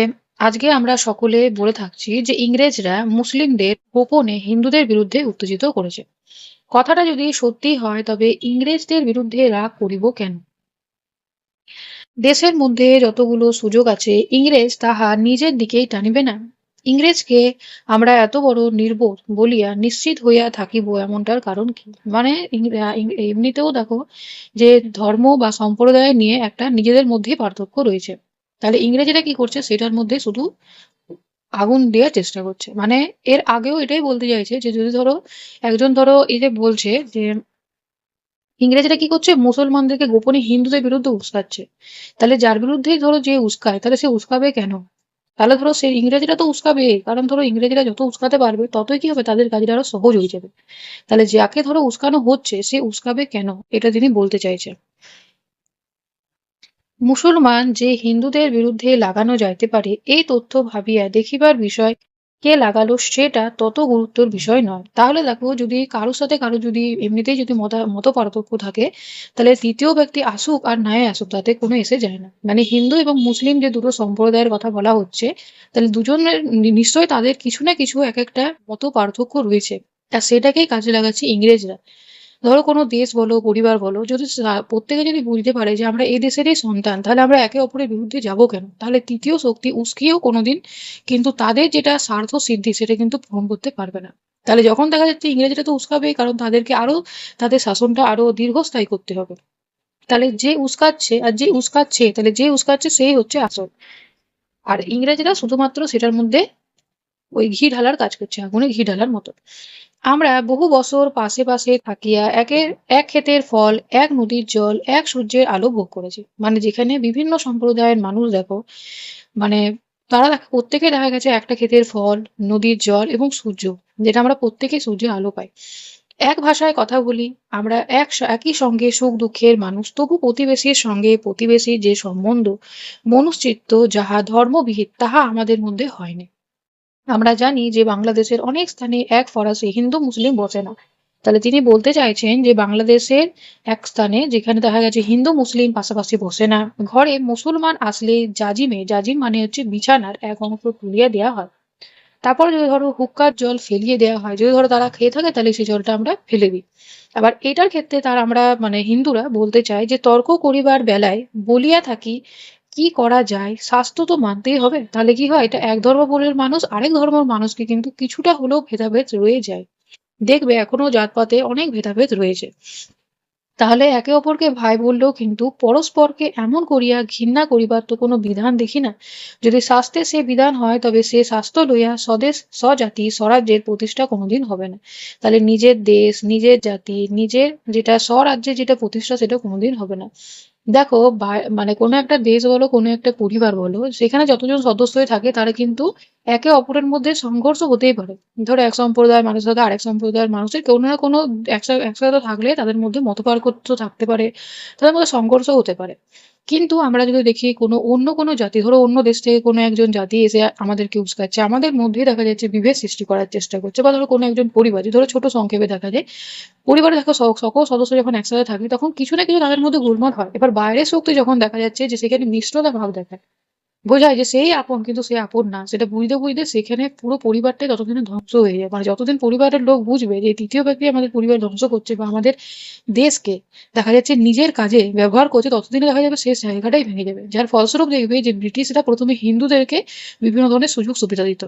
আজকে আমরা সকলে বলে থাকছি যে ইংরেজরা মুসলিমদের গোপনে হিন্দুদের বিরুদ্ধে উত্তেজিত করেছে। কথাটা যদি সত্যি হয় তবে ইংরেজদের বিরুদ্ধে রাগ করিব কেন? দেশের মধ্যে যতগুলো সুযোগ আছে ইংরেজ তাহা নিজের দিকেই টানিবে না। ইংরেজকে আমরা এত বড় নির্বোধ বলিয়া নিশ্চিত হইয়া থাকিব এমনটার কারণ কি? মানে এমনিতেও দেখো যে ধর্ম বা সম্প্রদায় নিয়ে একটা নিজেদের মধ্যেই পার্থক্য রয়েছে, তাহলে ইংরেজরা কি করছে সেটার মধ্যে শুধু আগুন দেওয়ার চেষ্টা করছে। মানে এর আগেও এটাই বলতে চাইছে যে যদি ধরো একজন ধরো এই যে বলছে যে ইংরেজরা কি করছে মুসলমানদেরকে গোপনে হিন্দুদের বিরুদ্ধে উস্কাচ্ছে, তাহলে যার বিরুদ্ধেই ধরো যে উস্কায় তাহলে সে উস্কাবে কেন? তাহলে ধরো সে ইংরেজরা তো উস্কাবে, কারণ ধরো ইংরেজরা যত উস্কাতে পারবে ততই কি হবে তাদের কাজটা আরো সহজ হয়ে যাবে। তাহলে যাকে ধরো উস্কানো হচ্ছে সে উস্কাবে কেন, এটা তিনি বলতে চাইছেন। মুসলমান যে হিন্দুদের বিরুদ্ধে লাগানো যাইতে পারে এই তথ্য ভাবিয়া দেখিবার বিষয় কে লাগালো সেটা তত গুরুত্বর বিষয় নয়। তাহলে দেখো যদি কারোর সাথে কারো যদি এমনিতেই যদি মত পার্থক্য থাকে তাহলে তৃতীয় ব্যক্তি আসুক আর নাই আসুক তাতে কোনো এসে যায় না। মানে হিন্দু এবং মুসলিম যে দুটো সম্প্রদায়ের কথা বলা হচ্ছে তাহলে দুজনের নিশ্চয়ই তাদের কিছু না কিছু এক একটা মত পার্থক্য রয়েছে, আর সেটাকেই কাজে লাগাচ্ছে ইংরেজরা। ধরো কোনো দেশ বলো, পরিবার বলো, যদি প্রত্যেকে যদি বুঝতে পারে যে আমরা এই দেশেরই সন্তান তাহলে আমরা একে অপরের বিরুদ্ধে যাব কেন? তাহলে তৃতীয় শক্তি উস্কিয়েও কোনোদিন কিন্তু তাদের যেটা স্বার্থ সিদ্ধি সেটা কিন্তু পূরণ করতে পারবে না। তাহলে যখন দেখা যাচ্ছে ইংরেজরা তো উস্কাবেই, কারণ তাদেরকে আরো তাদের শাসনটা আরো দীর্ঘস্থায়ী করতে হবে। তাহলে যে উস্কাচ্ছে আর যে উস্কাচ্ছে তাহলে যে উস্কাচ্ছে সেই হচ্ছে আসল, আর ইংরেজরা শুধুমাত্র সেটার মধ্যে ওই ঘি ঢালার কাজ করছে, আগুনে ঘি ঢালার মতো। আমরা বহু বছর পাশে পাশে থাকিয়া এক ক্ষেতের ফল, এক নদীর জল, এক সূর্যের আলো ভোগ করেছি। মানে যেখানে বিভিন্ন সম্প্রদায়ের মানুষ দেখো মানে তারা প্রত্যেকে দেখা গেছে একটা ক্ষেতের ফল, নদীর জল এবং সূর্য, যেটা আমরা প্রত্যেকে সূর্যের আলো পাই। এক ভাষায় কথা বলি আমরা, একই সঙ্গে সুখ দুঃখের মানুষ, তবু প্রতিবেশীর সঙ্গে প্রতিবেশীর যে সম্বন্ধ মনুষ্যত্ব যাহা ধর্মবিহিত তাহা আমাদের মধ্যে হয়নি। আমরা জানি যে বাংলাদেশের অনেক স্থানে এক ফরাসি হিন্দু মুসলিম বসে না। তাহলে তিনি বলতে চাইছেন যে বাংলাদেশের এক স্থানে যেখানে দেখা গেছে হিন্দু মুসলিম পাশাপাশি বসে না, ঘরে মুসলমান আসলে জাজিম মানে হচ্ছে বিছানার এক অংশ তুলিয়ে দেওয়া হয়, তারপরে যদি ধরো হুক্কার জল ফেলিয়ে দেওয়া হয়, যদি ধরো তারা খেয়ে থাকে তাহলে সেই জলটা আমরা ফেলে দিই। আবার এটার ক্ষেত্রে আমরা মানে হিন্দুরা বলতে চাই যে তর্ক করিবার বেলায় বলিয়া থাকি কি করা যায়, শাস্ত্র তো মানতেই হবে। তাহলে কি হয়, এটা এক ধর্মবর্ণের মানুষ আরেক ধর্মের মানুষকে কিন্তু কিছুটা হলেও ভেদাভেদ রয়ে যায়। দেখবে এখনো জাতপাতে অনেক ভেদাভেদ রয়েছে। তাহলে একে অপরকে ভাই বললেও কিন্তু পরস্পরকে এমন করিয়া ঘৃণা করিবার তো কোনো বিধান দেখি না। যদি শাস্ত্রে সে বিধান হয় তবে সে শাস্ত্র লইয়া স্বদেশ স্বজাতি স্বরাজ্যের প্রতিষ্ঠা কোনোদিন হবে না। তাহলে নিজের দেশ, নিজের জাতি, নিজের যেটা স্বরাজ্যের যেটা প্রতিষ্ঠা সেটা কোনোদিন হবে না। দেখো মানে কোনো একটা দেশ বলো, কোনো একটা পরিবার বলো, সেখানে যতজন সদস্যই থাকে তারা কিন্তু একে অপরের মধ্যে সংঘর্ষ হতেই পারে। ধরো এক সম্প্রদায়ের মানুষের সাথে আরেক সম্প্রদায়ের মানুষের কোনো না কোনো একসাথে থাকলে তাদের মধ্যে মতপার্থক্য থাকতে পারে, তাদের মধ্যে সংঘর্ষ হতে পারে। কিন্তু আমরা যদি দেখি অন্য কোনো জাতি, ধরো অন্য দেশ থেকে কোনো একজন জাতি এসে আমাদেরকে উস্কাচ্ছে, আমাদের মধ্যেই দেখা যাচ্ছে বিভেদ সৃষ্টি করার চেষ্টা করছে। বা ধরো কোনো একজন পরিবার, ধরো ছোট সংক্ষেপে দেখা যায়, পরিবারে দেখো সকল সদস্য যখন একসাথে থাকে তখন কিছু না কিছু তাদের মধ্যে গোলমাল হয়। এবার বাইরের শক্তি যখন দেখা যাচ্ছে যে সেখানে মিশ্রতা ভাব দেখায়, বোঝায় যে সেই আপন কিন্তু সে আপন না, সেটা বুঝতে বুঝতে সেখানে পুরো পরিবারটাই ততদিনে ধ্বংস হয়ে যায়। মানে যতদিন পরিবারের লোক বুঝবে যে তৃতীয় ব্যক্তি আমাদের পরিবার ধ্বংস করছে বা আমাদের দেশকে দেখা যাচ্ছে নিজের কাজে ব্যবহার করছে, ততদিনে দেখা যাবে শেষ জায়গাটাই ভেঙে যাবে। যার ফলস্বরূপ দেখবে যে ব্রিটিশরা প্রথমে হিন্দুদেরকে বিভিন্ন ধরনের সুযোগ সুবিধা দিত,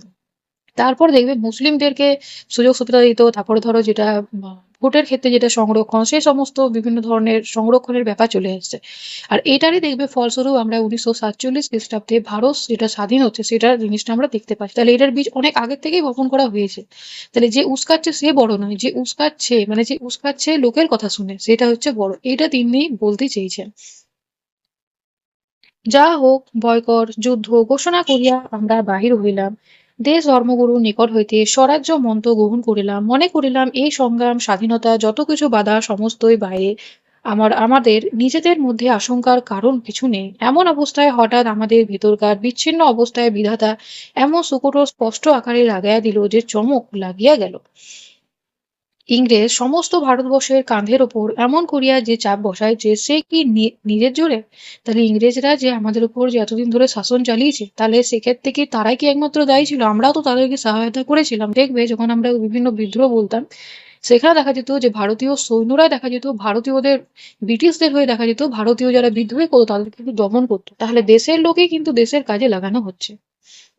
তারপর দেখবে মুসলিমদেরকে সুযোগ সুবিধা দিত, তারপরে ধরো যেটা ভোটের ক্ষেত্রে যেটা সংরক্ষণ, সেই সমস্ত বিভিন্ন ধরনের সংরক্ষণের ব্যাপার চলে আসছে। আর এটারই দেখবে ফলস্বরূপ আমরা 1947 খ্রিস্টাব্দে ভারত যেটা স্বাধীন হচ্ছে সেটার জিনিসটা আমরা দেখতে পাচ্ছি। তাহলে এটার বীজ অনেক আগের থেকেই বপন করা হয়েছে। তাহলে যে উস্কাচ্ছে সে বড় নয়, যে উস্কাচ্ছে মানে যে উস্কাচ্ছে লোকের কথা শুনে সেটা হচ্ছে বড়, এটা তিনি বলতে চেয়েছেন। যা হোক, ভয়কর যুদ্ধ ঘোষণা করিয়া আমরা বাহির হইলাম, দেশ ধর্মগুরুর নিকট হইতে স্বরাজ্য মন্ত্র গ্রহণ করিলাম, মনে করিলাম এই সংগ্রাম স্বাধীনতা যত কিছু বাধা সমস্তই বাইরে, আমাদের নিজেদের মধ্যে আশঙ্কার কারণ কিছু নেই। এমন অবস্থায় হঠাৎ আমাদের ভেতরকার বিচ্ছিন্ন অবস্থায় বিধাতা এমন সুকট স্পষ্ট আকারে লাগাইয়া দিল যে চমক লাগিয়া গেল। ইংরেজ সমস্ত ভারতবর্ষের কাঁধের ওপর এমন করিয়া যে চাপ বসায় যে সে কি নিজের জোরে। তাহলে ইংরেজরা যে আমাদের উপর যে এতদিন ধরে শাসন চালিয়েছে, তাহলে সেক্ষেত্রে কি তারাই কি একমাত্র দায়ী ছিল? আমরাও তো তাদেরকে সহায়তা করেছিলাম। দেখবে যখন আমরা বিভিন্ন বিদ্রোহ বলতাম, সেখানে দেখা যেত যে ভারতীয় সৈন্যরা দেখা যেত ভারতীয়দের, ব্রিটিশদের হয়ে দেখা যেত ভারতীয় যারা বিদ্রোহী করতো তাদেরকে কিন্তু দমন করতো। তাহলে দেশের লোকেই কিন্তু দেশের কাজে লাগানো হচ্ছে।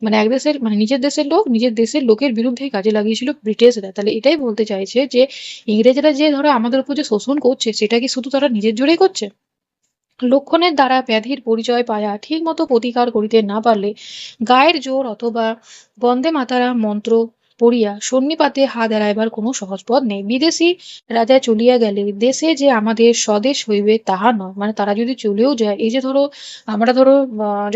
মানে এক দেশের মানে নিজের দেশের লোক নিজের দেশের লোকের বিরুদ্ধেই কাজে লাগিয়েছিল ব্রিটিশরা। তাহলে এটাই বলতে চাইছে যে ইংরেজরা যে ধরো আমাদের উপর যে শোষণ করছে সেটা কি শুধু তারা নিজের জোরেই করছে? লক্ষণের দ্বারা ব্যাধির পরিচয় পায়া ঠিক মতো প্রতিকার করিতে না পারলে গায়ের জোর অথবা বন্দে মাতারাম মন্ত্র পড়িয়া সন্নিপাতে হাত এড়াইবার কোনো সহজ পথ নেই। বিদেশি রাজা চলিয়া গেলে দেশে যে আমাদের স্বদেশ হইবে তাহা নয়। মানে তারা যদি চলেও যায়, এই যে ধরো আমরা ধরো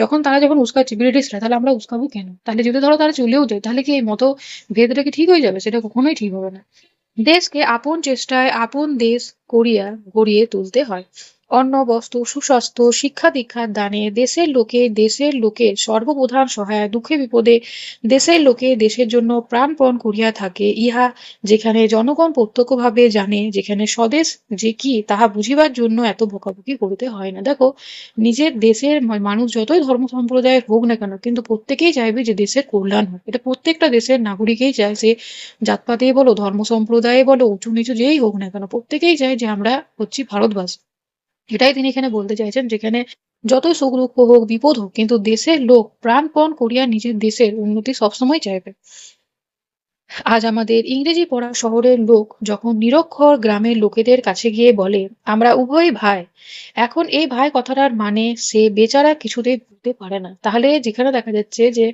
যখন উস্কাচ্ছে ব্রিটিশরা, তাহলে আমরা উস্কাবো কেন? তাহলে যদি ধরো তারা চলেও যায়, তাহলে কি এই মতো ভেদটা কি ঠিক হয়ে যাবে? সেটা কখনোই ঠিক হবে না। দেশকে আপন চেষ্টায় আপন দেশ করিয়া গড়িয়ে তুলতে হয়। অন্ন বস্ত্র সুস্বাস্থ্য শিক্ষা দীক্ষার দানে দেশের লোকের সর্বপ্রধান সহায়, দুঃখে বিপদে দেশের লোকে দেশের জন্য প্রাণপণ করিয়া থাকে। ইহা যেখানে জনগণ প্রত্যক্ষভাবে জানে, যেখানে স্বদেশ যে কি তাহা বুঝিবার জন্য এত বকাবকি করিতে হয় না। দেখো, নিজের দেশের মানুষ যতই ধর্ম সম্প্রদায়ের হোক না কেন, কিন্তু প্রত্যেকেই চাইবে যে দেশের কল্যাণ হোক। এটা প্রত্যেকটা দেশের নাগরিকেই চায়। সে জাতপাতে বলো, ধর্ম সম্প্রদায়ে বলো, উঁচু নিচু যেই হোক না কেন, প্রত্যেকেই চায় যে আমরা হচ্ছি ভারতবাসী। এটাই তিনি এখানে বলতে চাইছেন, যেখানে যতই সুখ দুঃখ হোক বিপদ হোক, কিন্তু দেশের লোক প্রাণপণ করিয়া নিজের দেশের উন্নতি সবসময় চাইবে। আজ আমাদের ইংরেজি পড়া শহরের লোক যখন নিরক্ষর গ্রামের লোকেদের কাছে গিয়ে বলে আমরা উভয়ই ভাই, এখন এই ভাই কথাটার মানে সে বেচারা কিছুতেই বুঝতে পারে না। তাহলে যেখানে দেখা যাচ্ছে যে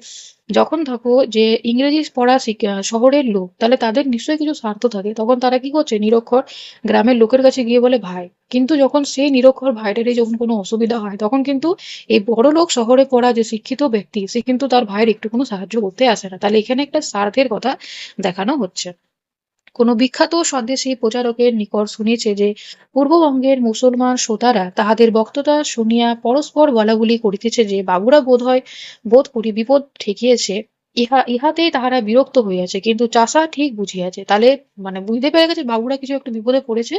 যখন থাকো যে ইংরেজি পড়া শহরের লোক, তাহলে তাদের নিশ্চয়ই কিছু স্বার্থ থাকে, তখন তারা কি করছে নিরক্ষর গ্রামের লোকের কাছে গিয়ে বলে ভাই। কিন্তু যখন সেই নিরক্ষর ভাইটারই যখন কোনো অসুবিধা হয়, তখন কিন্তু এই বড়লোক শহরে পড়া যে শিক্ষিত ব্যক্তি সে কিন্তু তার ভাইয়ের একটু কোনো সাহায্য করতে আসে না। তাহলে এখানে একটা স্বার্থের কথা দেখানো হচ্ছে। কোনো বিখ্যাত স্বদেশী প্রচারকের নিকট শুনেছে যে পূর্ববঙ্গের মুসলমান শ্রোতারা তাহাদের বক্তৃতা শুনিয়া পরস্পর বলাবলি করিতেছে যে বাবুরা বোধ করি বিপদ ঠেকিয়েছে, ইহাতেই তাহারা বিরক্ত হইয়াছে, কিন্তু চাষা ঠিক বুঝিয়াছে। তাহলে মানে বুঝতে পেরে গেছে বাবুরা কিছু একটা বিপদে পড়েছে,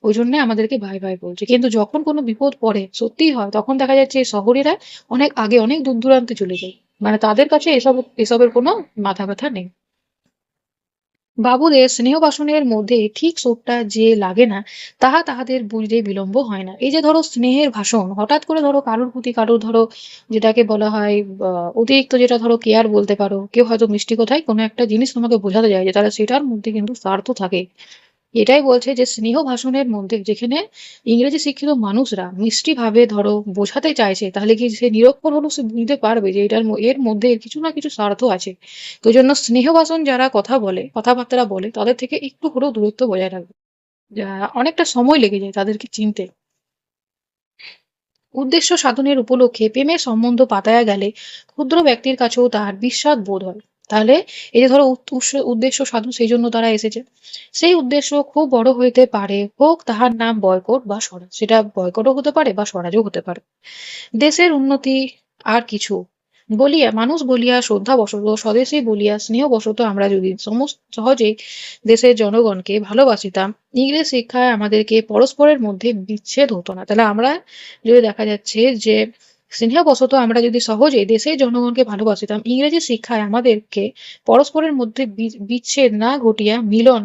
ওই জন্য আমাদেরকে ভাই ভাই বলছে। কিন্তু যখন কোনো বিপদ পড়ে সত্যিই হয়, তখন দেখা যাচ্ছে এই শহরেরা অনেক আগে অনেক দূর দূরান্তে চলে যায়। মানে তাদের কাছে এসবের কোনো মাথা ব্যথা নেই। বাবুদের স্নেহবাসনের মধ্যে ঠিক চোটটা যে লাগে না, তাহা তাহাদের বুঝতে বিলম্ব হয় না। এই যে ধরো স্নেহের ভাষণ, হঠাৎ করে ধরো কারোর প্রতি কারোর ধরো যেটাকে বলা হয় অতিরিক্ত, যেটা ধরো কেয়ার বলতে পারো, কেউ হয়তো মিষ্টি কথায় কোনো একটা জিনিস তোমাকে বোঝাতে যায় যে তারা সেটার মধ্যে কিন্তু স্বার্থ থাকে। এটাই বলছে যে স্নেহ ভাষণের মধ্যে যেখানে ইংরেজি শিক্ষিত মানুষরা মিষ্টি ভাবে ধরো বোঝাতে চাইছে, তাহলে কি সে নিরক্ষর হলেও সে বুঝতে পারবে যে এর মধ্যে কিছু না কিছু স্বার্থ আছে। তো ওই জন্য স্নেহ ভাষণ যারা কথাবার্তা বলে তাদের থেকে একটু হলেও দূরত্ব বজায় রাখবে। অনেকটা সময় লেগে যায় তাদেরকে চিনতে। উদ্দেশ্য সাধনের উপলক্ষে প্রেমের সম্বন্ধ পাতায়া গেলে ক্ষুদ্র ব্যক্তির কাছেও তাহার বিস্বাদ বোধ হয়। তাহলে এই যে ধরো উদ্দেশ্য সাধন, সেই জন্য তারা এসেছে। সেই উদ্দেশ্য খুব বড় হইতে পারে, হোক তাহার নাম বয়কট বা স্বরাজ। সেটা বয়কটও হতে পারে বা স্বরাজও হতে পারে। দেশের উন্নতি আর কিছু বলিয়া, মানুষ বলিয়া শ্রদ্ধা বশত, স্বদেশী বলিয়া স্নেহ বশত আমরা যদি সহজেই দেশের জনগণকে ভালোবাসিতাম, ইংরেজ শিক্ষায় আমাদেরকে পরস্পরের মধ্যে বিচ্ছেদ হতো না। তাহলে আমরা যদি দেখা যাচ্ছে যে স্নেহবশত আমরা যদি সহজেই দেশের জনগণকে ভালোবাসিতাম, ইংরেজি শিক্ষায় আমাদেরকে পরস্পরের মধ্যে বিচ্ছেদ না ঘটিয়া মিলন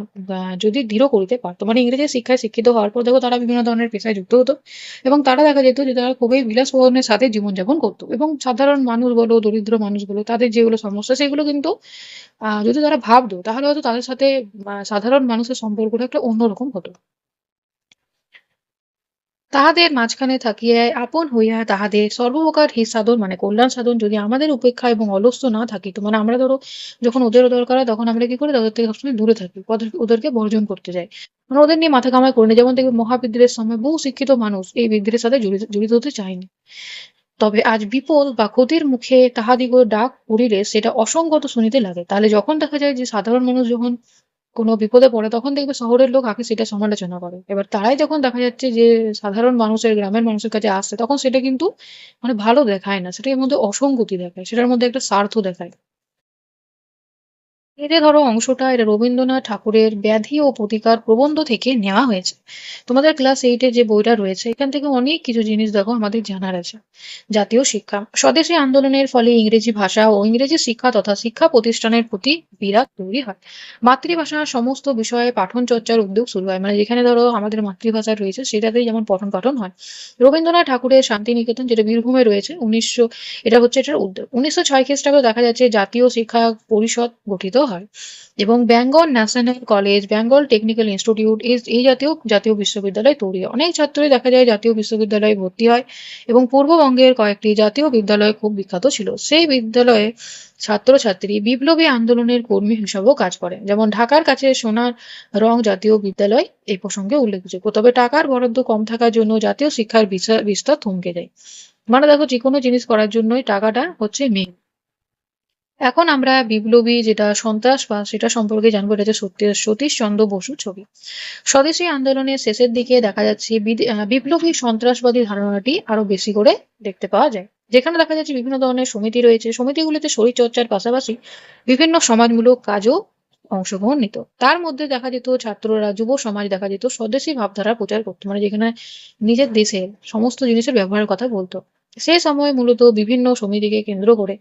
যদি দৃঢ় করিতে পারতো। মানে ইংরেজি শিক্ষায় শিক্ষিত হওয়ার পর দেখো তারা বিভিন্ন ধরনের পেশায় যুক্ত হতো, এবং তারা দেখা যেত যে তারা খুবই বিলাসবহুলের সাথে জীবনযাপন করতো, এবং সাধারণ মানুষ বলো, দরিদ্র মানুষ বলো, তাদের যেগুলো সমস্যা সেগুলো কিন্তু যদি তারা ভাবতো, তাহলে হয়তো তাদের সাথে সাধারণ মানুষের সম্পর্কটা একটা অন্যরকম হতো। তাহাদের মাঝখানে থাকিয়া আপন হইয়া তাহাদের সর্বপ্রকার হিত সাধন, মানে কল্যাণ সাধন যদি আমাদের উপেক্ষা এবং অলস্য না থাকিত, মানে আমরা ধরো যখন ওদের দরকার হয় তখন আমরা কি করি, তাদের থেকে সবসময় দূরে থাকি, ওদেরকে বর্জন করতে যাই, মানে ওদের নিয়ে মাথা কামাই করি না। যেমন দেখবে মহাবিদ্রোহের সময় বহু শিক্ষিত মানুষ এই বিদ্রোহের সাথে জড়িত জড়িত হতে চায়নি। তবে আজ বিপদ বা ক্ষতির মুখে তাহাদিগো ডাক পড়িলে সেটা অসংগত শুনিতে লাগে। তাহলে যখন দেখা যায় যে সাধারণ মানুষ যখন কোনো বিপদে পড়ে, তখন দেখবে শহরের লোক আগে সেটা সমালোচনা করে। এবার তারাই যখন দেখা যাচ্ছে যে সাধারণ মানুষের, গ্রামের মানুষের কাছে আসছে, তখন সেটা কিন্তু মানে ভালো দেখায় না, সেটার মধ্যে অসঙ্গতি দেখায়, সেটার মধ্যে একটা স্বার্থ দেখায়। এই যে ধরো অংশটা, এটা রবীন্দ্রনাথ ঠাকুরের ব্যাধি ও প্রতিকার প্রবন্ধ থেকে নেওয়া হয়েছে। তোমাদের ক্লাস 8 যে বইটা রয়েছে, এখান থেকে অনেক কিছু জিনিস দেখো আমাদের জানার আছে। জাতীয় শিক্ষা, স্বদেশী আন্দোলনের ফলে ইংরেজি ভাষা ও ইংরেজি শিক্ষা তথা শিক্ষা প্রতিষ্ঠানের প্রতি বিরাট তৈরি হয়। মাতৃভাষার সমস্ত বিষয়ে পাঠন চর্চার উদ্যোগ শুরু হয়, মানে যেখানে ধরো আমাদের মাতৃভাষা রয়েছে সেটাতেই যেমন পঠন পাঠন হয়। রবীন্দ্রনাথ ঠাকুরের শান্তিনিকেতন, যেটা বীরভূমে রয়েছে, এটা হচ্ছে এটার উদ্যোগ। 1906 খ্রিস্টাব্দে দেখা যাচ্ছে জাতীয় শিক্ষা পরিষদ গঠিত হয়, এবং Bengal national college, Bengal technical institute, এই জাতীয় জাতীয় বিশ্ববিদ্যালয় তৈরি হয়। অনেক ছাত্রই দেখা যায় জাতীয় বিশ্ববিদ্যালয়ে ভর্তি হয়, এবং পূর্ববঙ্গের কয়েকটি জাতীয় বিদ্যালয় খুব বিখ্যাত ছিল। সেই বিদ্যালয়ে ছাত্রছাত্রী বিপ্লবী আন্দোলনের কর্মী হিসাবেও কাজ করে। যেমন ঢাকার কাছে সোনার রং জাতীয় বিদ্যালয় এই প্রসঙ্গে উল্লেখযোগ্য। তবে টাকার বরাদ্দ কম থাকার জন্য জাতীয় শিক্ষার বিস্তার থমকে যায়। মানে দেখো যে কোনো জিনিস করার জন্যই টাকাটা হচ্ছে মেইন। এখন আমরা বিপ্লবী যেটা সন্ত্রাসবাদ সেটা সম্পর্কে জানবো। এটা হচ্ছে সতীশচন্দ্র বসুর ছবি। স্বদেশী আন্দোলনের শেষের দিকে দেখা যাচ্ছে বিপ্লবী সন্ত্রাসবাদী ধারণাটি আরো বেশি করে দেখতে পাওয়া যায়, যেখানে দেখা যাচ্ছে বিভিন্ন ধরনের সমিতি রয়েছে, সমিতিগুলিতে শরীর চর্চার পাশাপাশি বিভিন্ন সমাজমূলক কাজও অংশগ্রহণ নিত। তার মধ্যে দেখা যেত ছাত্ররা, যুব সমাজ দেখা যেত স্বদেশী ভাবধারা প্রচার করতো, মানে যেখানে নিজের দেশের সমস্ত জিনিসের ব্যবহারের কথা বলতো। সেই সময় মূলত বিভিন্ন সমিতিকে কেন্দ্র করে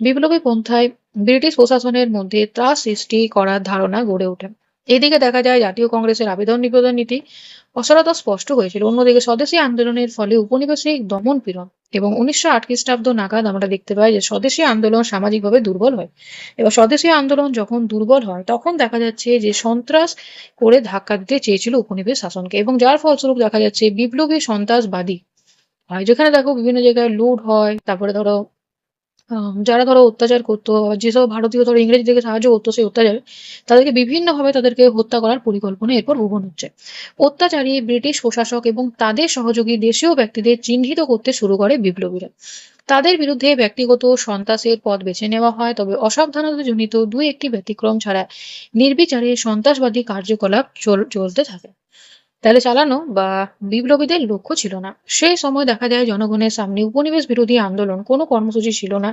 বিপ্লবী পন্থায় ব্রিটিশ প্রশাসনের মধ্যে ত্রাস সৃষ্টি করার ধারণা গড়ে ওঠে। এদিকে দেখা যায় জাতীয় কংগ্রেসের আবেদন নিবেদন নীতি অসারতা স্পষ্ট হয়েছিল। অন্যদিকে স্বদেশী আন্দোলনের ফলে উপনিবেশিক দমন পীড়ন, এবং 1908 খ্রিস্টাব্দ নাগাদ আমরা দেখতে পাই যে স্বদেশী আন্দোলন সামাজিকভাবে দুর্বল হয়। এবার স্বদেশী আন্দোলন যখন দুর্বল হয়, তখন দেখা যাচ্ছে যে সন্ত্রাস করে ধাক্কা দিতে চেয়েছিল উপনিবেশ শাসনকে, এবং যার ফলস্বরূপ দেখা যাচ্ছে বিপ্লবী সন্ত্রাসবাদী হয়, যেখানে দেখো বিভিন্ন জায়গায় লুট হয়। তারপরে ধরো যারা ধরো অত্যাচার করতো, যেসব ভারতীয় ধরো ইংরেজদেরকে সাহায্য করতো, সেই অত্যাচারে তাদেরকে বিভিন্নভাবে তাদেরকে হত্যা করার পরিকল্পনা এরপর গ্রহণ হচ্ছে। অত্যাচারী ব্রিটিশ প্রশাসক এবং তাদের সহযোগী দেশীয় ব্যক্তিদের চিহ্নিত করতে শুরু করে বিপ্লবীরা। তাদের বিরুদ্ধে ব্যক্তিগত সন্ত্রাসের পথ বেছে নেওয়া হয়, তবে অসাবধানতাজনিত দুই একটি ব্যতিক্রম ছাড়া নির্বিচারে সন্ত্রাসবাদী কার্যকলাপ চলতে থাকে। তাহলে চালানো বা বিপ্লবীদের লক্ষ্য ছিল না। সেই সময় দেখা যায় জনগণের সামনে উপনিবেশ বিরোধী আন্দোলন কোনো কর্মসূচি ছিল না।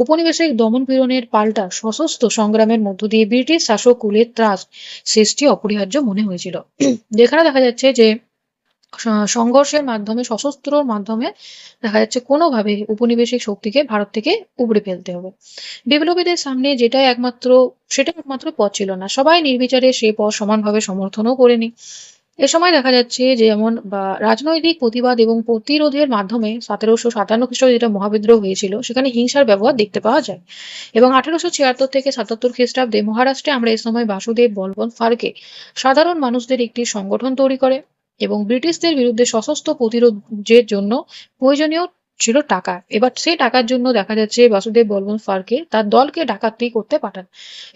উপনিবেশিক দমন পীড়নের পাল্টা সশস্ত্র সংগ্রামের মধ্য দিয়ে ব্রিটিশ শাসক কুলের ত্রাস সৃষ্টি অপরিহার্য মনে হয়েছিল। যেখানে দেখা যাচ্ছে যে সংঘর্ষের মাধ্যমে, সশস্ত্রর মাধ্যমে দেখা যাচ্ছে কোনোভাবে উপনিবেশিক শক্তিকে ভারত থেকে উপড়ে ফেলতে হবে। বিপ্লবীদের সামনে সেটাই একমাত্র পথ ছিল না। সবাই নির্বিচারে সে পথ সমানভাবে সমর্থনও করেনি। এ সময় দেখা যাচ্ছে যে যেমন রাজনৈতিক প্রতিবাদ এবং প্রতিরোধের মাধ্যমে 1757 খ্রিস্টাব্দে যেটা মহাবিদ্রোহ হয়েছিল, সেখানে হিংসার ব্যবহার দেখতে পাওয়া যায়। এবং 1876 থেকে 77 খ্রিস্টাব্দে মহারাষ্ট্রে আমরা এই সময় বাসুদেব বলবন্ত ফাল্কে সাধারণ মানুষদের একটি সংগঠন তৈরি করে, এবং ব্রিটিশদের বিরুদ্ধে সশস্ত্র প্রতিরোধের জন্য প্রয়োজনীয় ছিল টাকা। এবার সেই টাকার জন্য দেখা যাচ্ছে বাসুদেব বলবন্ত ফাল্কে তার দলকে ডাকাতি করতে পাঠান,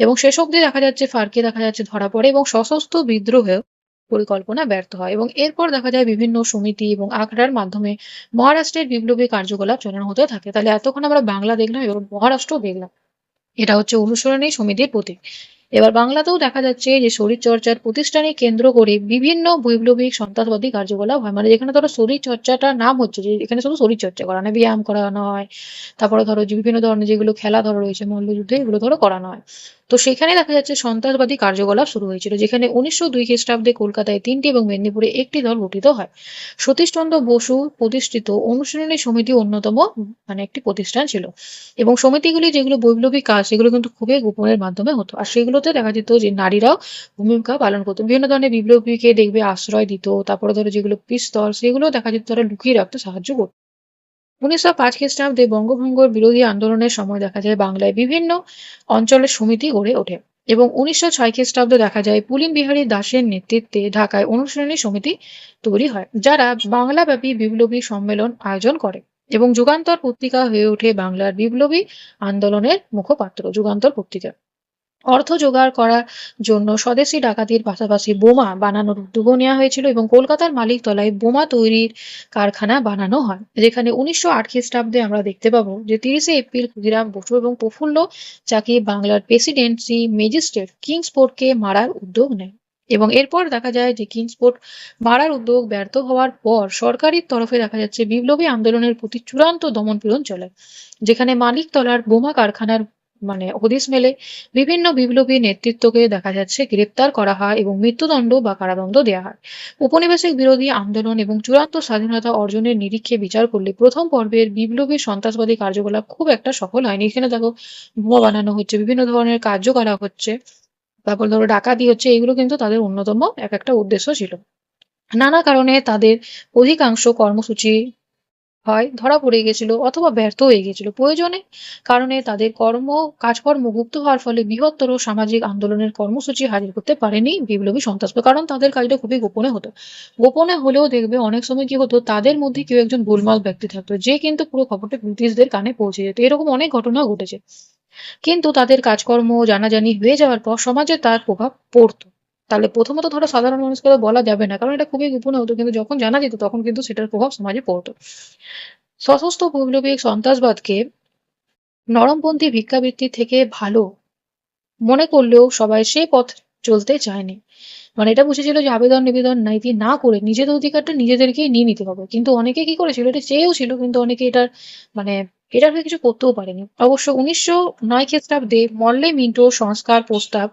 এবং শেষ অবধি দেখা যাচ্ছে ফাল্কে দেখা যাচ্ছে ধরা পড়ে, এবং সশস্ত্র বিদ্রোহে পরিকল্পনা ব্যর্থ হয়। এবং এরপর দেখা যায় বিভিন্ন সমিতি এবং আখড়ার মাধ্যমে মহারাষ্ট্রের বিপ্লবী কার্যকলাপ চালানো হতে থাকে। তাহলে এতক্ষণ আমরা বাংলা দেখলাম, এবার মহারাষ্ট্র দেখলাম। এটা হচ্ছে অনুসরণী সমিতির প্রতীক। এবার বাংলাতেও দেখা যাচ্ছে যে শরীরচর্চার প্রতিষ্ঠানে কেন্দ্র করে বিভিন্ন বৈপ্লবিক সন্ত্রাসবাদী কার্যকলাপ হয়। মানে যেখানে ধরো শরীরচর্চাটার নাম হচ্ছে যে এখানে শুধু শরীরচর্চা করানো, ব্যায়াম করানো হয়। তারপরে ধরো যে বিভিন্ন ধরনের যেগুলো খেলা ধরো রয়েছে মল্লযুদ্ধে, এগুলো ধরো করানো হয়। তো সেখানে দেখা যাচ্ছে সন্ত্রাসবাদী কার্যকলাপ শুরু হয়েছিল, যেখানে 1902 খ্রিস্টাব্দে কলকাতায় 3টি এবং মেদিনীপুরে 1টি দল গঠিত হয়। সতীশচন্দ্র বসু প্রতিষ্ঠিত অনুশীলনী সমিতি অন্যতম মানে একটি প্রতিষ্ঠান ছিল। এবং সমিতিগুলি যেগুলো বৈপ্লবিক কাজ, সেগুলো কিন্তু খুবই গোপনের মাধ্যমে হতো। আর সেগুলোতে দেখা যেত যে নারীরাও ভূমিকা পালন করতো। বিভিন্ন ধরনের বিপ্লবীকে দেখবে আশ্রয় দিত। তারপরে ধরো যেগুলো পিস্তল, সেগুলো দেখা যেত তারা লুকিয়ে রাখতে সাহায্য করত। 1905 খ্রিস্টাব্দে বঙ্গভঙ্গের বিরোধী আন্দোলনের সময় দেখা যায় বাংলায় বিভিন্ন অঞ্চলের সমিতি গড়ে ওঠে। এবং 1906 খ্রিস্টাব্দে দেখা যায় পুলিন বিহারী দাসের নেতৃত্বে ঢাকায় অনুশীলনী সমিতি তৈরি হয়, যারা বাংলাব্যাপী বিপ্লবী সম্মেলন আয়োজন করে। এবং যুগান্তর পত্রিকা হয়ে ওঠে বাংলার বিপ্লবী আন্দোলনের মুখপাত্র। যুগান্তর পত্রিকা অর্থ জোগাড় করার জন্য স্বদেশী ডাকাতির পাশাপাশি বোমা বানানোর উদ্যোগও নেওয়া হয়েছিল, এবং কলকাতার মালিকতলায় বোমা তৈরির কারখানা বানানো হয়, যেখানে 1908 খ্রিস্টাব্দে আমরা দেখতে পাবো যে 30শে এপ্রিল ক্ষুদিরাম বসু এবং প্রফুল্ল চাকি বাংলার প্রেসিডেন্সি ম্যাজিস্ট্রেট কিংসফোর্ডকে মারার উদ্যোগ নেয়। এবং এরপর দেখা যায় যে কিংসফোর্ড মারার উদ্যোগ ব্যর্থ হওয়ার পর সরকারের তরফে দেখা যাচ্ছে বিপ্লবী আন্দোলনের প্রতি চূড়ান্ত দমনপীড়ন চলে, যেখানে মালিকতলার বোমা কারখানার মানে হদিস মেলে বিভিন্ন বিপ্লবী নেতৃত্বকে দেখা যাচ্ছে গ্রেপ্তার করা হয় এবং মৃত্যুদণ্ড বা কারাদণ্ড দেওয়া হয়। উপনিবেশিক বিরোধী আন্দোলন এবং চূড়ান্ত স্বাধীনতা অর্জনের নিরিখে বিচার করলে প্রথম পর্বের বিপ্লবী সন্ত্রাসবাদী কার্যকলাপ খুব একটা সফল হয়নি। এখানে দেখো বোমা বানানো হচ্ছে, বিভিন্ন ধরনের কার্যকলাপ হচ্ছে, তারপর ধরো ডাকাতি হচ্ছে, এগুলো কিন্তু তাদের অন্যতম এক একটা উদ্দেশ্য ছিল। নানা কারণে তাদের অধিকাংশ কর্মসূচি হয় ধরা পড়ে গেছিল অথবা ব্যর্থ হয়ে গেছিল। প্রয়োজনে কারণে তাদের কাজকর্ম গুপ্ত হওয়ার ফলে বৃহত্তর সামাজিক আন্দোলনের কর্মসূচি হাজির করতে পারেনি বিপ্লবী সন্ত্রাসবাদ, কারণ তাদের কাজটা খুবই গোপনে হতো। গোপনে হলেও দেখবে অনেক সময় কি হতো, তাদের মধ্যে কেউ একজন গোলমাল ব্যক্তি থাকতো, যে কিন্তু পুরো খবরটা ব্রিটিশদের কানে পৌঁছে যেত। এরকম অনেক ঘটনা ঘটেছে। কিন্তু তাদের কাজকর্ম জানাজানি হয়ে যাওয়ার পর সমাজে তার প্রভাব পড়তো। তাহলে প্রথমত ধরো সাধারণ মানুষকে তো বলা যাবে না, কারণ এটা খুবই গোপনে হতো, কিন্তু যখন জানা যেত তখন কিন্তু সেটার প্রভাব সমাজে পড়তো। সশস্ত্র বৈপ্লবিক সন্ত্রাসবাদকে নরমপন্থী ভিক্ষাবৃত্তি থেকে ভালো মনে করলেও সবাই সে পথ চলতে চায়নি। মানে এটা বুঝেছিল যে আবেদন নিবেদন নীতি না করে নিজেদের অধিকারটা নিজেদেরকেই নিয়ে নিতে হবে। কিন্তু অনেকে কি করেছিল, এটা চেয়েও ছিল, কিন্তু অনেকে মানে এটার হয়ে কিছু করতেও পারেনি। অবশ্য 1909 খ্রিস্টাব্দে মরলে মিন্টো সংস্কার প্রস্তাব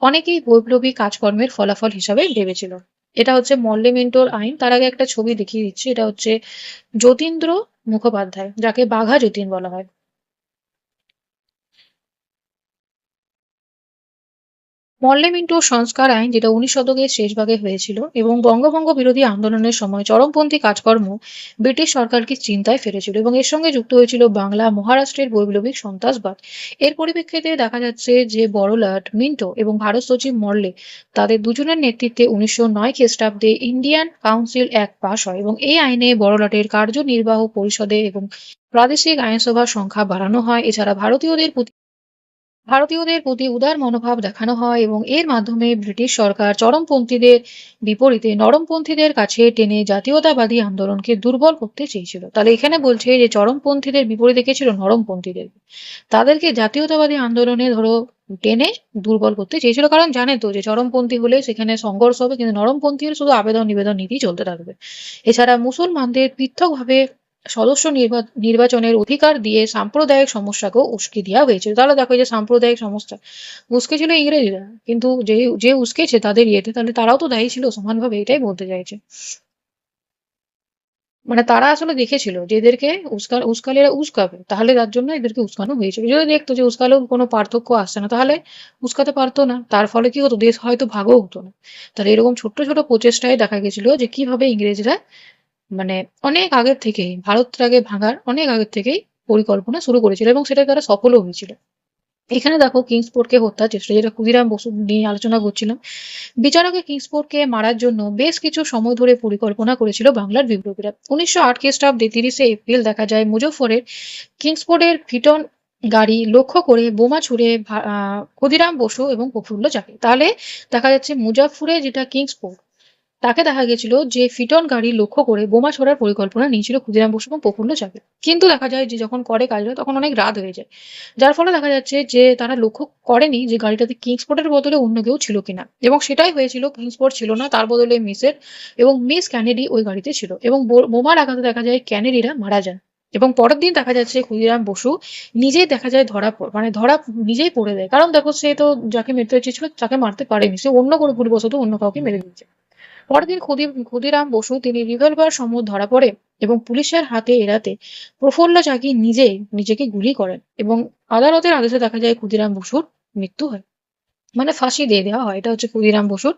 অনেকেই বৈপ্লবিক কাজকর্মের ফলাফল হিসাবে ভেবেছিল। এটা হচ্ছে মরলে মিন্টোর আইন। তার আগে একটা ছবি দেখিয়ে দিচ্ছি। এটা হচ্ছে যতীন্দ্র মুখোপাধ্যায়, যাকে বাঘা যতীন বলা হয়। মরলে মিন্টো সংস্কার আইন, যেটা 19 শতকের শেষ ভাগে হয়েছিল এবং বঙ্গভঙ্গ বিরোধী আন্দোলনের সময় চরমপন্থী কাজকর্ম ব্রিটিশ সরকারকে চিন্তায় ফেলেছিল, এবং এর সঙ্গে যুক্ত হয়েছিল বাংলা মহারাষ্ট্রের বৈপ্লবিক সন্ত্রাসবাদ। এর পরিপ্রেক্ষিতে দেখা যাচ্ছে যে বড়লাট মিন্টো এবং ভারত সচিব মরলে, তাদের দুজনের নেতৃত্বে 1909 খ্রিস্টাব্দে ইন্ডিয়ান কাউন্সিল অ্যাক্ট পাস হয়, এবং এই আইনে বড়লাটের কার্যনির্বাহ পরিষদে এবং প্রাদেশিক আইনসভার সংখ্যা বাড়ানো হয়। এছাড়া ভারতীয়দের প্রতি উদার মনোভাব দেখানো হয়, এবং এর মাধ্যমে ব্রিটিশ সরকার চরমপন্থীদের বিপরীতে নরমপন্থীদের কাছে টেনে জাতীয়তাবাদী আন্দোলনকে দুর্বল করতে চেয়েছিল। তাহলে এখানে বলছে যে চরমপন্থীদের বিপরীতে কে ছিল, নরমপন্থীদের। তাদেরকে জাতীয়তাবাদী আন্দোলনে ধরো টেনে দুর্বল করতে চেয়েছিল, কারণ জানে তো যে চরমপন্থী হলে সেখানে সংঘর্ষ হবে, কিন্তু নরমপন্থী হলে শুধু আবেদন নিবেদন নীতি চলতে থাকবে। এছাড়া মুসলমানদের পৃথকভাবে সদস্য নির্বাচনের অধিকার দিয়ে সাম্প্রদায়িক সমস্যাকেও উস্কে দেওয়া হয়েছিল। তাহলে দেখো এই যে সাম্প্রদায়িক সমস্যা উস্কেছিল ইংরেজরা, কিন্তু যে যে উস্কেছে তাদের ইয়েতে, তাহলে তারাও তো দায়ী ছিল সমানভাবে, এটাই বলতে চাইছে। মানে তারা আসলে দেখেছিল যে এদেরকে উস্কালে এরা উস্কাবে, তাহলে তার জন্য এদেরকে উস্কানো হয়েছিল। যদি দেখতো যে উস্কালেও কোনো পার্থক্য আসছে না, তাহলে উস্কাতে পারতো না। তার ফলে কি হতো, দেশ হয়তো ভাগও হতো না। তাহলে এরকম ছোট্ট ছোট প্রচেষ্টায় দেখা গেছিল যে কিভাবে ইংরেজরা মানে অনেক আগের থেকেই ভারতটাকে ভাঙার অনেক আগের থেকেই পরিকল্পনা শুরু করেছিল, এবং সেটা তারা সফলও হয়েছিল। এখানে দেখো কিংসফোর্ডকে হত্যার চেষ্টা, যেটা ক্ষুদিরাম বসু নিয়ে আলোচনা করছিলাম। বিচারকে কিংসফোর্ডকে মারার জন্য বেশ কিছু সময় ধরে পরিকল্পনা করেছিল বাংলার বিপ্লবীরা। 1908 খ্রিস্টাব্দে 30শে এপ্রিল দেখা যায় মুজফ্ফরের কিংসফোর্ডের ফিটন গাড়ি লক্ষ্য করে বোমা ছুড়ে ক্ষুদিরাম বসু এবং প্রফুল্ল চাকি। তাহলে দেখা যাচ্ছে মুজাফফরে যেটা কিংসফোর্ড, তাকে দেখা গেছিল যে ফিটন গাড়ি লক্ষ্য করে বোমা ছোড়ার পরিকল্পনা নিয়েছিল ক্ষুদিরাম বসু এবং প্রফুল্ল চাকি। কিন্তু দেখা যায় যে যখন করে কাজটা তখন অনেক রাত হয়ে যায়। যার ফলে দেখা যাচ্ছে যে তারা লক্ষ্য করেনি যে গাড়িটাতে কিংসপোর্টের বদলে অন্য কেউ ছিল কিনা, এবং সেটাই হয়েছিল, কিংসপোর্ট ছিল না, তার বদলে মিসের এবং মিস ক্যানেডি ওই গাড়িতে ছিল, এবং বোমার আঘাতে দেখা যায় ক্যানেডিরা মারা যান। এবং পরের দিন দেখা যাচ্ছে ক্ষুদিরাম বসু নিজেই দেখা যায় ধরা নিজেই পড়ে দেয়, কারণ দেখো সে তো যাকে মেরতে চেয়েছিল তাকে মারতে পারেনি, সে অন্য কোনো ভুলবশত অন্য কাউকে মেরে দিয়েছে। পরের দিন ক্ষুদিরাম বসু তিনি রিভলভার সহ ধরা পড়ে এবং পুলিশের হাতে এড়াতে প্রফুল্ল চাকি নিজেকে গুলি করেন, এবং আদালতের আদেশে দেখা যায় ক্ষুদিরাম বসুর মৃত্যু হয়, মানে ফাঁসি দিয়ে দেওয়া হয়। এটা হচ্ছে ক্ষুদিরাম বসুর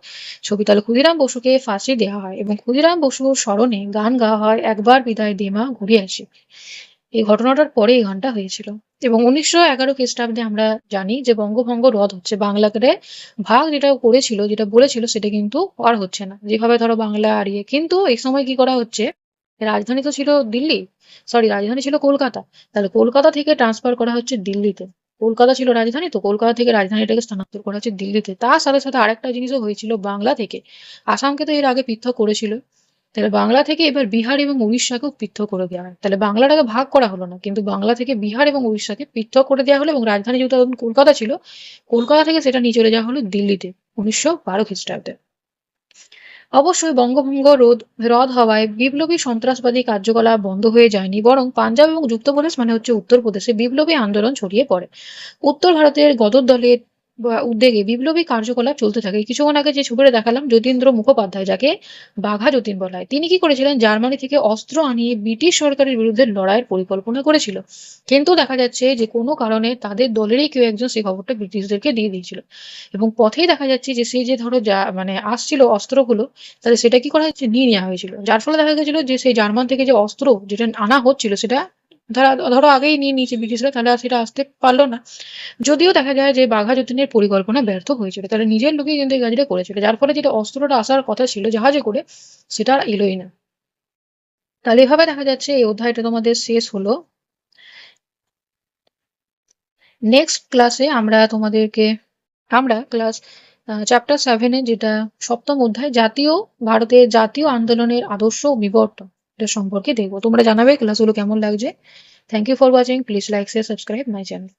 ছবি। তাহলে ক্ষুদিরাম বসুকে ফাঁসি দেওয়া হয় এবং ক্ষুদিরাম বসুর স্মরণে গান গাওয়া হয়, একবার বিদায় দে মা ঘুরে আসি। এই ঘটনাটার পরে এই গানটা হয়েছিল। এবং 1911 খ্রিস্টাব্দে আমরা জানি যে বঙ্গভঙ্গ রদ হচ্ছে, বাংলাকে ভাগ যেটা করেছিল, যেটা বলেছিল সেটা কিন্তু আর হচ্ছে না, যেভাবে ধরো বাংলা হারিয়ে। কিন্তু এই সময় কি করা হচ্ছে, রাজধানী তো ছিল দিল্লি, সরি রাজধানী ছিল কলকাতা, তাহলে কলকাতা থেকে ট্রান্সফার করা হচ্ছে দিল্লিতে। কলকাতা ছিল রাজধানী, তো কলকাতা থেকে রাজধানীটাকে স্থানান্তর করা হচ্ছে দিল্লিতে। তার সাথে সাথে আরেকটা জিনিসও হয়েছিল, বাংলা থেকে আসামকে তো এর আগে পৃথক করেছিল, তাহলে বাংলা থেকে এবার বিহার এবং উড়িষ্যাকেও পৃথক করে দেওয়া হয়। তাহলে বাংলাটাকে ভাগ করা হলো না, কিন্তু বাংলা থেকে বিহার এবং উড়িষ্যাকে পৃথক করে দেওয়া হলো, এবং রাজধানী যেহেতু তখন কলকাতা ছিল, কলকাতা থেকে সেটা নিয়ে চলে যাওয়া হলো দিল্লিতে 1912 খ্রিস্টাব্দে। অবশ্যই বঙ্গভঙ্গ রদ হওয়ায় বিপ্লবী সন্ত্রাসবাদী কার্যকলাপ বন্ধ হয়ে যায়নি, বরং পাঞ্জাব এবং যুক্তপ্রদেশ মানে হচ্ছে উত্তরপ্রদেশে বিপ্লবী আন্দোলন ছড়িয়ে পড়ে। উত্তর ভারতের গদর দলের উদ্যোগে বিপ্লবী কার্যকলাপ চলতে থাকে। কিছুক্ষণ আগে যে ছবিটা দেখালাম, যতীন্দ্র মুখোপাধ্যায়, যাকে বাঘা যতীন বলা হয়, তিনি কি করেছিলেন, জার্মানি থেকে অস্ত্র আনিয়ে ব্রিটিশ সরকারের বিরুদ্ধে লড়াইয়ের পরিকল্পনা করেছিল। কিন্তু দেখা যাচ্ছে যে কোনো কারণে তাদের দলেরই কেউ একজন সেই খবরটা ব্রিটিশদেরকে দিয়ে দিয়েছিল, এবং পথেই দেখা যাচ্ছে যে সেই যে ধরো যা মানে আসছিল অস্ত্রগুলো, তাহলে সেটা কি করা হয়েছে, নিয়ে নেওয়া হয়েছিল। যার ফলে দেখা গেছিল যে সেই জার্মান থেকে যে অস্ত্র যেটা আনা হচ্ছিল সেটা ধরো আগেই নিয়ে নিয়েছে ব্রিটিশরা, তাহলে আর সেটা আসতে পারলো না। যদিও দেখা যায় যে বাঘা যতীনের পরিকল্পনা ব্যর্থ হয়েছিল, তাহলে নিজের লোকেই কিন্তু এই কাজটা করেছিল, যার ফলে যেটা অস্ত্রটা আসার কথা ছিল জাহাজে করে, সেটা আর এলোই না। তাহলে এভাবে দেখা যাচ্ছে এই অধ্যায়টা তোমাদের শেষ হলো। নেক্সট ক্লাসে আমরা ক্লাস চ্যাপ্টার 7 যেটা সপ্তম অধ্যায়, ভারতের জাতীয় আন্দোলনের আদর্শ ও বিবর্তন, এটা সম্পর্কে দেখবো। তোমরা জানাবে ক্লাসগুলো কেমন লাগছে। Thank you for watching, please like share subscribe my channel.